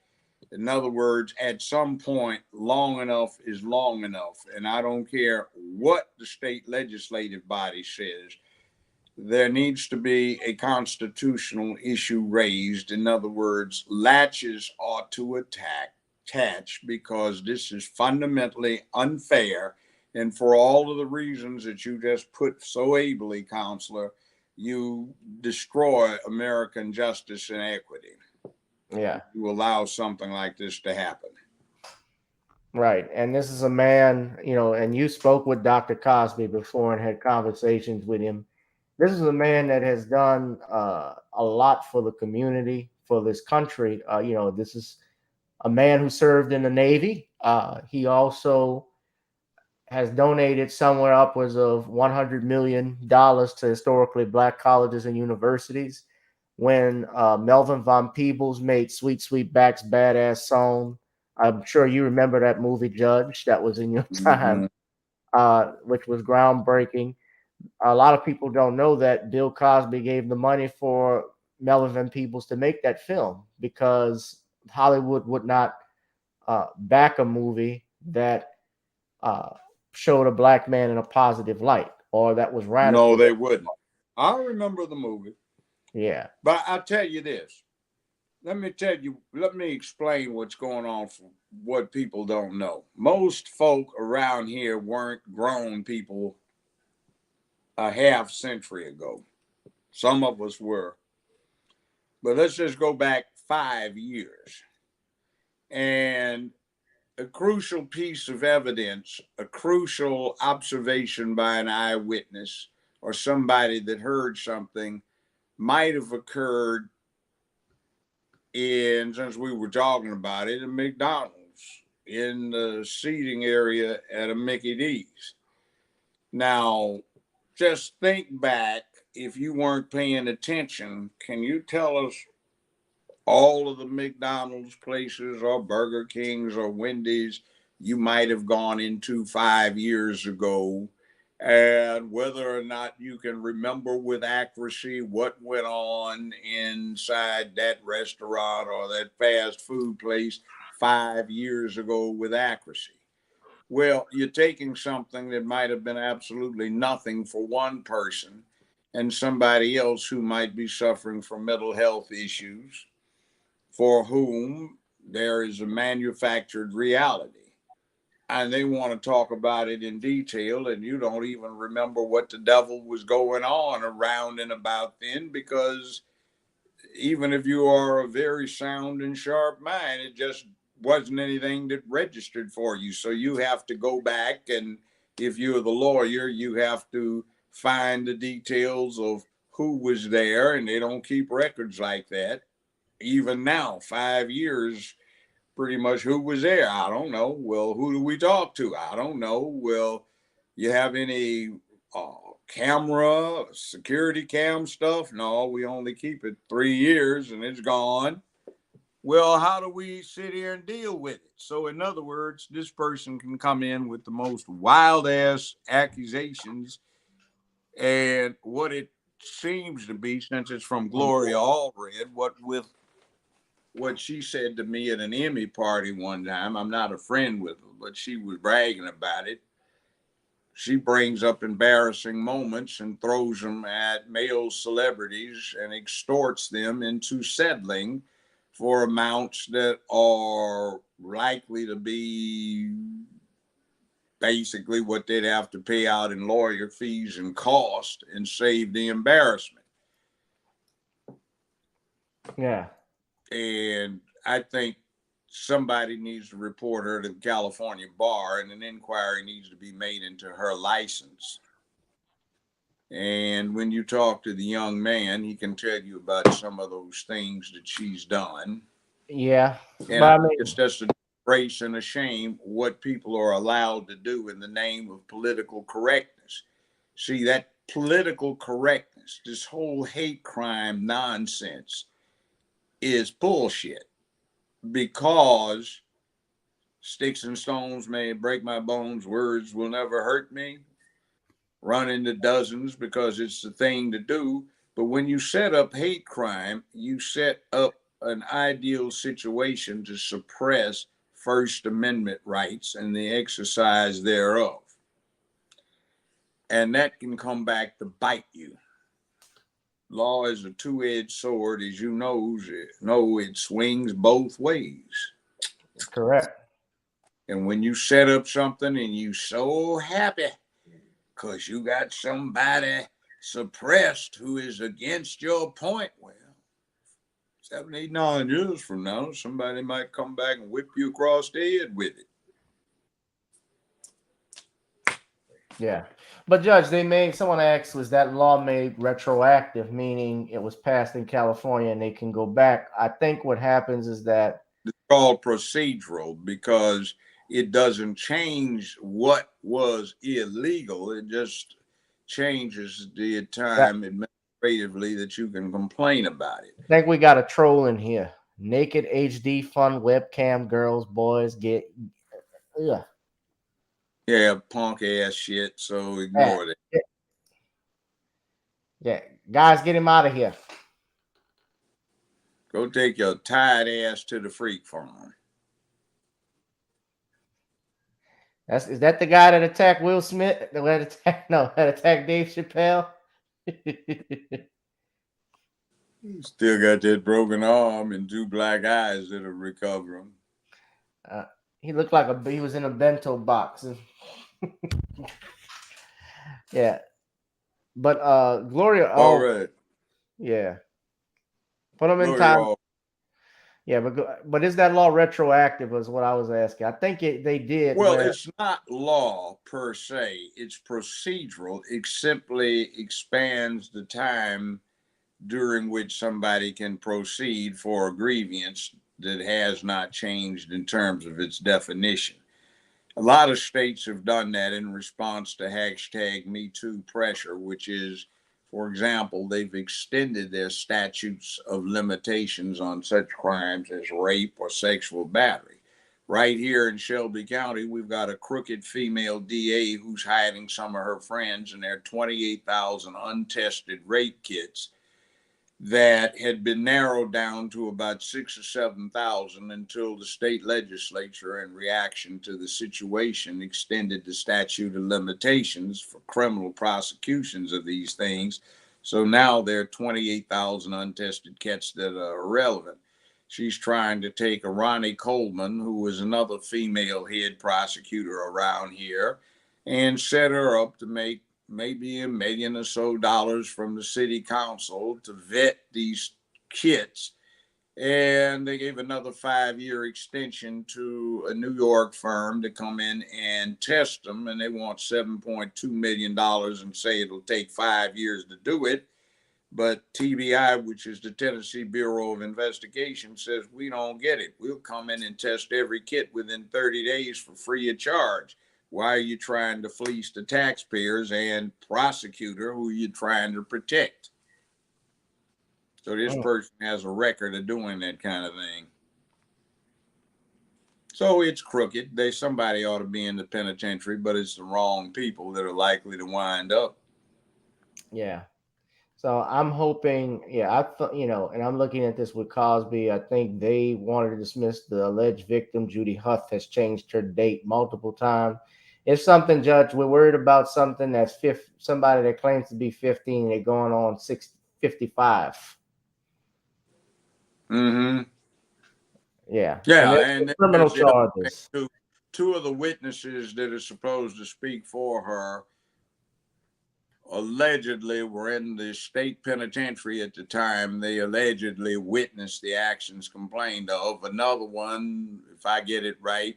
In other words, at some point, long enough is long enough. And I don't care what the state legislative body says, there needs to be a constitutional issue raised. In other words, latches ought to attach because this is fundamentally unfair. And for all of the reasons that you just put so ably, Counselor, you destroy American justice and equity. Yeah. You allow something like this to happen. Right. And this is a man, and you spoke with Dr. Cosby before and had conversations with him. This is a man that has done a lot for the community, for this country. This is a man who served in the Navy. He also has donated somewhere upwards of $100 million to historically Black colleges and universities. When Melvin Von Peebles made Sweet Sweetback's Badass Song, I'm sure you remember that movie, Judge, that was in your time, which was groundbreaking. A lot of people don't know that Bill Cosby gave the money for Melvin Van Peebles to make that film because Hollywood would not back a movie that showed a Black man in a positive light or that was radical. No, they wouldn't. I remember the movie. Yeah. But I'll tell you this. Let me explain what's going on for what people don't know. Most folk around here weren't grown people a half century ago. Some of us were. But let's just go back 5 years. And a crucial piece of evidence, a crucial observation by an eyewitness or somebody that heard something might have occurred since we were talking about it, in McDonald's, in the seating area at a Mickey D's. Now, just think back, if you weren't paying attention, can you tell us all of the McDonald's places or Burger Kings or Wendy's you might have gone into 5 years ago, and whether or not you can remember with accuracy what went on inside that restaurant or that fast food place 5 years ago with accuracy? Well, you're taking something that might have been absolutely nothing for one person and somebody else who might be suffering from mental health issues, for whom there is a manufactured reality. And they want to talk about it in detail, and you don't even remember what the devil was going on around and about then, because even if you are a very sound and sharp mind, it just wasn't anything that registered for you. So you have to go back, and if you're the lawyer, you have to find the details of who was there, and they don't keep records like that. Even now, 5 years, pretty much who was there? I don't know. Well, who do we talk to? I don't know. Well, you have any camera, security cam stuff? No, we only keep it 3 years and it's gone. Well, how do we sit here and deal with it? So in other words, this person can come in with the most wild ass accusations, and what it seems to be, since it's from Gloria Allred, what she said to me at an Emmy party one time, I'm not a friend with her, but she was bragging about it. She brings up embarrassing moments and throws them at male celebrities and extorts them into settling for amounts that are likely to be basically what they'd have to pay out in lawyer fees and cost and save the embarrassment. Yeah. And I think somebody needs to report her to the California bar, and an inquiry needs to be made into her license. And when you talk to the young man, he can tell you about some of those things that she's done. Yeah. And I think it's just a disgrace and a shame what people are allowed to do in the name of political correctness. See, that political correctness, this whole hate crime nonsense is bullshit, because sticks and stones may break my bones, words will never hurt me. Run into dozens because it's the thing to do. But when you set up hate crime, you set up an ideal situation to suppress First Amendment rights and the exercise thereof. And that can come back to bite you. Law is a two-edged sword, as you know, it swings both ways. That's correct. And when you set up something and you so happy because you got somebody suppressed who is against your point, well, 7, 8, 9 years from now, somebody might come back and whip you across the head with it. Yeah. But Judge, someone asked, was that law made retroactive, meaning it was passed in California and they can go back? I think what happens is that it's called procedural because it doesn't change what was illegal. It just changes the time administratively that you can complain about it. I think we got a troll in here. Naked HD fun webcam girls, boys get Yeah, punk ass shit. So ignore that. Yeah, guys, get him out of here. Go take your tired ass to the freak farm. Is that the guy that attacked Will Smith? That attacked Dave Chappelle? Still got that broken arm and 2 black eyes that'll recover him. He looked like he was in a bento box. Yeah. But Gloria. All right. Yeah. Put them in Gloria time. Hall. Yeah, but is that law retroactive? Is what I was asking. I think they did. Well, it's not law per se. It's procedural. It simply expands the time during which somebody can proceed for a grievance that has not changed in terms of its definition. A lot of states have done that in response to #MeToo pressure, which is, for example, they've extended their statutes of limitations on such crimes as rape or sexual battery. Right here in Shelby County, we've got a crooked female DA who's hiding some of her friends and their 28,000 untested rape kits that had been narrowed down to about 6,000 or 7,000 until the state legislature, in reaction to the situation, extended the statute of limitations for criminal prosecutions of these things. So now there are 28,000 untested kits that are irrelevant. She's trying to take a Ronnie Coleman, who was another female head prosecutor around here, and set her up to make maybe $1 million or so from the city council to vet these kits. And they gave another 5-year extension to a New York firm to come in and test them. And they want $7.2 million and say it'll take 5 years to do it. But TBI, which is the Tennessee Bureau of Investigation, says we don't get it. We'll come in and test every kit within 30 days for free of charge. Why are you trying to fleece the taxpayers and prosecutor who you're trying to protect? So this person has a record of doing that kind of thing. So it's crooked. Somebody ought to be in the penitentiary, but it's the wrong people that are likely to wind up. Yeah. So I'm hoping, and I'm looking at this with Cosby. I think they wanted to dismiss the alleged victim. Judy Huff has changed her date multiple times. If something, Judge, we're worried about something that's somebody that claims to be 15, they're going on 55. Mm-hmm. Yeah. Yeah, And and criminal there's the other thing, charges. too. Two of the witnesses that are supposed to speak for her allegedly were in the state penitentiary at the time. They allegedly witnessed the actions complained of. Another one, if I get it right,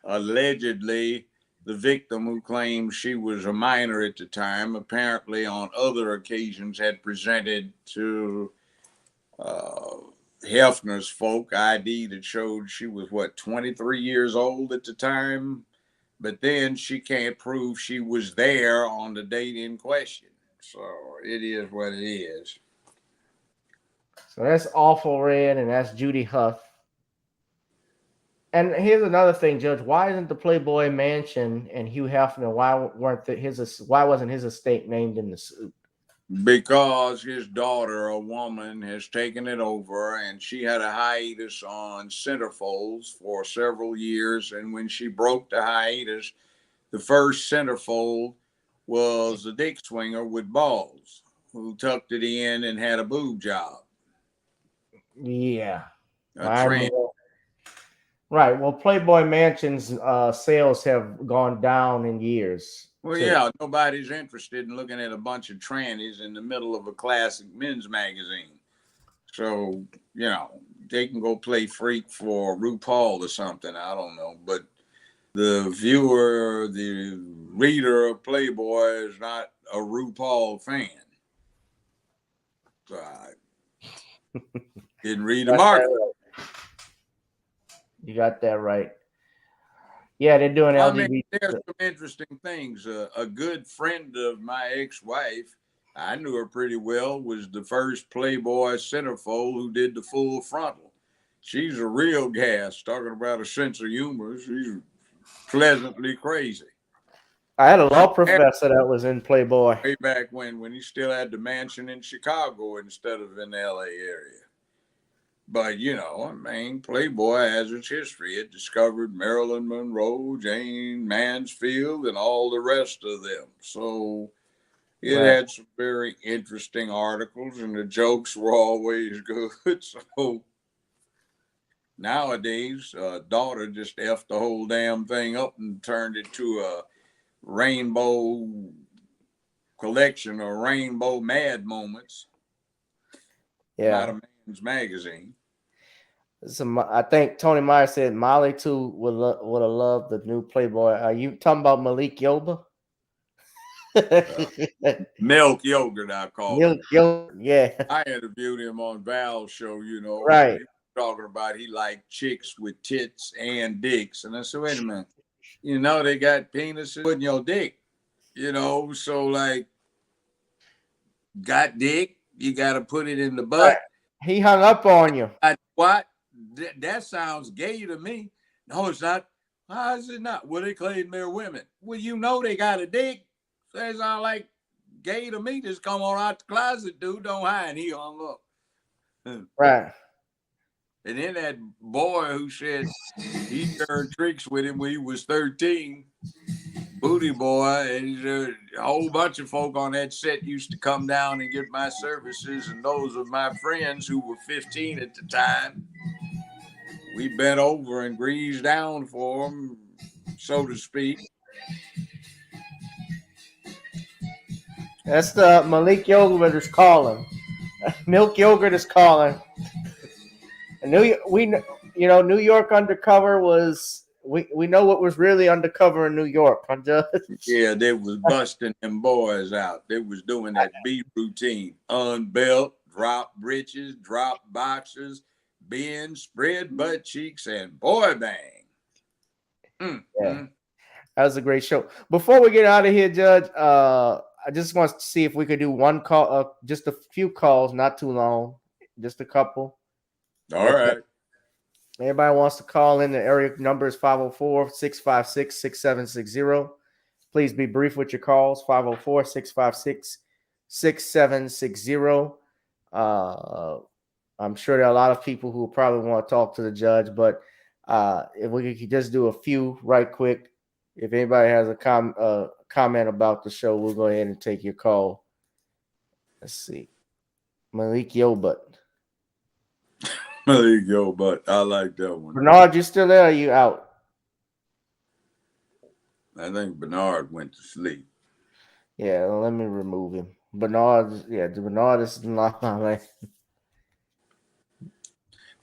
allegedly the victim, who claims she was a minor at the time, apparently on other occasions had presented to Hefner's folk ID that showed she was 23 years old at the time, but then she can't prove she was there on the date in question. So it is what it is. So that's Awful Red, and that's Judy Huff. And here's another thing, Judge. Why isn't the Playboy Mansion and Hugh Hefner? Why wasn't his estate named in the suit? Because his daughter, a woman, has taken it over, and she had a hiatus on centerfolds for several years. And when she broke the hiatus, the first centerfold was a dick swinger with balls who tucked it in and had a boob job. Yeah. Trans. Right. Well, Playboy Mansion's sales have gone down in years. Well, yeah, nobody's interested in looking at a bunch of trannies in the middle of a classic men's magazine. So, they can go play freak for RuPaul or something. I don't know. But the viewer, the reader of Playboy is not a RuPaul fan. So I didn't read the market. You got that right. Yeah, they're doing LGBT. There's some interesting things. A good friend of my ex-wife, I knew her pretty well, was the first Playboy centerfold who did the full frontal. She's a real gas, talking about a sense of humor. She's pleasantly crazy. I had a law professor that was in Playboy. Way back when he still had the mansion in Chicago instead of in the LA area. But, Playboy has its history. It discovered Marilyn Monroe, Jane Mansfield, and all the rest of them. So it had some very interesting articles, and the jokes were always good. So nowadays, daughter just effed the whole damn thing up and turned it to a rainbow collection of rainbow mad moments. Yeah. Not a man's magazine. I think Tony Meyer said Molly too would have loved the new Playboy. Are you talking about Malik Yoba? Milk yogurt, I call Milk yogurt, yeah. I interviewed him on Val's show, Right. He was talking about he liked chicks with tits and dicks. And I said, wait a minute, they got penises in your dick, so like, got dick, you got to put it in the butt. Right. He hung up on you. What? That sounds gay to me. No, it's not. How is it not? Well, they claim they're women. Well, they got a dick. So they sound like gay to me. Just come on out the closet, dude. Don't hide. He hung up. Right. And then that boy who said he turned tricks with him when he was 13, Booty Boy, and a whole bunch of folk on that set used to come down and get my services, and those of my friends who were 15 at the time. We bent over and greased down for them, so to speak. That's the Malik Yogurt is calling. Milk Yogurt is calling. And New York undercover was we know what was really undercover in New York. Yeah, they was busting them boys out. They was doing that beat routine: unbelt, drop breeches, drop boxers, bend, spread butt cheeks, and boy bang. Yeah. That was a great show. Before we get out of here, Judge, I just want to see if we could do one call, just a few calls, not too long, just a couple. All right. Everybody wants to call in. The area number is 504-656-6760. Please be brief with your calls. 504-656-6760. I'm sure there are a lot of people who probably want to talk to the judge, but if we could just do a few right quick. If anybody has a comment about the show, we'll go ahead and take your call. Let's see. Malik Yobut. There you go, but I like that one. Bernard, you still there? Or are you out? I think Bernard went to sleep. Yeah, let me remove him. Bernard is not my man.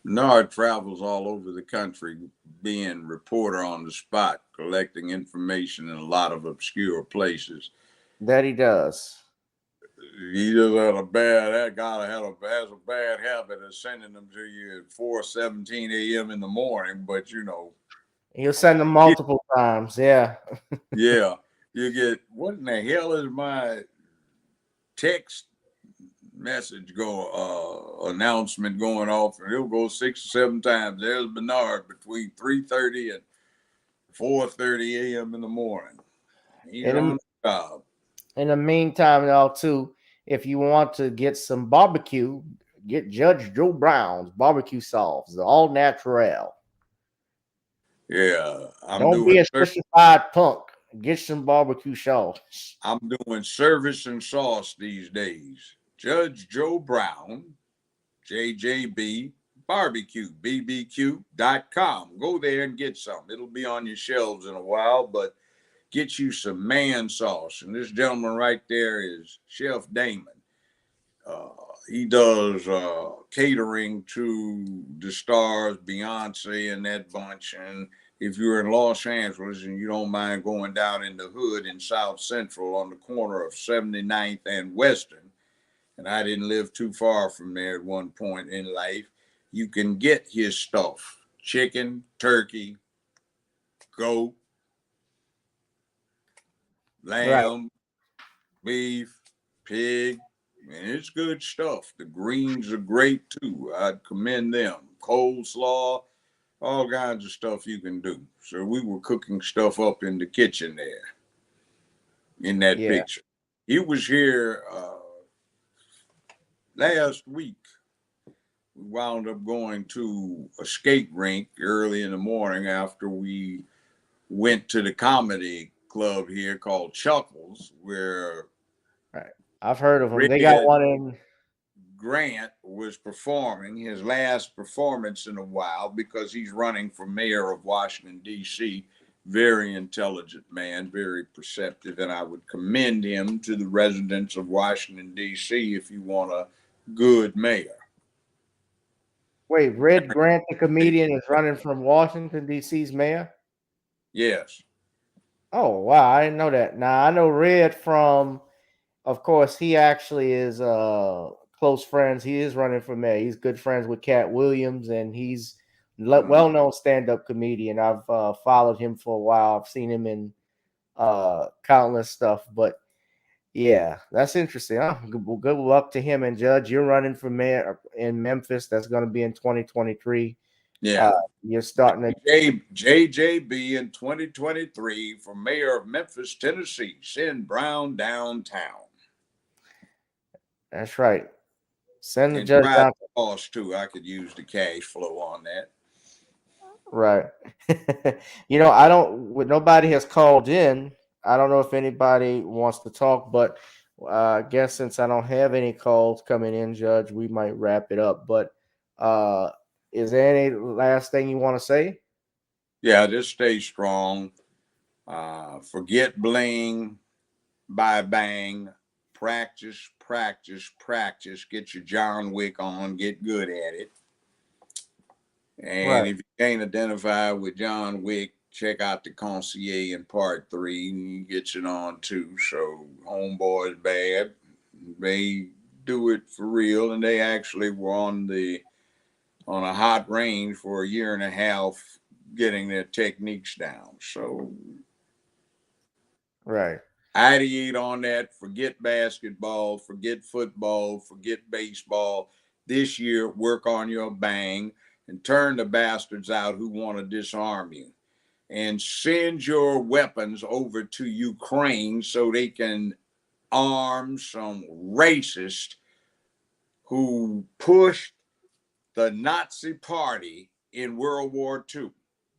Bernard travels all over the country, being reporter on the spot, collecting information in a lot of obscure places. That he does. He just has a bad habit of sending them to you at 4:17 a.m. in the morning, but you know. He'll send them multiple times, yeah. Yeah. You get, what in the hell is my text message announcement going off, and it'll go 6 or 7 times. There's Bernard between 3:30 and 4:30 a.m. in the morning. He's on the job. In the meantime, y'all, too, if you want to get some barbecue, get Judge Joe Brown's barbecue sauce, the all natural. Yeah, Don't be a specified punk. Get some barbecue sauce. I'm doing service and sauce these days. Judge Joe Brown, JJB Barbecue, BBQ.com. Go there and get some. It'll be on your shelves in a while, but get you some man sauce. And this gentleman right there is Chef Damon. He does catering to the stars, Beyonce and that bunch. And if you're in Los Angeles and you don't mind going down in the hood in South Central on the corner of 79th and Western, and I didn't live too far from there at one point in life, you can get his stuff. Chicken, turkey, goat, lamb, beef, pig, and it's good stuff. The greens are great too. I'd commend them. Coleslaw, all kinds of stuff you can do. So we were cooking stuff up in the kitchen there in that picture. He was here last week. We wound up going to a skate rink early in the morning after we went to the comedy club here called Chuckles, where I've heard of them. They got one in. Grant was performing his last performance in a while because he's running for mayor of Washington, D.C. Very intelligent man, very perceptive, and I would commend him to the residents of Washington, D.C. if you want a good mayor. Wait, Red Grant, the comedian, is running from Washington, D.C.'s mayor? Yes. Oh, wow. I didn't know that. Now, I know Red from, of course, he actually is close friends. He is running for mayor. He's good friends with Cat Williams, and he's well-known stand-up comedian. I've followed him for a while. I've seen him in countless stuff. But, yeah, that's interesting. Huh? Good luck to him. And, Judge, you're running for mayor in Memphis. That's going to be in 2023. Yeah. You're starting to JJB in 2023 for mayor of Memphis, Tennessee. Send Brown downtown. That's right. Send the and judge down. Cost too. I could use the cash flow on that. Right. Nobody has called in. I don't know if anybody wants to talk, but I guess since I don't have any calls coming in, Judge, we might wrap it up. But is there any last thing you want to say? Yeah, just stay strong. Forget bling, buy bang, practice, practice, practice. Get your John Wick on, get good at it. And if you can't identify with John Wick, check out the Concierge in part 3. He gets it on too. So Homeboy's bad. They do it for real, and they actually were on a hot range for a year and a half getting their techniques down. So ideate on that. Forget basketball, forget football, forget baseball. This year, work on your bang and turn the bastards out who want to disarm you. And send your weapons over to Ukraine so they can arm some racist who pushed the Nazi party in World War II.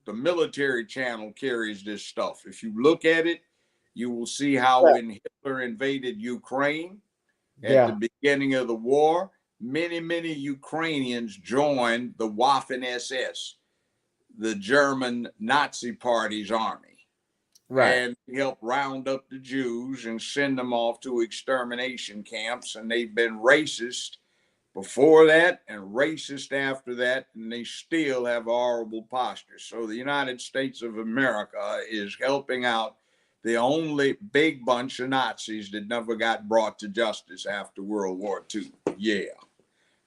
the military channel carries this stuff. If you look at it, you will see how when Hitler invaded Ukraine at the beginning of the war, many Ukrainians joined the Waffen SS, the German Nazi Party's army. And help round up the Jews and send them off to extermination camps. And they've been racist before that and racist after that, and they still have horrible postures. So the United States of America is helping out the only big bunch of Nazis that never got brought to justice after World War II. Yeah.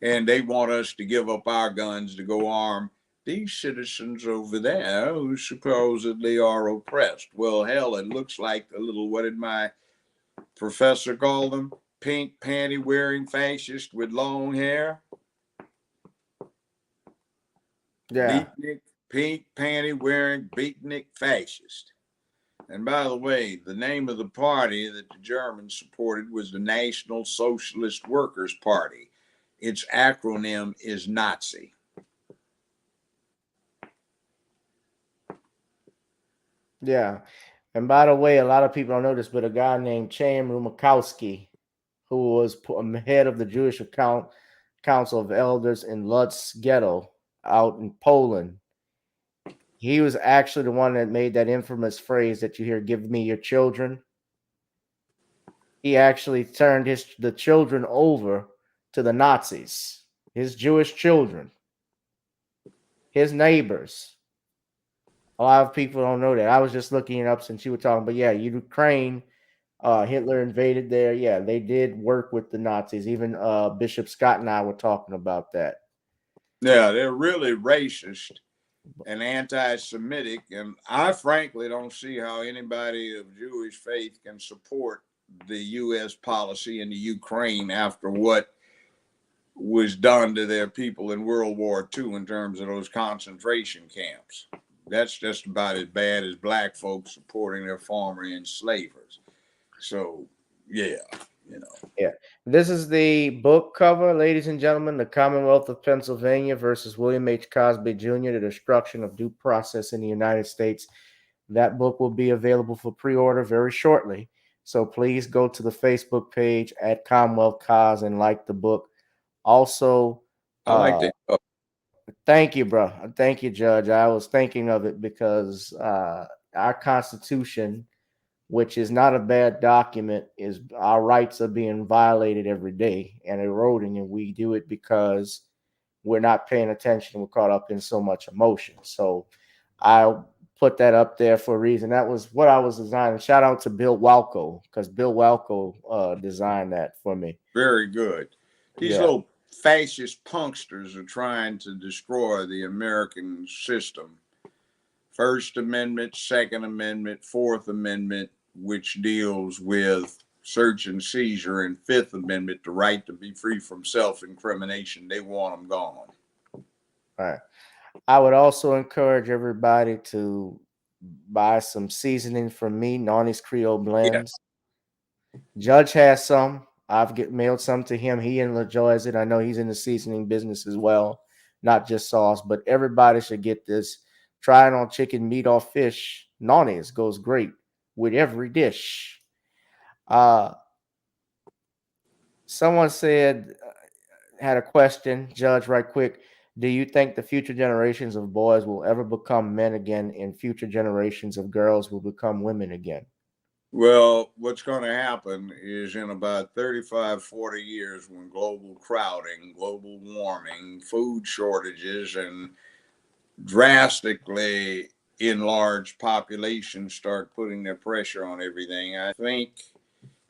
And they want us to give up our guns to go arm these citizens over there who supposedly are oppressed. Well, hell, it looks like a little, what did my professor call them? Pink panty wearing fascist with long hair. Yeah. Beatnik, pink panty wearing beatnik fascist. And by the way, the name of the party that the Germans supported was the National Socialist Workers' Party. Its acronym is Nazi. Yeah. And by the way, a lot of people don't know this, but a guy named Chaim Rumakowski, who was head of the Jewish Council of Elders in Lutz Ghetto out in Poland, he was actually the one that made that infamous phrase that you hear, "Give me your children." He actually turned the children over to the Nazis, his Jewish children, his neighbors. A lot of people don't know that. I was just looking it up since you were talking, but yeah, Ukraine, Hitler invaded there. Yeah, they did work with the Nazis. Even Bishop Scott and I were talking about that. Yeah, they're really racist and anti-Semitic, and I frankly don't see how anybody of Jewish faith can support the U.S. policy in the Ukraine after what was done to their people in World War II in terms of those concentration camps. That's just about as bad as black folks supporting their former enslavers. So, yeah, you know. Yeah. This is the book cover, ladies and gentlemen, The Commonwealth of Pennsylvania versus William H. Cosby Jr., The Destruction of Due Process in the United States. That book will be available for pre-order very shortly. So please go to the Facebook page at Commonwealth Cos and like the book. Also, I like that. Thank you, bro. Thank you, Judge. I was thinking of it because our Constitution, which is not a bad document, is our rights are being violated every day and eroding, and we do it because we're not paying attention. We're caught up in so much emotion. So I put that up there for a reason. That was what I was designing. Shout out to Bill Walco, because Bill Walco designed that for me. Very good. These little fascist punksters are trying to destroy the American system. First Amendment, Second Amendment, Fourth Amendment, which deals with search and seizure, and Fifth Amendment, the right to be free from self-incrimination. They want them gone. All right. I would also encourage everybody to buy some seasoning from me, Nani's Creole Blends. Judge has some. I've mailed some to him. He enjoys it. I know he's in the seasoning business as well, not just sauce, but everybody should get this. Try it on chicken, meat, or fish. Nani's goes great with every dish. Someone had a question, Judge, right quick. Do you think the future generations of boys will ever become men again, and future generations of girls will become women again? Well, what's going to happen is in about 35, 40 years, when global crowding, global warming, food shortages, and drastically enlarged populations start putting their pressure on everything, I think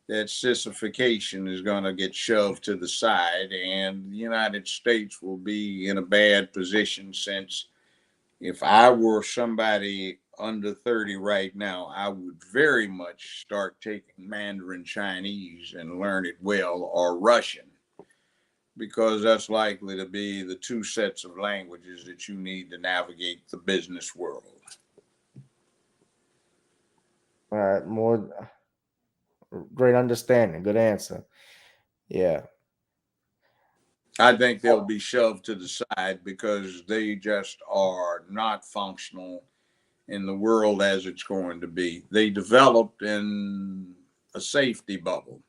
that sissification is going to get shoved to the side, and the United States will be in a bad position, since if I were somebody under 30 right now, I would very much start taking Mandarin Chinese and learn it well, or Russian, because that's likely to be the two sets of languages that you need to navigate the business world. All right, more great understanding. Good answer. Yeah. I think they'll be shoved to the side because they just are not functional in the world as it's going to be. They developed in a safety bubble.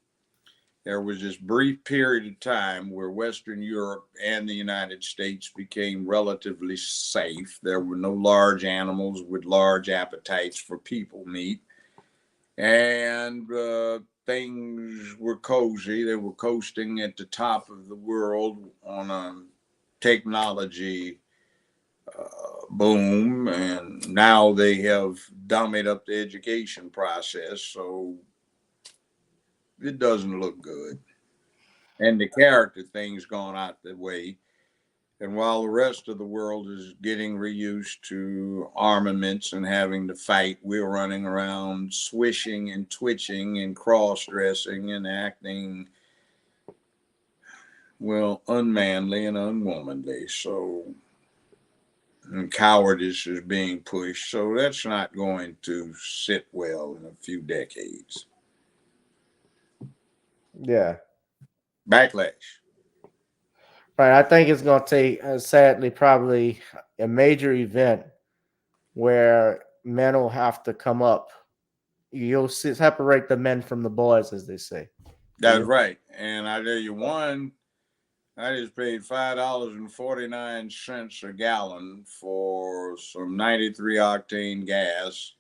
There was this brief period of time where Western Europe and the United States became relatively safe. There were no large animals with large appetites for people meat. And things were cozy. They were coasting at the top of the world on a technology boom, and now they have dummied up the education process, so it doesn't look good. And the character thing's gone out the way. And while the rest of the world is getting reused to armaments and having to fight, we're running around swishing and twitching and cross-dressing and acting, well, unmanly and unwomanly. So, and cowardice is being pushed. So that's not going to sit well in a few decades. Yeah. Backlash. Right. I think it's going to take, sadly, probably a major event where men will have to come up. You'll separate the men from the boys, as they say. That's right. And I tell you one, I just paid $5.49 a gallon for some 93 octane gas.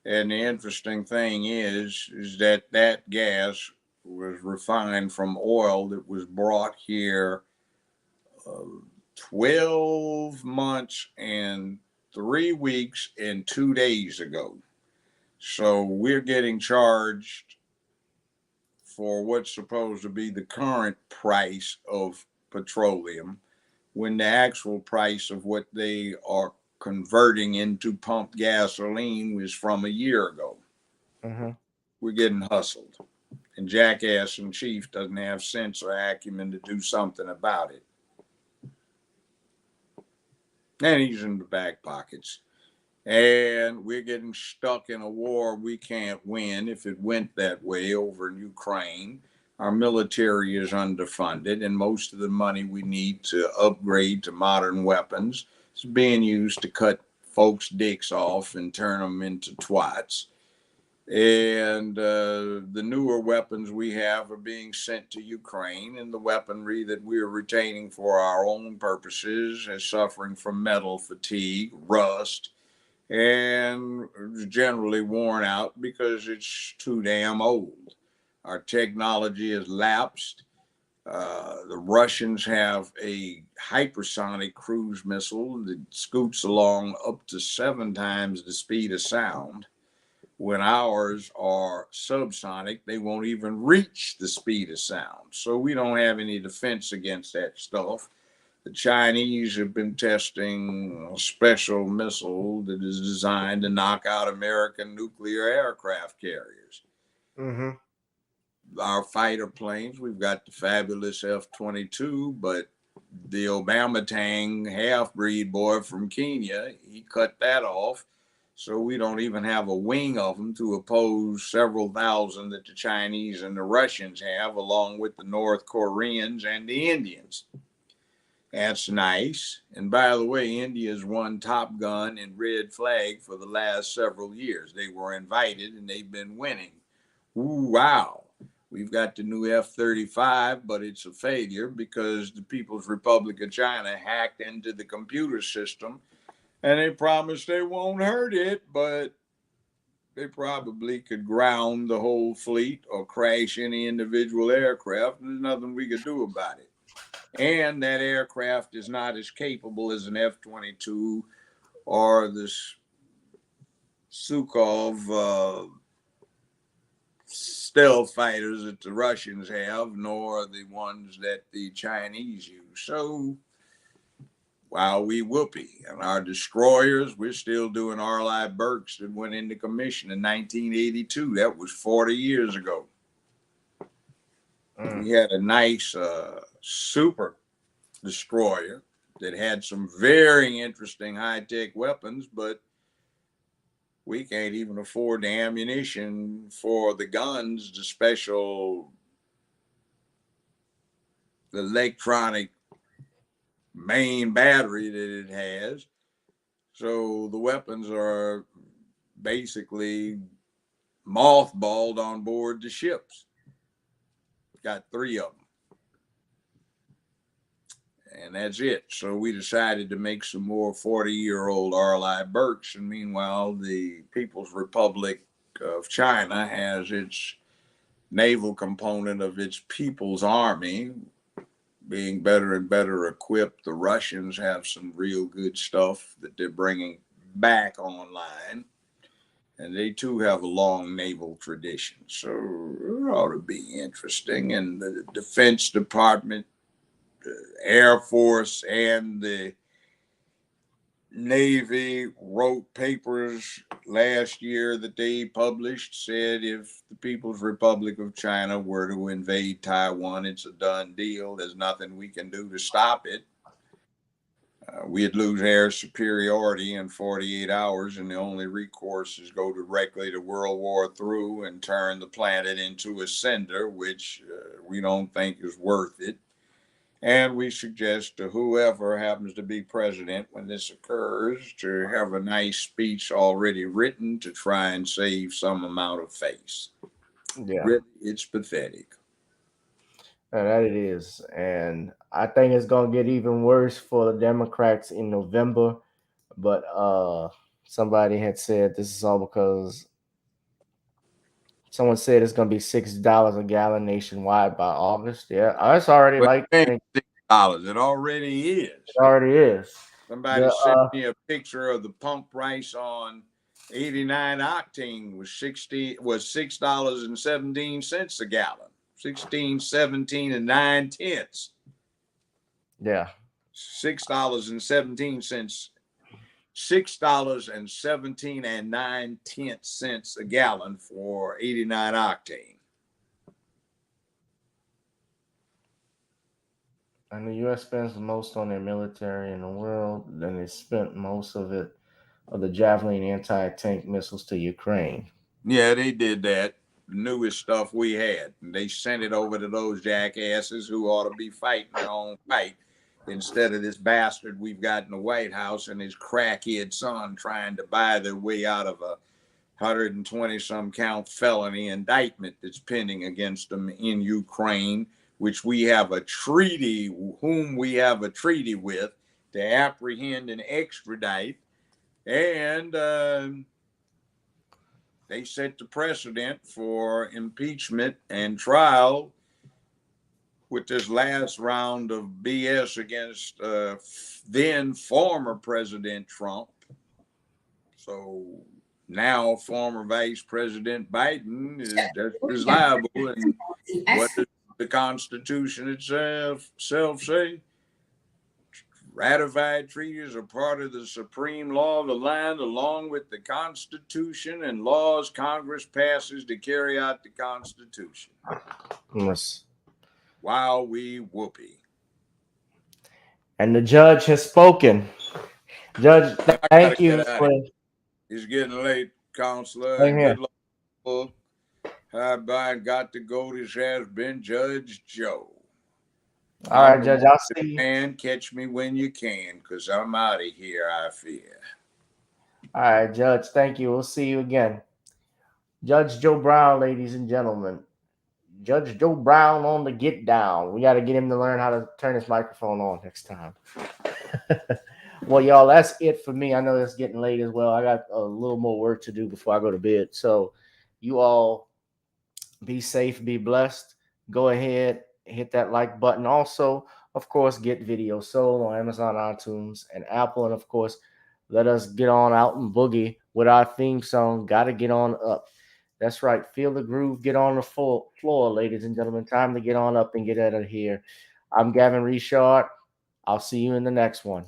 And the interesting thing is that that gas was refined from oil that was brought here 12 months and 3 weeks and 2 days ago. So we're getting charged for what's supposed to be the current price of petroleum when the actual price of what they are converting into pump gasoline was from a year ago. Mm-hmm. We're getting hustled. And Jackass in Chief doesn't have sense or acumen to do something about it. And he's in the back pockets. And we're getting stuck in a war we can't win if it went that way over in Ukraine. Our military is underfunded, and most of the money we need to upgrade to modern weapons is being used to cut folks' dicks off and turn them into twats. And the newer weapons we have are being sent to Ukraine, and the weaponry that we're retaining for our own purposes is suffering from metal fatigue, rust, and generally worn out because it's too damn old. Our technology has lapsed. The Russians have a hypersonic cruise missile that scoots along up to 7 times the speed of sound. When ours are subsonic, they won't even reach the speed of sound. So we don't have any defense against that stuff. The Chinese have been testing a special missile that is designed to knock out American nuclear aircraft carriers. Mm-hmm. Our fighter planes, we've got the fabulous F-22, but the Obama Tang half-breed boy from Kenya, he cut that off. So we don't even have a wing of them to oppose several thousand that the Chinese and the Russians have, along with the North Koreans and the Indians. That's nice. And by the way, India's won Top Gun and Red Flag for the last several years. They were invited and they've been winning. Ooh, wow. We've got the new F-35, but it's a failure because the People's Republic of China hacked into the computer system. And they promised they won't hurt it, but they probably could ground the whole fleet or crash any individual aircraft. There's nothing we could do about it. And that aircraft is not as capable as an F-22 or the Sukhov stealth fighters that the Russians have, nor the ones that the Chinese use. So, while we whoopee, and our destroyers, we're still doing R.L.I. Burks that went into commission in 1982. That was 40 years ago. We had a nice super destroyer that had some very interesting high-tech weapons, but we can't even afford the ammunition for the guns, the special electronic main battery that it has. So the weapons are basically mothballed on board the ships. Got 3 of them. And that's it. So we decided to make some more 40-year-old RLI Burks. And meanwhile, the People's Republic of China has its naval component of its People's Army being better and better equipped. The Russians have some real good stuff that they're bringing back online. And they too have a long naval tradition. So it ought to be interesting. And the Defense Department, Air Force, and the Navy wrote papers last year that they published, said if the People's Republic of China were to invade Taiwan, it's a done deal. There's nothing we can do to stop it. We'd lose air superiority in 48 hours, and the only recourse is go directly to World War III and turn the planet into a cinder, which we don't think is worth it. And we suggest to whoever happens to be president when this occurs to have a nice speech already written to try and save some amount of face. Yeah. Really, it's pathetic. That it is. And I think it's going to get even worse for the Democrats in November. But somebody had said this is all because someone said it's going to be $6 a gallon nationwide by August. Yeah, that's already But like $6. It already is. It already is. Somebody sent me a picture of the pump price on 89 octane was $6.17 a gallon. 16.17 and 9/10. Yeah. $6.17. $6.17 and 9/10 a gallon for 89 octane. And the U.S. spends the most on their military in the world. Then they spent most of it of the Javelin anti-tank missiles to Ukraine. Yeah, they did that. The newest stuff we had. And they sent it over to those jackasses who ought to be fighting their own fight instead of this bastard we've got in the White House and his crackhead son trying to buy their way out of a 120-some count felony indictment that's pending against them in Ukraine, which we have a treaty, whom we have a treaty with to apprehend and extradite. And they set the precedent for impeachment and trial with this last round of BS against then former President Trump. So now former Vice President Biden is liable. And what does the Constitution itself say? Ratified treaties are part of the supreme law of the land, along with the Constitution and laws Congress passes to carry out the Constitution. Yes. Wow, we whoopee. And the judge has spoken. Judge, thank you. It's getting late, Counselor. Same here. Good luck. Have I got to go? This has been Judge Joe. All right, Judge, I'll see you. And catch me when you can, because I'm out of here, I fear. All right, Judge, thank you. We'll see you again. Judge Joe Brown, ladies and gentlemen. Judge Joe Brown on the get down. We got to get him to learn how to turn his microphone on next time. Well, y'all, that's it for me. I know it's getting late as well. I got a little more work to do before I go to bed. So you all be safe, be blessed. Go ahead, hit that like button. Also, of course, get Video Soul on Amazon, iTunes, and Apple. And, of course, let us get on out and boogie with our theme song, Gotta Get On Up. That's right. Feel the groove. Get on the floor, ladies and gentlemen. Time to get on up and get out of here. I'm Gavin Richard. I'll see you in the next one.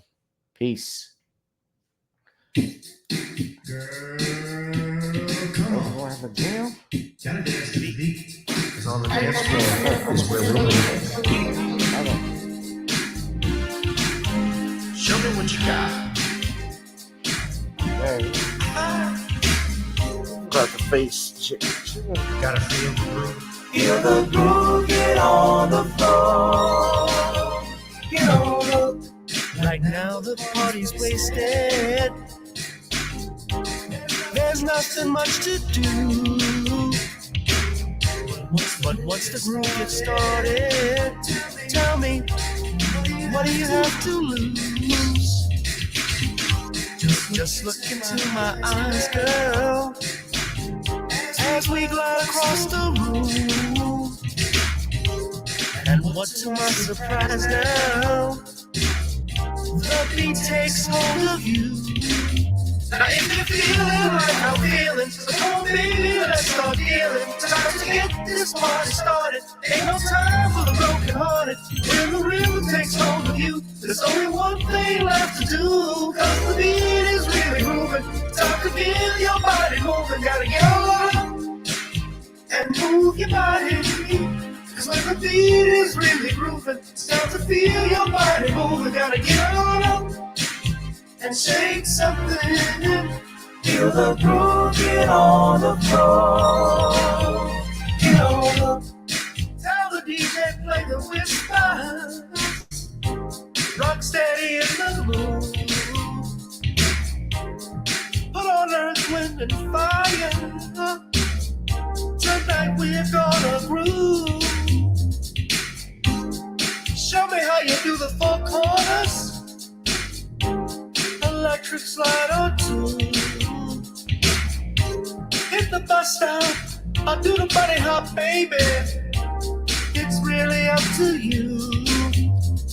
Peace. Girl, come on. Oh, I have a jam? Gotta dance to the beat. It's on the dance floor. Is where we're Show me what you got. There you go. Got the face. Gotta feel the groove. Feel the groove, get on the floor. Get on up. Like right now the party's wasted. There's nothing much to do. But once the groove gets started, tell me, what do you have to lose? Just look into my eyes, girl, as we glide across the room. And what to my surprise now, the beat takes hold of you. Now if you're feeling like I'm feeling, so come on baby, let's start dealing. Time to get this party started. Ain't no time for the broken hearted. When the rhythm takes hold of you, there's only one thing left to do. Cause the beat is really moving. Time to feel your body moving. Gotta get on and move your body. Cause when the beat is really grooving, it's time to feel your body moving. Gotta get on up and shake something. Feel the groove, get on the floor. Get on up. Tell the DJ play the whisper. Rock steady in the mood. Put on earth, wind, and fire. Tonight we're gonna groove. Show me how you do the four corners. Electric slide or two. Hit the bus stop or do the bunny hop, baby. It's really up to you.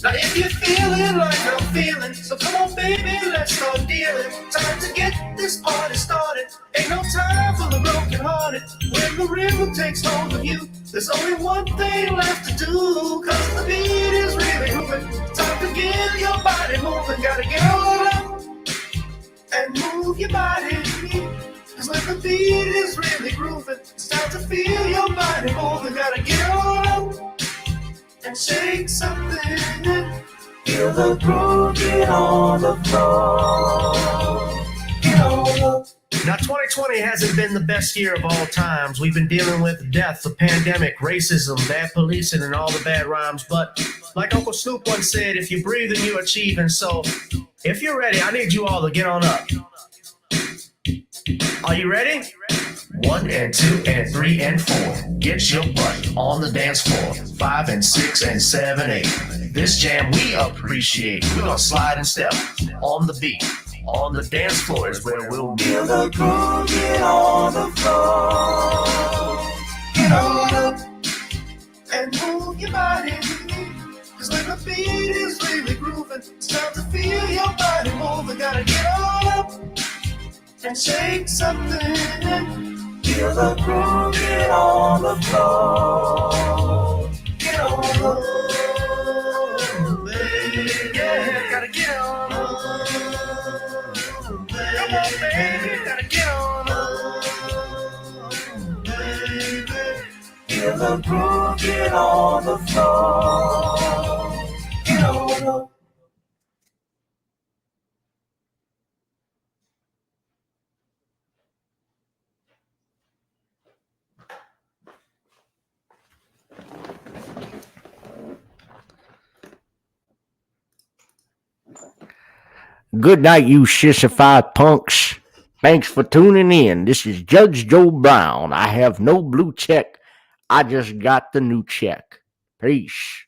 Now if you're feeling like I'm feeling, so come on baby, let's start dealing. Time to get this party started. Ain't no time for the broken hearted. When the rhythm takes hold of you, there's only one thing left to do. Cause the beat is really moving. Time to get your body moving. Gotta get on up and move your body. Cause when the beat is really grooving, it's time to feel your body moving. Gotta get on up and shake something. Feel the groove, get on the floor. Get on up. Now 2020 hasn't been the best year of all times. We've been dealing with death, the pandemic, racism, bad policing, and all the bad rhymes. But like Uncle Snoop once said, if you breathe and you achieve. And so if you're ready, I need you all to get on up. Are you ready? 1 and 2 and 3 and 4. Get your butt on the dance floor. 5 and 6 and 7, 8. This jam we appreciate. We're gonna slide and step on the beat. On the dance floor is where we'll feel the groove. Get on the floor. Get on up and move your body. Cause when the beat is really grooving, it's time to feel your body moving. Gotta get on up and shake something. Feel the groove, get on the floor. Get on up, baby. Yeah, gotta get on up. Come on, baby, gotta get on up, baby. Feel the groove, get on the floor. Get on up. Good night, you sissified punks. Thanks for tuning in. This is Judge Joe Brown. I have no blue check. I just got the new check. Peace.